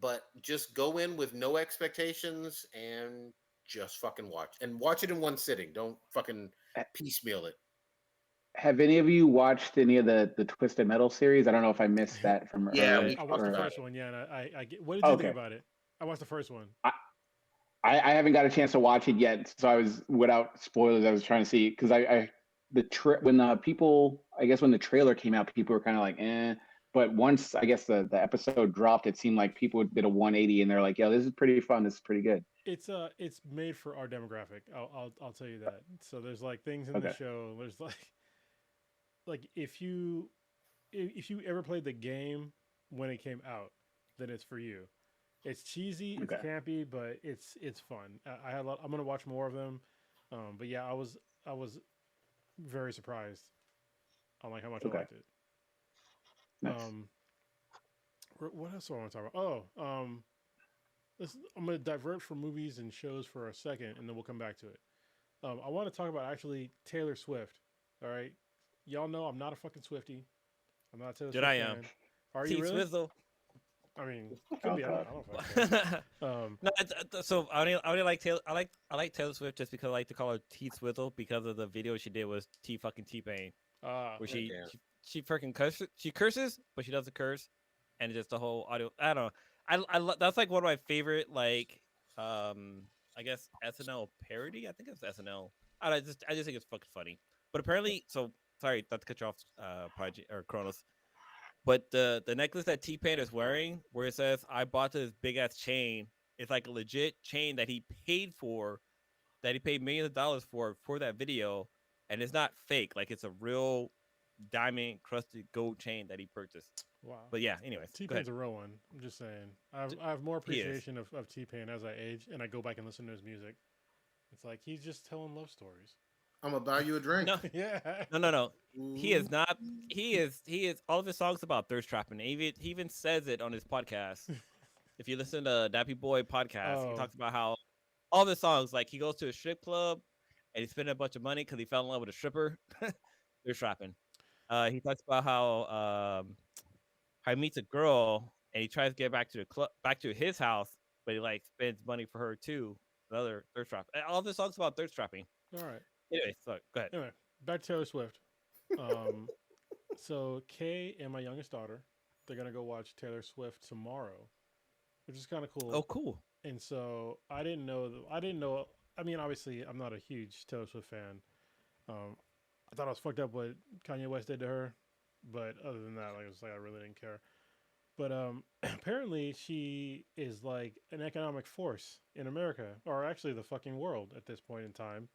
[SPEAKER 1] But just go in with no expectations and just fucking watch it in one sitting. Don't fucking piecemeal it.
[SPEAKER 4] Have any of you watched any of the Twisted Metal series? I don't know if I missed that from
[SPEAKER 1] Yeah,
[SPEAKER 4] earlier.
[SPEAKER 1] we
[SPEAKER 3] I watched the
[SPEAKER 1] talked about
[SPEAKER 3] first one, yeah, and I get. What did you think about it? I watched the first one.
[SPEAKER 4] I haven't got a chance to watch it yet, so I was without spoilers. I was trying to see because when the trailer came out, people were kind of like, eh. But once I guess the episode dropped, it seemed like people did a 180 and they're like, yo, this is pretty fun. This is pretty good.
[SPEAKER 3] It's made for our demographic. I'll tell you that. So there's like things in the
[SPEAKER 4] Okay.
[SPEAKER 3] show. There's like if you ever played the game when it came out, then it's for you. It's cheesy, it's
[SPEAKER 4] Okay.
[SPEAKER 3] campy, but it's fun. I had I'm gonna watch more of them. But yeah, I was very surprised on like how much
[SPEAKER 4] Okay.
[SPEAKER 3] I liked it.
[SPEAKER 4] Nice.
[SPEAKER 3] What else do I want to talk about? I'm going to divert from movies and shows for a second, and then we'll come back to it. I want to talk about actually Taylor Swift. All right, y'all know I'm not a fucking Swiftie. I'm not a Taylor Swift
[SPEAKER 2] I am.
[SPEAKER 3] fan. Are you
[SPEAKER 2] T
[SPEAKER 3] really?
[SPEAKER 2] Swizzle.
[SPEAKER 3] I mean, could be. I
[SPEAKER 4] God.
[SPEAKER 3] don't fucking care.
[SPEAKER 2] No, so I only like Taylor. I like Taylor Swift just because I like to call her T Swizzle because of the video she did was T fucking T-Pain, where
[SPEAKER 1] damn.
[SPEAKER 2] she freaking curses, but she doesn't curse, and just the whole audio. I don't know. That's like one of my favorite I guess SNL parody. I think it's SNL. I just think it's fucking funny. But apparently, so sorry not to cut you off, Project or Kronos. But the necklace that T-Pain is wearing, where it says "I bought this big ass chain," it's like a legit chain that he paid for, that he paid millions of dollars for that video, and it's not fake. Like it's a real diamond crusted gold chain that he purchased.
[SPEAKER 3] Wow.
[SPEAKER 2] But yeah, anyways, go ahead.
[SPEAKER 3] T-Pain's a real one. I'm just saying. I have more appreciation of T-Pain as I age, and I go back and listen to his music. It's like he's just telling love stories.
[SPEAKER 1] I'm gonna buy you a drink.
[SPEAKER 2] No,
[SPEAKER 3] Yeah.
[SPEAKER 2] no. He is not. He is. All of his songs about thirst trapping. He even says it on his podcast. If you listen to Dappy Boy podcast, he talks about how all of his songs, like he goes to a strip club and he's spending a bunch of money because he fell in love with a stripper. Thirst trapping. He talks about how he meets a girl and he tries to get back to the club, back to his house, but he like spends money for her too. Another thirst trap. All of his songs about thirst trapping.
[SPEAKER 3] All right.
[SPEAKER 2] Anyway, so go ahead.
[SPEAKER 3] Anyway, back to Taylor Swift. So Kay and my youngest daughter, they're gonna go watch Taylor Swift tomorrow, which is kind of cool.
[SPEAKER 2] Oh, cool.
[SPEAKER 3] And so I didn't know. I mean, obviously, I'm not a huge Taylor Swift fan. I thought it was fucked up what Kanye West did to her, but other than that, like, it was like I really didn't care. But apparently, she is like an economic force in America, or actually the fucking world at this point in time.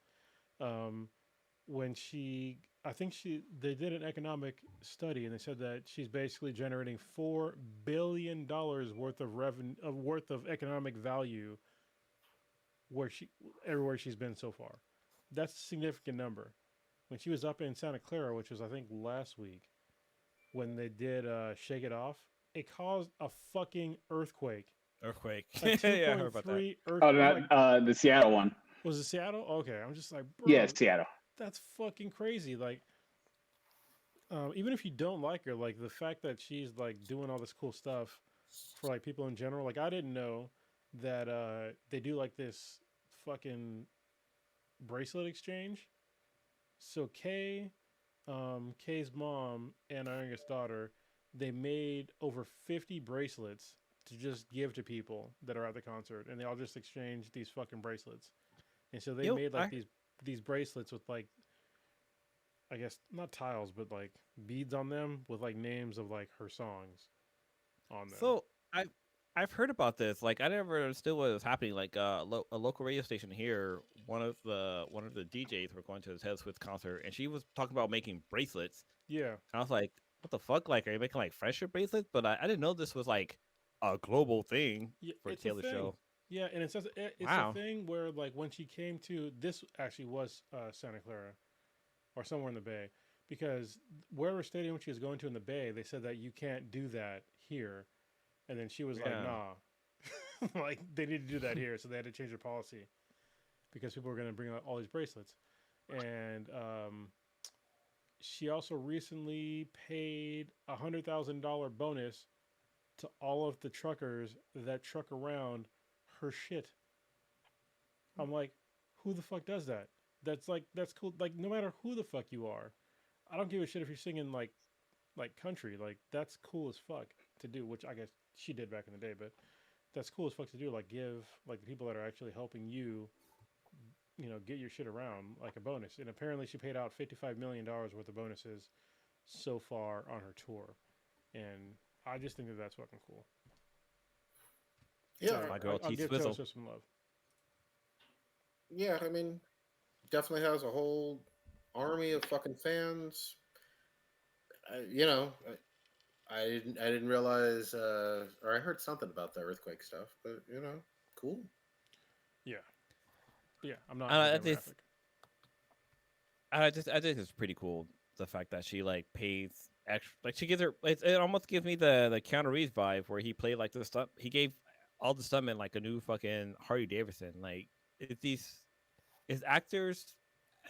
[SPEAKER 3] When they did an economic study and they said that she's basically generating $4 billion worth of revenue, worth of economic value, everywhere she's been so far. That's a significant number. When she was up in Santa Clara, which was I think last week, when they did Shake It Off, it caused a fucking earthquake.
[SPEAKER 2] Earthquake.
[SPEAKER 3] A
[SPEAKER 2] Yeah, I heard about that.
[SPEAKER 3] 2.3
[SPEAKER 4] Oh,
[SPEAKER 3] earthquake.
[SPEAKER 4] the Seattle one.
[SPEAKER 3] Was it Seattle? Okay, I'm just like, bro.
[SPEAKER 4] Yeah, Seattle.
[SPEAKER 3] That's fucking crazy. Like, even if you don't like her, like the fact that she's like doing all this cool stuff for like people in general. Like, I didn't know that they do like this fucking bracelet exchange. So Kay Kay's mom and our youngest daughter, they made over 50 bracelets to just give to people that are at the concert, and they all just exchanged these fucking bracelets. And so they
[SPEAKER 2] Yo,
[SPEAKER 3] made like these bracelets with like, I guess not tiles, but like beads on them with like names of like her songs on them.
[SPEAKER 2] so I've heard about this. Like I never understood what was happening. Like a local radio station here, one of the DJs were going to his Taylor Swift concert, and she was talking about making bracelets.
[SPEAKER 3] Yeah,
[SPEAKER 2] And I was like, what the fuck? Like, are you making like friendship bracelets? But I didn't know this was like a global thing
[SPEAKER 3] yeah,
[SPEAKER 2] for
[SPEAKER 3] it's a
[SPEAKER 2] Taylor
[SPEAKER 3] thing.
[SPEAKER 2] show.
[SPEAKER 3] Yeah, and it's a
[SPEAKER 2] Wow.
[SPEAKER 3] thing where like when she came to this actually was Santa Clara or somewhere in the Bay, because wherever stadium she was going to in the Bay, they said that you can't do that here, and then she was like,
[SPEAKER 2] Yeah.
[SPEAKER 3] nah, like they need to do that here, so they had to change their policy because people were going to bring out all these bracelets, and she also recently paid $100,000 bonus to all of the truckers that truck around her shit. I'm like, who the fuck does that? That's cool. Like no matter who the fuck you are, I don't give a shit if you're singing like country. Like that's cool as fuck to do, which I guess she did back in the day, but that's cool as fuck to do. Like give like the people that are actually helping you, get your shit around like a bonus. And apparently she paid out $55 million worth of bonuses so far on her tour, and I just think that that's fucking cool.
[SPEAKER 1] Yeah,
[SPEAKER 3] So
[SPEAKER 2] My girl
[SPEAKER 3] I'll
[SPEAKER 2] T
[SPEAKER 3] give Taylor
[SPEAKER 2] Swizzle.
[SPEAKER 3] Swift some love.
[SPEAKER 1] yeah. I mean, definitely has a whole army of fucking fans. I didn't realize, or I heard something about the earthquake stuff, but cool.
[SPEAKER 3] Yeah, yeah. I'm not
[SPEAKER 2] I
[SPEAKER 3] the
[SPEAKER 2] just
[SPEAKER 3] demographic.
[SPEAKER 2] I think it's pretty cool the fact that she like pays extra. Like she gives her. It almost gives me the Keanu Reeves vibe where he played like the stunt. He gave all the stuntmen like a new fucking Harley Davidson. Like it's these is actors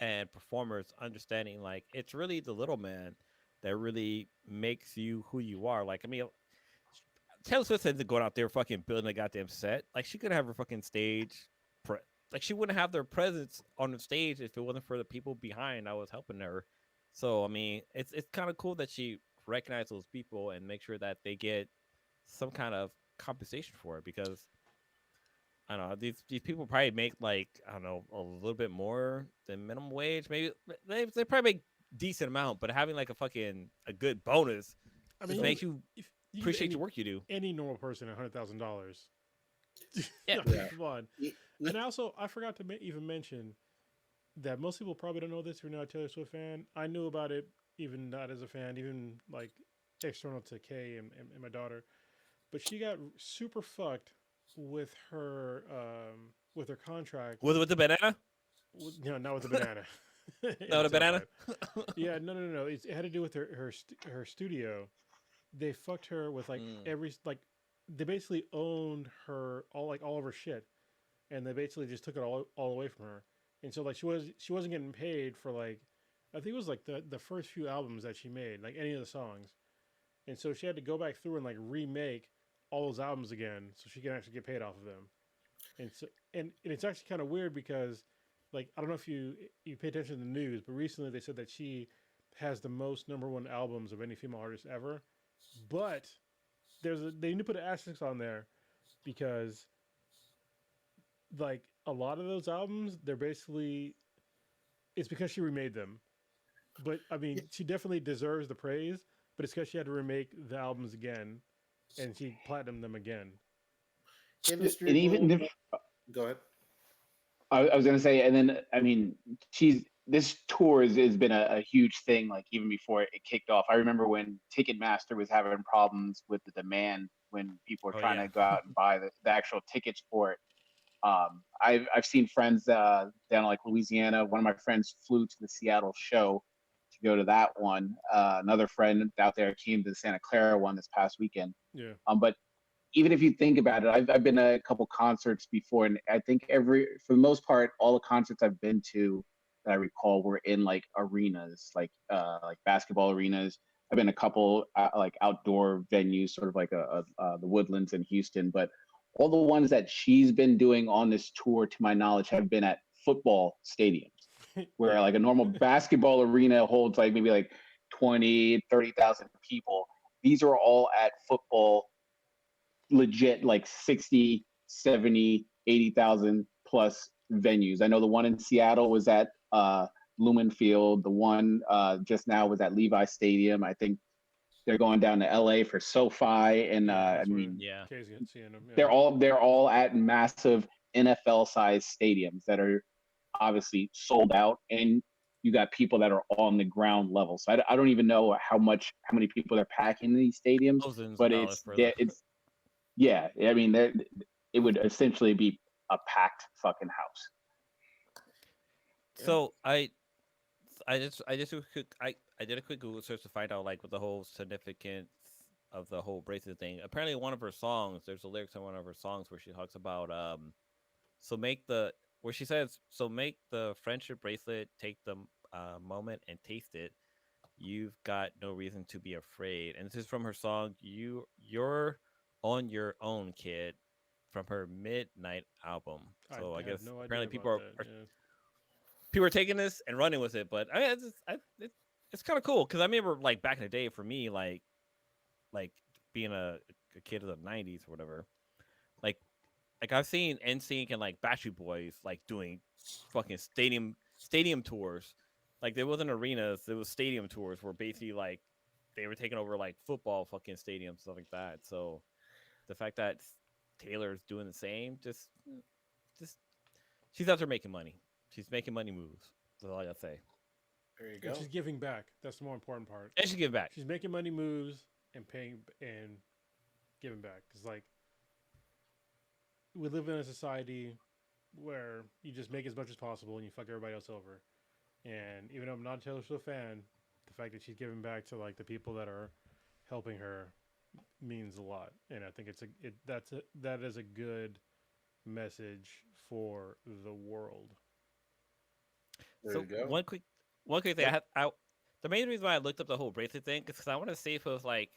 [SPEAKER 2] and performers understanding like it's really the little man that really makes you who you are. Like I mean, Taylor Swift isn't going out there fucking building a goddamn set. Like she could have her fucking stage. Like she wouldn't have their presence on the stage if it wasn't for the people behind that was helping her. So I mean, it's kind of cool that she recognizes those people and make sure that they get some kind of compensation for it because I don't know these people probably make like I don't know a little bit more than minimum wage. Maybe they probably make decent amount, but having like a good bonus
[SPEAKER 3] I
[SPEAKER 2] just
[SPEAKER 3] mean,
[SPEAKER 2] makes you
[SPEAKER 3] if you give
[SPEAKER 2] appreciate the work you do.
[SPEAKER 3] any normal person $100,000.
[SPEAKER 2] Yeah.
[SPEAKER 1] Yeah.
[SPEAKER 3] Come on.
[SPEAKER 1] Y-
[SPEAKER 3] And also, I forgot to even mention that most people probably don't know this if you're not a Taylor Swift fan. I knew about it even not as a fan, even like external to Kay and my daughter. But she got super fucked with her contract.
[SPEAKER 2] With the banana,
[SPEAKER 3] Not with the banana. In
[SPEAKER 2] no
[SPEAKER 3] the
[SPEAKER 2] the banana.
[SPEAKER 3] tailpipe. Yeah, no. It had to do with her studio. They fucked her with like
[SPEAKER 2] Mm.
[SPEAKER 3] every like they basically owned her all of her shit, and they basically just took it all away from her. And so like she wasn't getting paid for like I think it was like the first few albums that she made, like any of the songs. And so she had to go back through and like remake all those albums again so she can actually get paid off of them. And so and it's actually kind of weird because like I don't know if you pay attention to the news, but recently they said that she has the most number one albums of any female artist ever. But they need to put an asterisk on there because like a lot of those albums, they're basically it's because she remade them. But I mean, she definitely deserves the praise. But it's because she had to remake the albums again, and she platinumed them again.
[SPEAKER 1] Industry
[SPEAKER 4] And even
[SPEAKER 1] rule.
[SPEAKER 4] if
[SPEAKER 1] Go ahead.
[SPEAKER 4] I was gonna say, and then I mean, this tour has been a huge thing. Like even before it kicked off, I remember when Ticketmaster was having problems with the demand when people were
[SPEAKER 2] Oh
[SPEAKER 4] trying
[SPEAKER 2] yeah.
[SPEAKER 4] to go out and buy the actual tickets for it. I've seen friends down like Louisiana. One of my friends flew to the Seattle show to go to that one. Another friend out there came to the Santa Clara one this past weekend.
[SPEAKER 3] Yeah.
[SPEAKER 4] But even if you think about it, I've been to a couple concerts before, and I think for the most part, all the concerts I've been to that I recall were in like arenas, like basketball arenas. I've been a couple like outdoor venues, sort of like the Woodlands in Houston, but all the ones that she's been doing on this tour, to my knowledge, have been at football stadiums. where like a normal basketball arena holds like maybe like 20, 30,000 people. These are all at football, legit like 60, 70, 80,000 plus venues. I know the one in Seattle was at Lumen Field. The one just now was at Levi Stadium. I think they're going down to LA for SoFi, and I mean, they're all at massive NFL-sized stadiums that are obviously sold out, and you got people that are on the ground level. So I don't even know how many people they're packing in these stadiums, but it's yeah. I mean, it would essentially be a packed fucking house.
[SPEAKER 2] So I did a quick Google search to find out like what the whole significance of the whole bracelet thing. Apparently, one of her songs, there's a lyrics in one of her songs where she talks about where she says, "So make the friendship bracelet, take the moment and taste it. You've got no reason to be afraid." And this is from her song "You're on Your Own, Kid," from her Midnight album. So I guess apparently people are taking this and running with it, but it's kind of cool because I remember like back in the day for me, like being a kid of the '90s or whatever, like I've seen NSYNC and like Backstreet Boys like doing fucking stadium tours. Like there wasn't arenas, there was stadium tours where basically like they were taking over like football fucking stadiums, stuff like that. So the fact that Taylor's doing the same, just she's out there making money. She's making money moves. That's all I gotta say.
[SPEAKER 1] There you go.
[SPEAKER 3] And she's giving back. That's the more important part.
[SPEAKER 2] And she's giving back.
[SPEAKER 3] She's making money moves and paying and giving back. Because like we live in a society where you just make as much as possible and you fuck everybody else over. And even though I'm not a Taylor Swift fan, the fact that she's giving back to like the people that are helping her means a lot. And I think that is a good message for the world.
[SPEAKER 1] There
[SPEAKER 2] so
[SPEAKER 1] you go.
[SPEAKER 2] one quick thing. The main reason why I looked up the whole bracelet thing is because I want to see if it was like.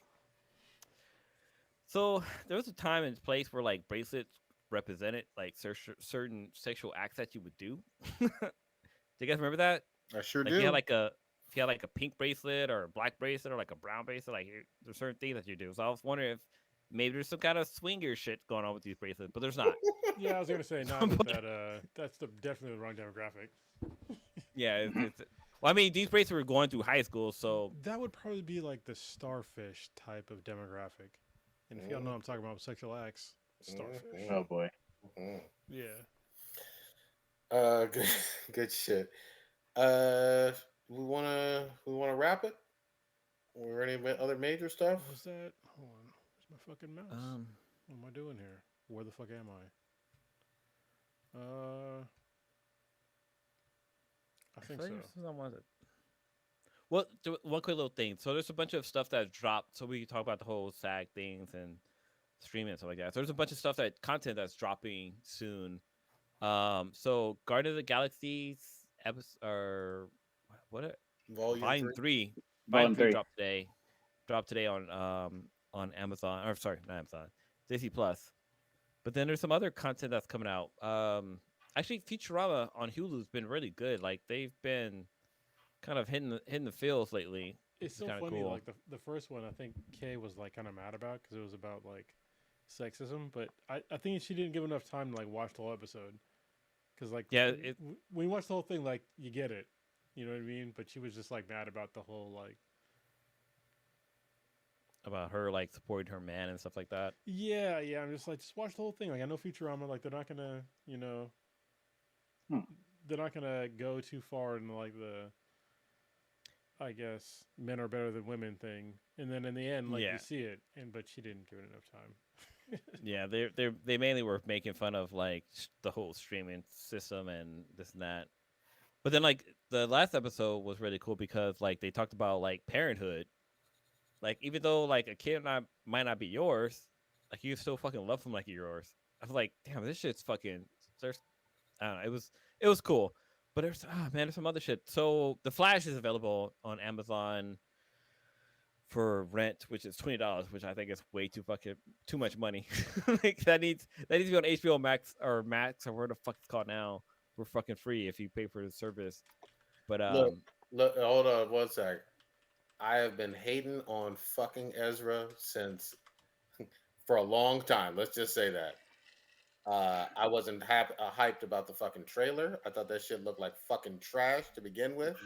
[SPEAKER 2] So there was a time and place where like bracelets represented like certain sexual acts that you would do. Do you guys remember that?
[SPEAKER 1] I sure
[SPEAKER 2] like
[SPEAKER 1] do.
[SPEAKER 2] If you had like a pink bracelet or a black bracelet or like a brown bracelet, like there's certain things that you do. So I was wondering if maybe there's some kind of swinger shit going on with these bracelets, but there's not.
[SPEAKER 3] Yeah, I was gonna say not with that. That's definitely the wrong demographic.
[SPEAKER 2] Yeah, well, I mean, these bracelets were going through high school, so
[SPEAKER 3] that would probably be like the starfish type of demographic. And if y'all know I'm talking about sexual acts, starfish.
[SPEAKER 4] Oh boy.
[SPEAKER 3] Yeah.
[SPEAKER 1] Good shit. We wanna wrap it. Or any other major stuff?
[SPEAKER 3] What was that? Hold on. Where's my fucking mouse? What am I doing here? Where the fuck am I? I think so.
[SPEAKER 2] Well, one quick little thing. So there's a bunch of stuff that dropped. So we can talk about the whole SAG things and streaming and stuff like that. So there's a bunch of content that's dropping soon. So Guardians of the Galaxy's episode or what? Volume 3. Volume 3 dropped today. Dropped today on Amazon. Or sorry, not Amazon. Disney Plus. But then there's some other content that's coming out. Actually, Futurama on Hulu's been really good. Like they've been kind of hitting the feels lately.
[SPEAKER 3] It's so funny. Cool. Like the first one, I think Kay was like kind of mad about because it was about like sexism. But I think she didn't give enough time to like watch the whole episode. Because like when you watch the whole thing, like you get it, you know what I mean. But she was just like mad about the whole like
[SPEAKER 2] about her like supporting her man and stuff like that.
[SPEAKER 3] Yeah. I'm just watch the whole thing. Like I know Futurama, like they're not gonna, you know, they're not gonna go too far in like the, I guess, men are better than women thing. And then in the end, like you see it, but she didn't give it enough time.
[SPEAKER 2] Yeah, they mainly were making fun of like the whole streaming system and this and that. But then like the last episode was really cool because like they talked about like parenthood. Like even though like a kid might not be yours, like you still fucking love them like yours. I was like, damn, this shit's fucking. I don't know. It was cool, but there's some other shit. So The Flash is available on Amazon for rent, which is $20, which I think is way too much money. Like that needs to be on HBO Max or whatever the fuck it's called now. We're fucking free if you pay for the service. But
[SPEAKER 1] Look, hold on one sec. I have been hating on fucking Ezra since for a long time. Let's just say that. I wasn't hyped about the fucking trailer. I thought that shit looked like fucking trash to begin with.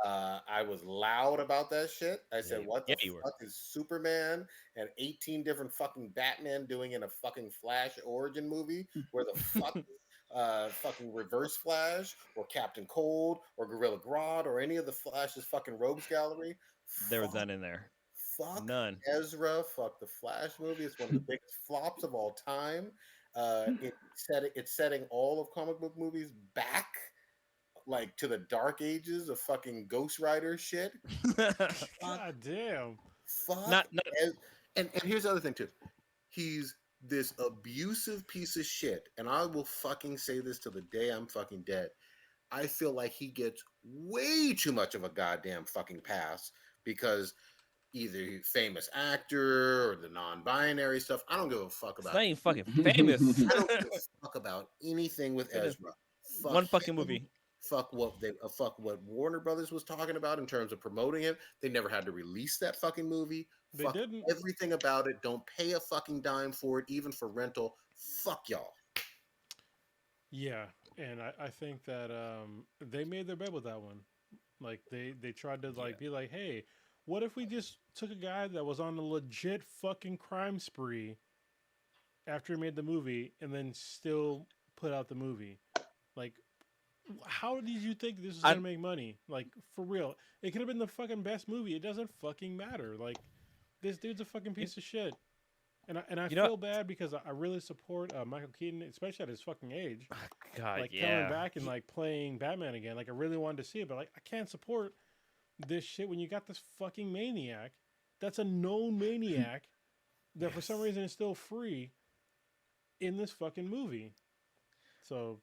[SPEAKER 1] I was loud about that shit. I said, "What the
[SPEAKER 2] you were.
[SPEAKER 1] fuck is Superman and 18 different fucking Batman doing in a fucking Flash origin movie? Where the fuck is fucking Reverse Flash or Captain Cold or Gorilla Grodd or any of the Flash's fucking rogues gallery?
[SPEAKER 2] There was
[SPEAKER 1] Fuck,
[SPEAKER 2] none in there.
[SPEAKER 1] fuck
[SPEAKER 2] None.
[SPEAKER 1] Ezra. Fuck the Flash movie. It's one of the biggest flops of all time. It's setting all of comic book movies back like to the dark ages of fucking Ghost Rider shit. Fuck,
[SPEAKER 3] God damn.
[SPEAKER 1] fuck.
[SPEAKER 2] not
[SPEAKER 1] And here's the other thing too. He's this abusive piece of shit, and I will fucking say this till the day I'm fucking dead. I feel like he gets way too much of a goddamn fucking pass because either famous actor or the non-binary stuff. I don't give a fuck
[SPEAKER 2] it's
[SPEAKER 1] about
[SPEAKER 2] not
[SPEAKER 1] it.
[SPEAKER 2] even fucking famous.
[SPEAKER 1] I don't give a fuck about anything with Ezra. Fuck
[SPEAKER 2] One fucking
[SPEAKER 1] him.
[SPEAKER 2] movie.
[SPEAKER 1] Fuck what Warner Brothers was talking about in terms of promoting it. They never had to release that fucking movie.
[SPEAKER 3] They
[SPEAKER 1] Fuck
[SPEAKER 3] didn't.
[SPEAKER 1] everything about it. Don't pay a fucking dime for it, even for rental. Fuck y'all.
[SPEAKER 3] Yeah, and I think that they made their bed with that one. Like they tried to like be like, hey, what if we just took a guy that was on a legit fucking crime spree after he made the movie and then still put out the movie? Like, how did you think this was gonna make money? Like, for real, it could have been the fucking best movie. It doesn't fucking matter. Like, this dude's a fucking piece of shit. And I feel bad because I really support Michael Keaton, especially at his fucking age.
[SPEAKER 2] God,
[SPEAKER 3] Like coming back and like playing Batman again. Like I really wanted to see it, but like I can't support this shit when you got this fucking maniac that's a known maniac that for some reason is still free in this fucking movie. So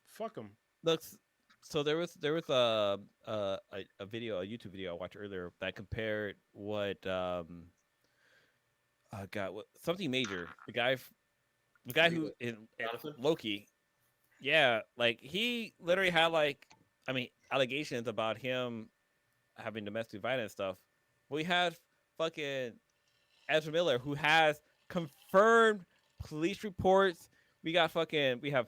[SPEAKER 3] fuck him.
[SPEAKER 2] Look, so there was a video, a YouTube video I watched earlier that compared what something major, the guy who in Loki, yeah, like he literally had like, I mean, allegations about him having domestic violence stuff. We had fucking Ezra Miller who has confirmed police reports. We have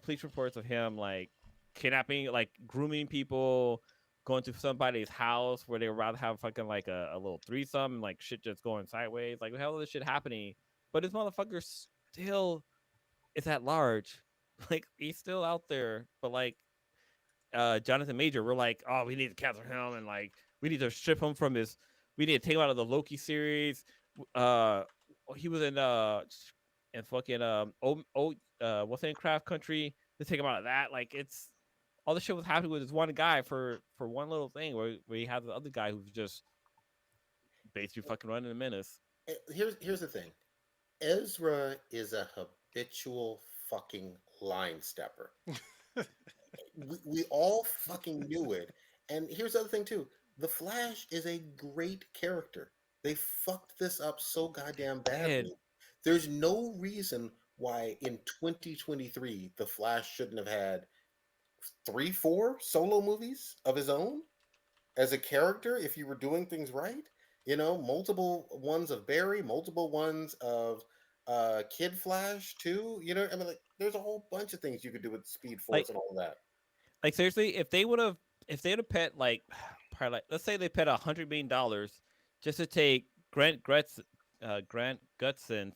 [SPEAKER 2] police reports of him like kidnapping, like grooming people, going to somebody's house where they were about to have fucking like a little threesome, like shit just going sideways. Like, hell, this shit happening. But this motherfucker still is at large. Like, he's still out there. But like Jonathan Major, we're like, oh, we need to cancel him and like we need to strip him from his. We need to take him out of the Loki series. He was in fucking what's in Craft Country. To take him out of that, like it's all the shit was happening with this one guy for one little thing where he has the other guy who's just basically fucking running a menace.
[SPEAKER 1] Here's the thing. Ezra is a habitual fucking line stepper. we all fucking knew it. And here's the other thing too. The Flash is a great character. They fucked this up so goddamn badly. There's no reason why in 2023 the Flash shouldn't have had 3-4 solo movies of his own as a character if you were doing things right. You know, multiple ones of Barry, multiple ones of Kid Flash too. You know, I mean, like, there's a whole bunch of things you could do with Speed Force and all of that.
[SPEAKER 2] Like, seriously, if they would have put like, probably like, let's say they put $100 million just to take Grant Gutson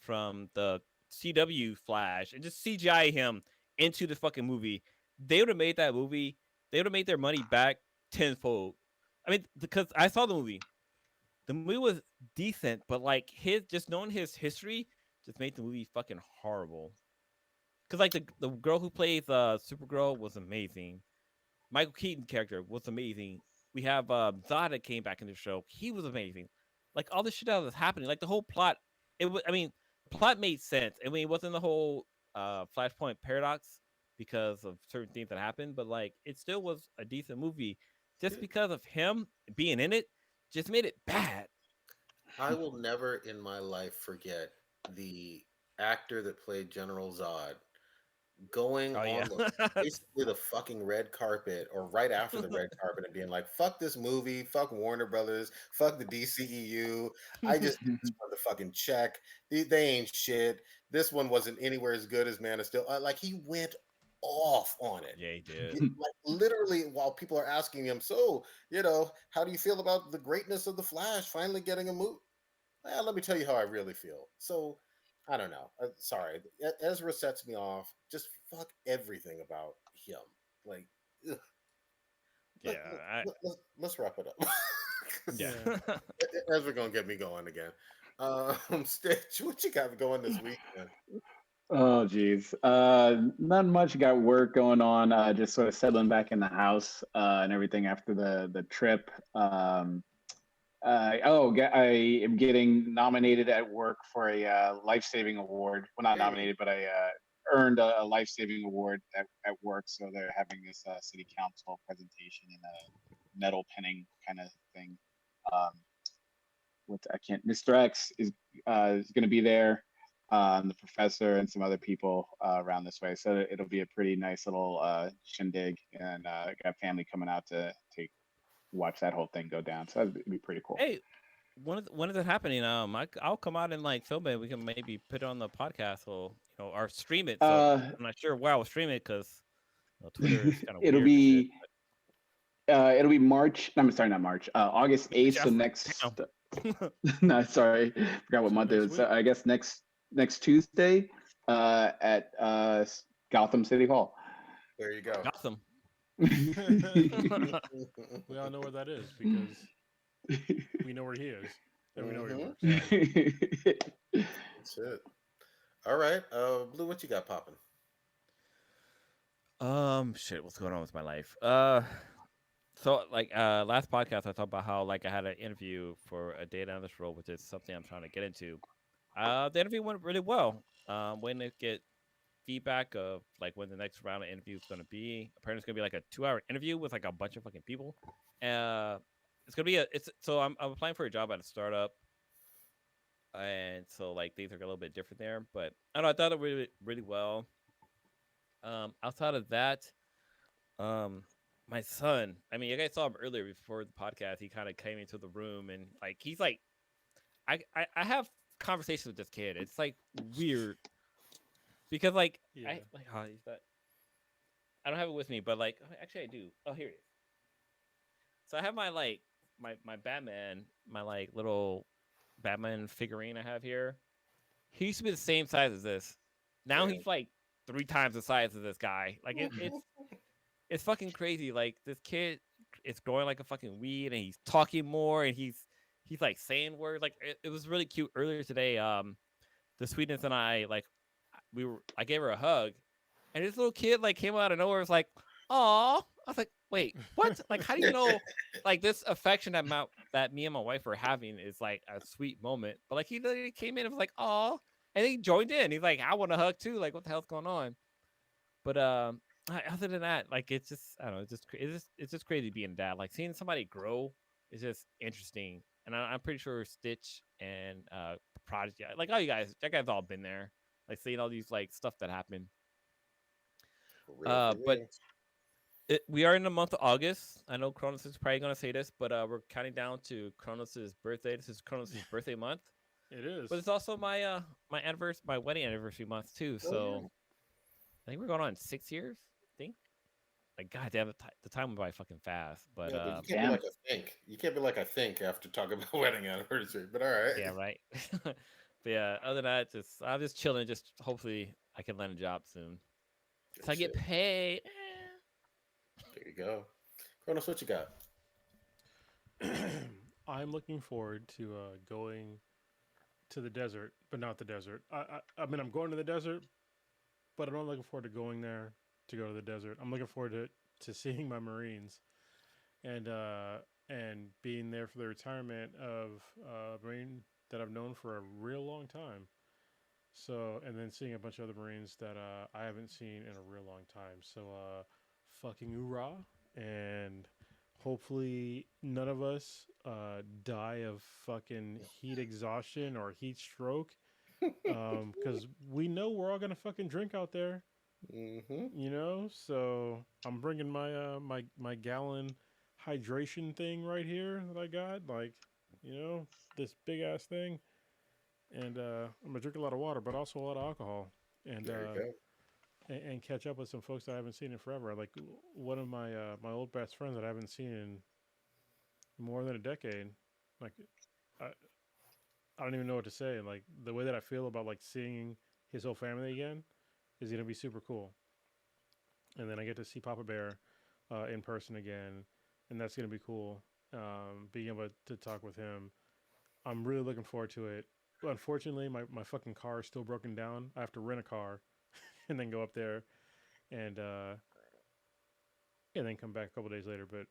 [SPEAKER 2] from the CW Flash and just CGI him into the fucking movie, they would have made that movie. They would have made their money back tenfold. I mean, because I saw the movie. The movie was decent, but like just knowing his history just made the movie fucking horrible. Because like the girl who plays Supergirl was amazing. Michael Keaton character was amazing. We have Zod that came back in the show. He was amazing. Like all this shit that was happening, like the whole plot. Plot made sense. I mean, it wasn't the whole Flashpoint paradox because of certain things that happened, but like it still was a decent movie. Just because of him being in it, just made it bad.
[SPEAKER 1] I will never in my life forget the actor that played General Zod going
[SPEAKER 2] Oh yeah.
[SPEAKER 1] on basically the fucking red carpet or right after the red carpet and being like, fuck this movie, fuck Warner Brothers, fuck the DCEU. I just did this for the fucking check. They ain't shit. This one wasn't anywhere as good as Man of Steel. Like he went off on it.
[SPEAKER 2] Yeah, he did.
[SPEAKER 1] Like literally while people are asking him, so, how do you feel about the greatness of the Flash finally getting a movie? Well, let me tell you how I really feel. So, I don't know. Sorry, Ezra sets me off. Just fuck everything about him. Like, ugh.
[SPEAKER 2] Yeah,
[SPEAKER 1] Let's wrap it up.
[SPEAKER 2] yeah.
[SPEAKER 1] Ezra gonna get me going again. Stitch, what you got going this week, man?
[SPEAKER 4] Oh, geez. Not much. Got work going on. Just sort of settling back in the house and everything after the trip. I am getting nominated at work for a life-saving award. Well, not nominated, but I earned a life-saving award at work. So they're having this city council presentation and a medal pinning kind of thing. Mr. X is going to be there, the professor and some other people around this way. So it'll be a pretty nice little shindig, and I got family coming out to watch that whole thing go down. So that'd be pretty cool.
[SPEAKER 2] Hey, when is it happening? I'll come out and like film it. We can maybe put it on the podcast or stream it. So I'm not sure where I will stream it because Twitter is kind of
[SPEAKER 4] it'll
[SPEAKER 2] weird.
[SPEAKER 4] Be it'll be March. I'm sorry, not March. August 8th. So next. No, sorry, forgot what month it was. I guess next Tuesday at Gotham City Hall.
[SPEAKER 1] There you go.
[SPEAKER 2] Gotham.
[SPEAKER 3] We all know where that is because we know where he is and we know where he works.
[SPEAKER 1] That's it. All right, Blue, what you got popping?
[SPEAKER 2] Shit, what's going on with my life? So like last podcast I talked about how like I had an interview for a data analyst role, which is something I'm trying to get into. The interview went really well. When to get feedback of like when the next round of interview is going to be. Apparently it's going to be like a 2-hour interview with like a bunch of fucking people. It's going to be so I'm applying for a job at a startup. And so like things are a little bit different there, but I don't know, I thought it really, really well. Outside of that, my son, I mean, you guys saw him earlier before the podcast. He kind of came into the room and like he's like, I have conversations with this kid. It's like weird because like I don't have it with me, but like actually I do. Oh, here it is. So I have my like my Batman, my like little Batman figurine I have here. He used to be the same size as this. Now he's like 3 times the size of this guy. Like it's fucking crazy. Like this kid is growing like a fucking weed, and he's talking more, and he's like saying words. Like it was really cute earlier today. The Sweetness and I like I gave her a hug, and this little kid like came out of nowhere. Was like, "Aw!" I was like, "Wait, what? Like, how do you know? Like this affection that me and my wife are having is like a sweet moment." But like he literally came in and was like, "Aw!" And he joined in. He's like, "I want a hug too." Like, what the hell's going on? But other than that, like it's just I don't know. It's just crazy being a dad. Like seeing somebody grow is just interesting. And I'm pretty sure Stitch and Prodigy, like all you guys all been there. Like seeing all these like stuff that happened. But we are in the month of August. I know Kronos is probably gonna say this, but we're counting down to Kronos' birthday. This is Kronos' birthday month.
[SPEAKER 3] It is.
[SPEAKER 2] But it's also my my anniversary, my wedding anniversary month too. So I think we're going on 6 years. I think. Like goddamn, the time went by fucking fast. But,
[SPEAKER 1] but you can't be like I think. You can't be like I think after talking about wedding anniversary. But all right.
[SPEAKER 2] Yeah, right. But yeah, other than that, I'm just chilling. Just hopefully I can land a job soon. So I get paid.
[SPEAKER 1] There you go. Kronos, what you got?
[SPEAKER 3] I'm looking forward to going to the desert, but not the desert. I mean, I'm going to the desert, but I'm not looking forward to going there to go to the desert. I'm looking forward to seeing my Marines and being there for the retirement of a Marine that I've known for a real long time. So, and then seeing a bunch of other Marines that I haven't seen in a real long time. So, fucking hoorah. And hopefully none of us die of fucking heat exhaustion or heat stroke. Because we know we're all going to fucking drink out there. You know, so I'm bringing my my gallon hydration thing right here that I got, like, you know, this big ass thing, and I'm gonna drink a lot of water, but also a lot of alcohol, and
[SPEAKER 1] There you go.
[SPEAKER 3] and catch up with some folks that I haven't seen in forever. Like one of my my old best friends that I haven't seen in more than a decade. Like I I don't even know what to say. Like the way that I feel about like seeing his whole family again is gonna be super cool. And then I get to see Papa Bear in person again, and that's gonna be cool. Being able to talk with him, I'm really looking forward to it. Unfortunately, my fucking car is still broken down. I have to rent a car and then go up there and and then come back a couple days later. But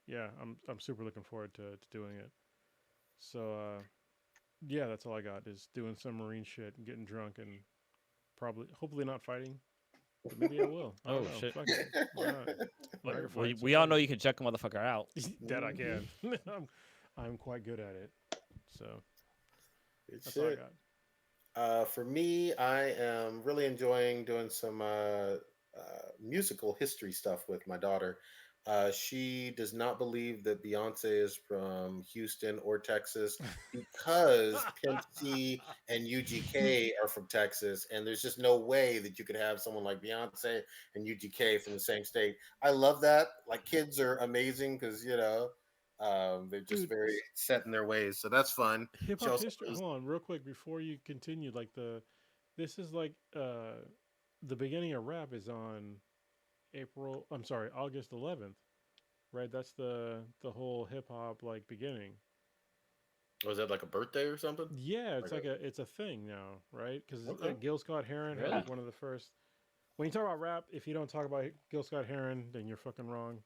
[SPEAKER 3] yeah, I'm super looking forward to doing it. So yeah, that's all I got is doing some marine shit and getting drunk and probably hopefully not fighting, but maybe I will. I don't
[SPEAKER 2] Oh
[SPEAKER 3] know.
[SPEAKER 2] shit.
[SPEAKER 3] Fuck it. Why not? If I can
[SPEAKER 2] Well,
[SPEAKER 3] fight, so
[SPEAKER 2] we all
[SPEAKER 3] fuck
[SPEAKER 2] know
[SPEAKER 3] it.
[SPEAKER 2] you can check a motherfucker out.
[SPEAKER 3] That I
[SPEAKER 1] Mhm.
[SPEAKER 3] can. I'm quite good at it. So
[SPEAKER 1] Good
[SPEAKER 3] that's all I
[SPEAKER 1] shit.
[SPEAKER 3] got.
[SPEAKER 1] For me, I am really enjoying doing some musical history stuff with my daughter. She does not believe that Beyonce is from Houston or Texas because Pimp C and UGK are from Texas, and there's just no way that you could have someone like Beyonce and UGK from the same state. I love that. Like kids are amazing because they're just
[SPEAKER 3] Dude,
[SPEAKER 1] very set in their ways, so that's fun.
[SPEAKER 3] hip
[SPEAKER 1] She
[SPEAKER 3] hop
[SPEAKER 1] also
[SPEAKER 3] history. Hold on, real quick before you continue. Like this is like the beginning of rap is on April. I'm sorry, August 11th. Right, that's the whole hip hop like beginning.
[SPEAKER 1] was that like a birthday or something?
[SPEAKER 3] Yeah, it's
[SPEAKER 1] Like
[SPEAKER 3] like it's a thing now, right? Because
[SPEAKER 1] okay.
[SPEAKER 3] Gil Scott Heron had
[SPEAKER 2] Really?
[SPEAKER 3] like one of the first. When you talk about rap, if you don't talk about Gil Scott Heron, then you're fucking wrong.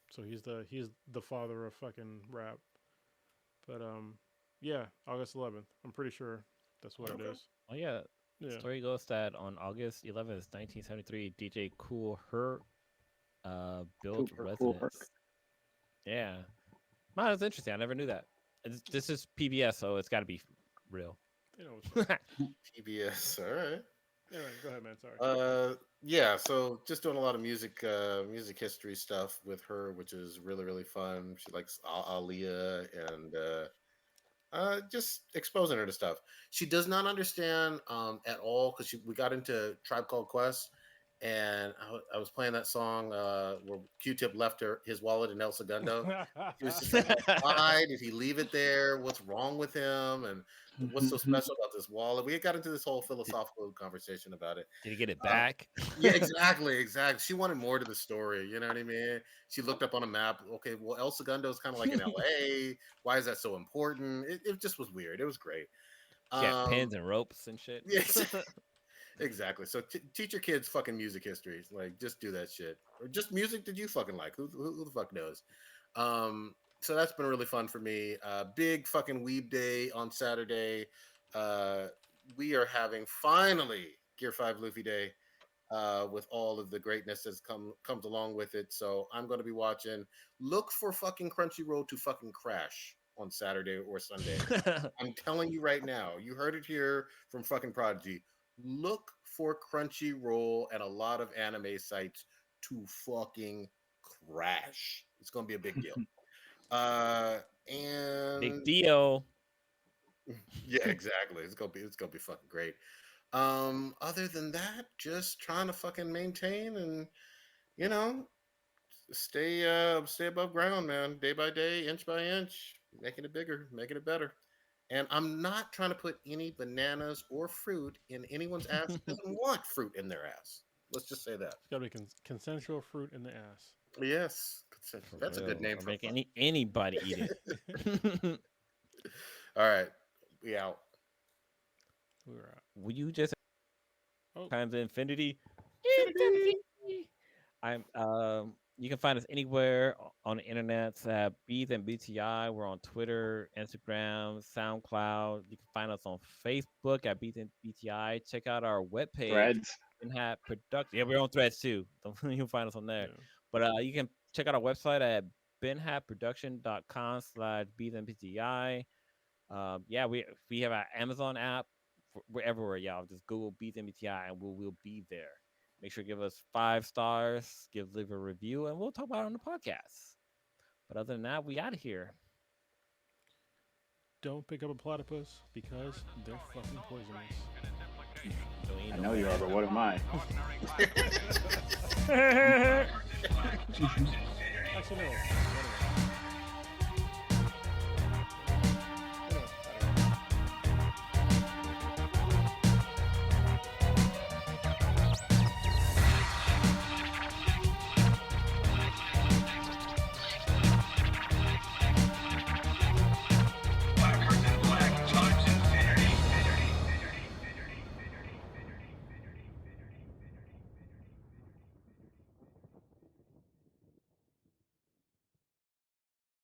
[SPEAKER 3] So he's the father of fucking rap. But yeah, August 11th. I'm pretty sure that's what it
[SPEAKER 1] Okay.
[SPEAKER 3] is.
[SPEAKER 2] Oh yeah.
[SPEAKER 3] Yeah.
[SPEAKER 2] Story goes that on August 11th, 1973, DJ Cool Herc built
[SPEAKER 4] Cooper, cool Herc.
[SPEAKER 2] residence. Yeah. Wow, that's interesting. I never knew that. This is PBS, so it's got to be real.
[SPEAKER 3] They know what's up.
[SPEAKER 1] PBS. All right.
[SPEAKER 3] Anyway, go ahead, man. Sorry.
[SPEAKER 1] Yeah, so just doing a lot of music history stuff with her, which is really, really fun. She likes Aaliyah and just exposing her to stuff. She does not understand at all because we got into Tribe Called Quest, and I was playing that song where Q-Tip left his wallet in El Segundo. She was just like, "Why did he leave it there? What's wrong with him? And what's so special about this wallet?" We got into this whole
[SPEAKER 2] did,
[SPEAKER 1] philosophical conversation about it.
[SPEAKER 2] did he get it
[SPEAKER 1] Uh,
[SPEAKER 2] back?
[SPEAKER 1] yeah, exactly, exactly. She wanted more to the story. You know what I mean? She looked up on a map. Okay, well, El Segundo is kind of like in LA. Why is that so important? It just was weird. It was great.
[SPEAKER 2] She had
[SPEAKER 1] Um,
[SPEAKER 2] pins and ropes and shit.
[SPEAKER 1] yeah, exactly. So teach your kids fucking music history. Like, just do that shit, or just music that you fucking like. Who the fuck knows? So that's been really fun for me. Big fucking weeb day on Saturday. Uh, we are having finally Gear 5 Luffy Day with all of the greatness that's comes along with it. So I'm going to be watching. Look for fucking Crunchyroll to fucking crash on Saturday or Sunday. I'm telling you right now. You heard it here from fucking Prodigy. Look for Crunchyroll and a lot of anime sites to fucking crash. It's going to be a big deal.
[SPEAKER 2] Big
[SPEAKER 1] And
[SPEAKER 2] deal.
[SPEAKER 1] yeah, exactly. It's gonna be fucking great. Other than that, just trying to fucking maintain and you know stay above ground, man. Day by day, inch by inch, making it bigger, making it better. And I'm not trying to put any bananas or fruit in anyone's ass that doesn't want fruit in their ass. Let's just say that.
[SPEAKER 3] It's got to be consensual fruit in the ass.
[SPEAKER 1] Yes,
[SPEAKER 2] For
[SPEAKER 1] that's a good
[SPEAKER 2] real.
[SPEAKER 1] name
[SPEAKER 2] Or
[SPEAKER 1] for a
[SPEAKER 2] make
[SPEAKER 1] fuck.
[SPEAKER 2] anybody eat it.
[SPEAKER 1] All right, we out.
[SPEAKER 3] We were out.
[SPEAKER 2] Will you just
[SPEAKER 3] Oh,
[SPEAKER 2] times infinity?
[SPEAKER 1] Infinity.
[SPEAKER 2] Infinity. I'm you can find us anywhere on the internet at Beats and BTI. We're on Twitter, Instagram, SoundCloud. You can find us on Facebook at Beats and BTI. Check out our webpage,
[SPEAKER 4] Threads.
[SPEAKER 2] Benhat Production. Yeah, we're on Threads too. You can find us on there.
[SPEAKER 3] yeah.
[SPEAKER 2] But you can check out our website at benhatproduction.com/Beats and BTI. Yeah, we have our Amazon app. We're everywhere, y'all. Just Google Beats and BTI and we'll be there. Make sure to give us 5 stars, leave a review, and we'll talk about it on the podcast. But other than that, we out of here.
[SPEAKER 3] Don't pick up a platypus because they're fucking poisonous.
[SPEAKER 4] I know you are, but what am I?
[SPEAKER 3] Actually, no.